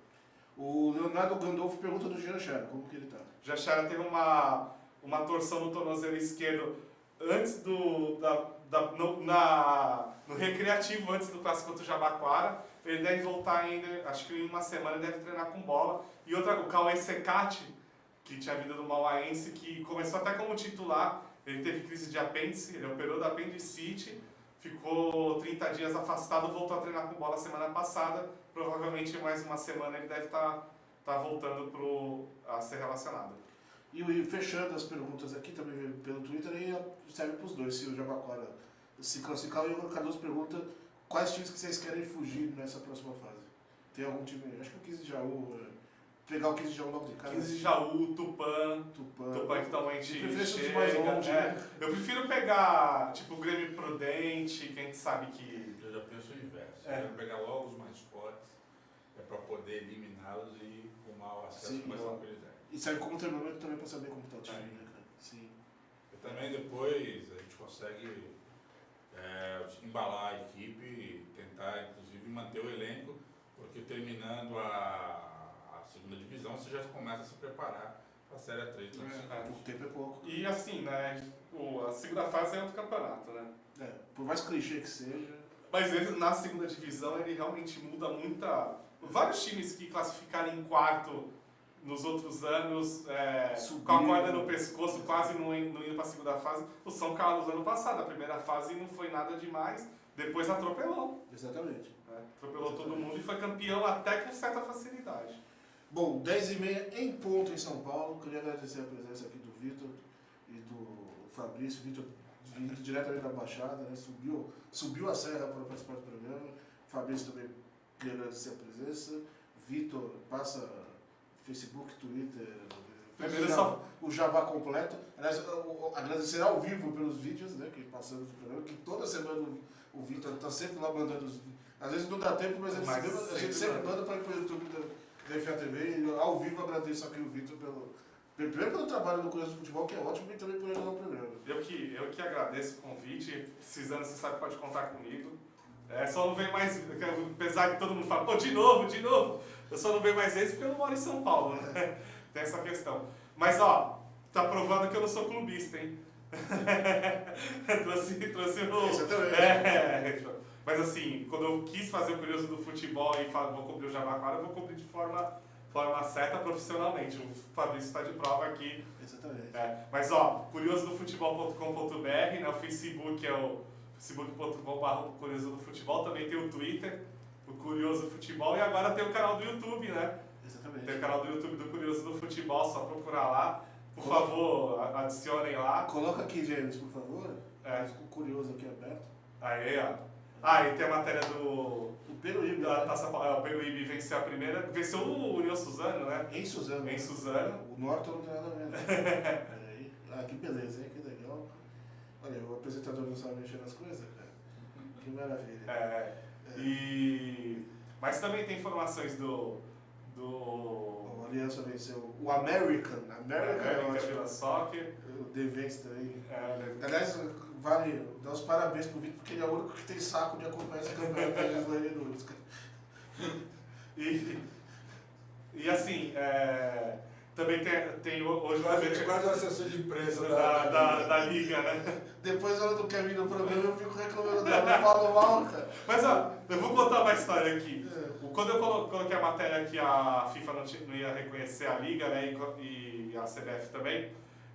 O Leonardo Gandolfo pergunta do Janchara, como que ele está? O Janchara teve uma torção no tornozelo esquerdo antes no recreativo, antes do clássico contra o Jabaquara. Ele deve voltar ainda, acho que em uma semana ele deve treinar com bola. E o Cauê Secati, que tinha vindo do Mauaense, que começou até como titular, ele teve crise de apêndice, ele operou da apendicite, ficou 30 dias afastado, voltou a treinar com bola semana passada. Provavelmente mais uma semana ele deve estar voltando a ser relacionado. E fechando as perguntas aqui também pelo Twitter, aí serve para os dois, se o Jabaquara se classificar. E o Cardoso pergunta quais times que vocês querem fugir nessa próxima fase. Tem algum time, acho que o 15 de Jaú, pegar o 15 de Jaú logo de cara. 15 de Jaú, Tupã que também chega. Mais longe, né? Eu prefiro pegar tipo o Grêmio Prudente, que a gente sabe que... Eu já penso o inverso. Eu quero pegar logo os mais fortes, para poder eliminá-los e arrumar o acesso com mais tranquilidade. E serve como termômetro também para saber como está o time, né, cara? Sim. E também depois a gente consegue embalar a equipe e tentar, inclusive, manter o elenco, porque terminando a segunda divisão, você já começa a se preparar para a Série A3. O tempo é pouco. E assim, né, a segunda fase é outro campeonato, né? Por mais clichê que seja. Mas ele, na segunda divisão, ele realmente muda muita... Vários times que classificaram em quarto nos outros anos, com a corda no pescoço, quase não indo para a segunda fase. O São Carlos, ano passado, a primeira fase não foi nada demais, depois atropelou. Exatamente. Atropelou todo mundo e foi campeão até com certa facilidade. Bom, 10h30 em ponto em São Paulo. Queria agradecer a presença aqui do Vitor e do Fabrício. Vitor vindo diretamente da Baixada, né? Subiu a serra para participar do programa. Fabrício também queria agradecer a presença. Vitor passa Facebook, Twitter, o jabá completo. Aliás, agradecer ao vivo pelos vídeos, né, que passamos no programa, que toda semana o Vitor está sempre lá mandando os vídeos. Às vezes não dá tempo, mas a gente sempre manda para o YouTube da FATV e ao vivo agradeço aqui o Vitor primeiro pelo trabalho no Curioso do Futebol, que é ótimo, e também por ajudar o programa. Eu que agradeço o convite, precisando, você sabe que pode contar comigo. Só não venho mais, apesar que todo mundo fala, pô, de novo, eu só não venho mais vezes porque eu não moro em São Paulo, né? Tem essa questão. Mas, tá provando que eu não sou clubista, hein? trouxe o... Mas assim, quando eu quis fazer o Curioso do Futebol e vou cobrir o Jabaquara, eu vou cobrir de forma certa, profissionalmente. O Fabrício está de prova aqui. Exatamente. Mas, curiosodofutebol.com.br, né? O Facebook é o facebook.com/curiosodofutebol, também tem o Twitter, o Curioso Futebol, e agora tem o canal do YouTube, né? Exatamente. Tem o canal do YouTube do Curioso do Futebol, só procurar lá. Por favor, adicionem lá. Coloca aqui, James, por favor. Fico curioso aqui aberto. Aí, ó. Ah, e tem a matéria do... O Peruíbe. Da Taça Paulista. O Peruíbe venceu a primeira. Venceu o União Suzano, né? Em Suzano. Em Suzano. O Norton não tem nada a ver. Peraí. Ah, que beleza, hein? Que legal. Olha, o apresentador não sabe mexer nas coisas, cara. Que maravilha. Mas também tem informações do... O Aliança venceu o American. American Vila Soccer. O Devens também. Aliás, vale dar os parabéns pro Vitor, porque ele é o único que tem saco de acompanhar esse campeonato da Islândia. E assim, também tem hoje quase a sessão de imprensa da Liga, né? Depois ela não quer vir no programa, eu fico reclamando dela, eu falo mal, cara. Mas ó, eu vou contar uma história aqui. Quando eu coloquei a matéria que a FIFA não ia reconhecer a Liga, né, e a CBF também,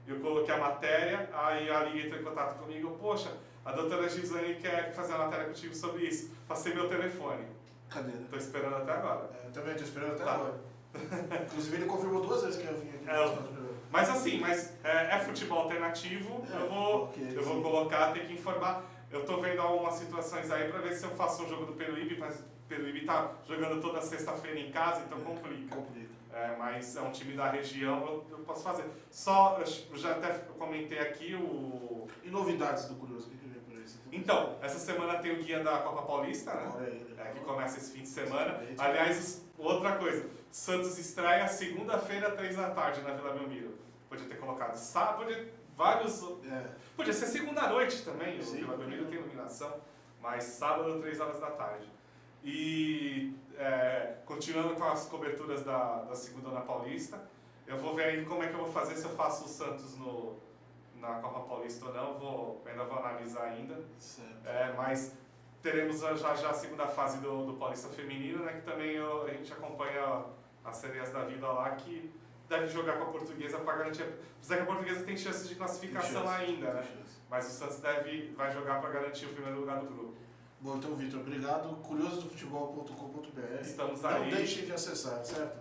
eu coloquei a matéria, aí a Liga entrou em contato comigo, poxa, a doutora Gislane quer fazer uma matéria contigo sobre isso. Passei meu telefone. Cadê? Tô esperando até agora. Também tô esperando até agora. Inclusive ele confirmou 2 vezes que ia vir aqui. Mas assim, é futebol alternativo, eu vou colocar, tem que informar. Eu tô vendo algumas situações aí pra ver se eu faço um jogo do Peruíbe, mas o Peruíbe tá jogando toda sexta-feira em casa, então complica. Mas é um time da região, eu posso fazer. Só, eu já até comentei aqui o... E novidades do Curioso, o que vem por aí? Então, essa semana tem o guia da Copa Paulista, né? Que começa esse fim de semana. Aliás, outra coisa, Santos estreia segunda-feira, 3 da tarde, na Vila Belmiro. Podia ter colocado sábado, vários... Podia ser segunda à noite também, o Vila Belmiro tem iluminação, mas sábado, 3 horas da tarde. E continuando com as coberturas da Segunda Paulista, eu vou ver aí como é que eu vou fazer, se eu faço o Santos na Copa Paulista ou não, ainda vou analisar ainda. Mas teremos já a segunda fase do Paulista Feminino, né, que também a gente acompanha as sereias da vida lá, que deve jogar com a Portuguesa para garantir... Apesar que a Portuguesa tem chances de classificação ainda, né? Mas o Santos vai jogar para garantir o primeiro lugar do grupo. Bom, então, Vitor, obrigado. Curiosodofutebol.com.br. Estamos aí. Não deixem de acessar, certo?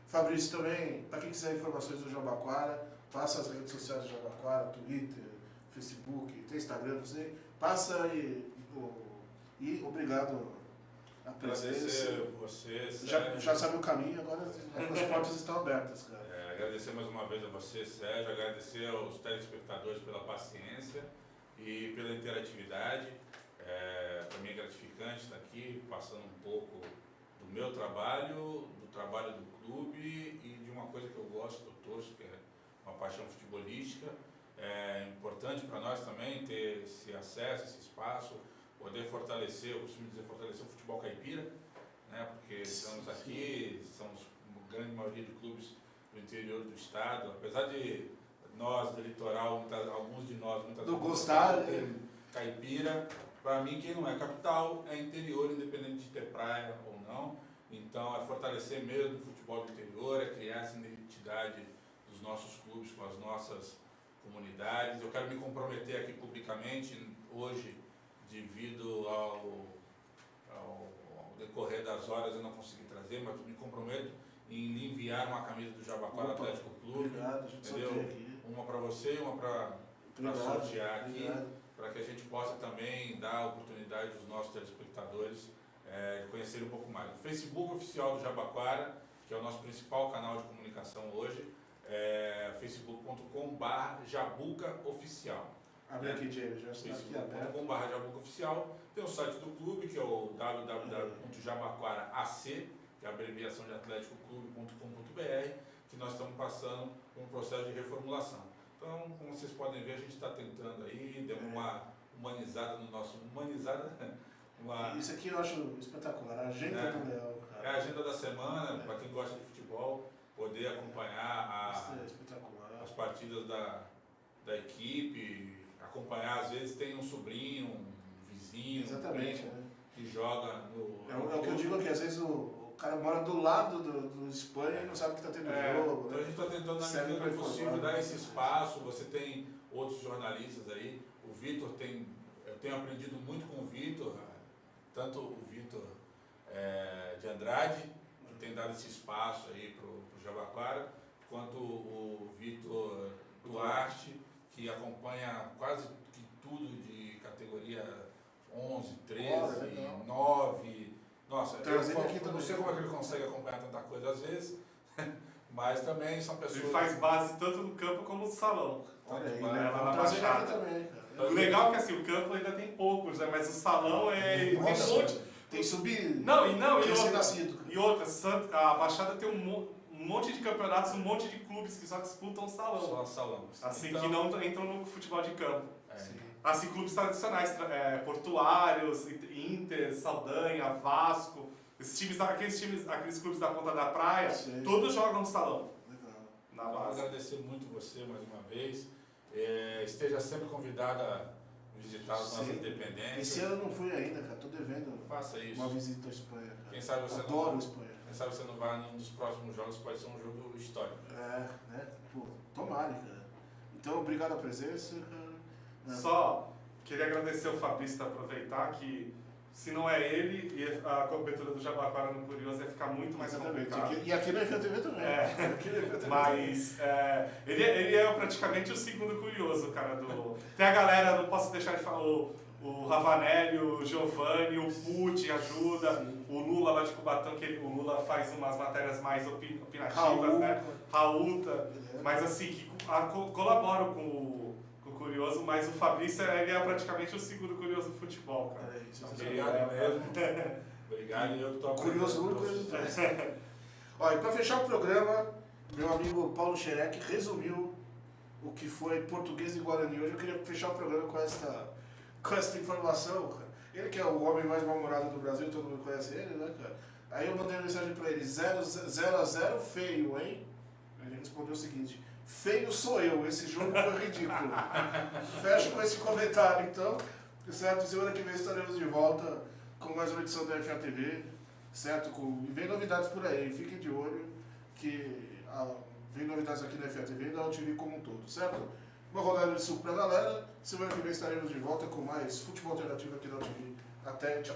Fabrício, também, para quem quiser informações do Jabaquara, passa as redes sociais do Jabaquara, Twitter, Facebook, tem Instagram, não sei. Passa e obrigado a presença. Você, já sabe o caminho, agora as portas estão abertas, cara. Agradecer mais uma vez a você, Sérgio, agradecer aos telespectadores pela paciência e pela interatividade. Para mim é gratificante estar aqui, passando um pouco do meu trabalho, do trabalho do clube e de uma coisa que eu gosto, que eu torço, que é uma paixão futebolística. É importante para nós também ter esse acesso, esse espaço, poder fortalecer, eu costumo dizer, fortalecer o futebol caipira, né? Porque estamos aqui, somos uma grande maioria de clubes do interior do estado, apesar de nós do litoral, alguns de nós muitas não vezes gostar caipira. Para mim, quem não é capital é interior, independente de ter praia ou não. Então, é fortalecer mesmo o futebol do interior, é criar essa identidade dos nossos clubes com as nossas comunidades. Eu quero me comprometer aqui publicamente, hoje, devido ao decorrer das horas, eu não consegui trazer, mas eu me comprometo em enviar uma camisa do Jabaquara Atlético Clube. Obrigado, a gente entendeu? Uma para você e uma para sortear aqui. Para que a gente possa também dar a oportunidade dos nossos telespectadores de conhecerem um pouco mais. O Facebook oficial do Jabaquara, que é o nosso principal canal de comunicação hoje, é facebook.com/jabucaoficial. Abre aqui, James, já está aqui aberto. facebook.com/jabucaoficial. Tem o site do clube, que é o www.jabaquaraac, que é a abreviação de atleticoclube.com.br, que nós estamos passando por um processo de reformulação. Então, como vocês podem ver, a gente está tentando aí, deu uma humanizada no nosso... Isso aqui eu acho espetacular, a agenda do Leão, cara. É a agenda da semana, para quem gosta de futebol, poder acompanhar as partidas da equipe, acompanhar, às vezes tem um sobrinho, um vizinho, exatamente, que joga no... É o que eu digo aqui, às vezes o cara mora do lado do Espanha e não sabe que está tendo jogo. Então a gente está tentando, na medida do possível, dar esse espaço. Você tem outros jornalistas aí. O Vitor eu tenho aprendido muito com o Vitor, tanto o Vitor de Andrade, que tem dado esse espaço aí para o Jabaquara, quanto o Vitor Duarte, que acompanha quase que tudo de categoria 11, 13, 9. Nossa, eu não sei como é que ele consegue acompanhar tanta coisa às vezes, mas também são pessoas... Ele faz base tanto no campo como no salão. Olha aí, Lá né? na Vamos trazer Baixada. aqui também, cara. O legal é que assim, o campo ainda tem poucos, né? Mas o salão tem um monte. Tem subir. E outra, a Baixada tem um monte de campeonatos, um monte de clubes que só disputam o salão. Só salão. Assim, Então, que não entram no futebol de campo. Sim. Assim, clubes tradicionais, Portuários, Inter, Saldanha, Vasco, aqueles clubes da Ponta da Praia, todos jogam no salão. Na Quero base. agradecer muito você mais uma vez. Esteja sempre convidada a visitar as nossas dependências. Esse ano eu não fui ainda, cara. Tô devendo. Faça isso. Uma visita à Espanha, cara. Quem sabe você Adoro Espanha. Quem sabe você não vai em um dos próximos jogos, pode ser um jogo histórico. Né? Pô, tomara, cara. Então, obrigado a presença, cara. Só queria agradecer ao Fabrício por aproveitar que, se não é ele, a cobertura do Jabaquara no Curioso ia ficar muito mais complicada. E aqui na FATV também. Mas ele é praticamente o segundo Curioso, cara. Tem a galera, não posso deixar de falar, o Ravanelli, o Giovanni, o Pucci ajuda, o Lula lá de Cubatão, que o Lula faz umas matérias mais opinativas, né? Raulta, mas assim, que colaboram com o Curioso, mas o Fabrício ele é praticamente o segundo Curioso do futebol, cara. Obrigado mesmo. Obrigado, e eu estou Curioso único. Olha, e para fechar o programa, meu amigo Paulo Xerec resumiu o que foi Português e Guarani. Hoje eu queria fechar o programa com essa informação, cara. Ele que é o homem mais mal-humorado do Brasil, todo mundo conhece ele, né, cara? Aí eu mandei uma mensagem pra ele, 0-0 feio, hein? Ele respondeu o seguinte, feio sou eu, esse jogo foi ridículo. Fecho com esse comentário, então, certo? Semana que vem estaremos de volta com mais uma edição da FATV, certo? E vem novidades por aí, fiquem de olho, que vem novidades aqui na FATV e da UTV como um todo, certo? Uma rodada de suco pra galera, semana que vem estaremos de volta com mais futebol alternativo aqui na UTV. Até, tchau.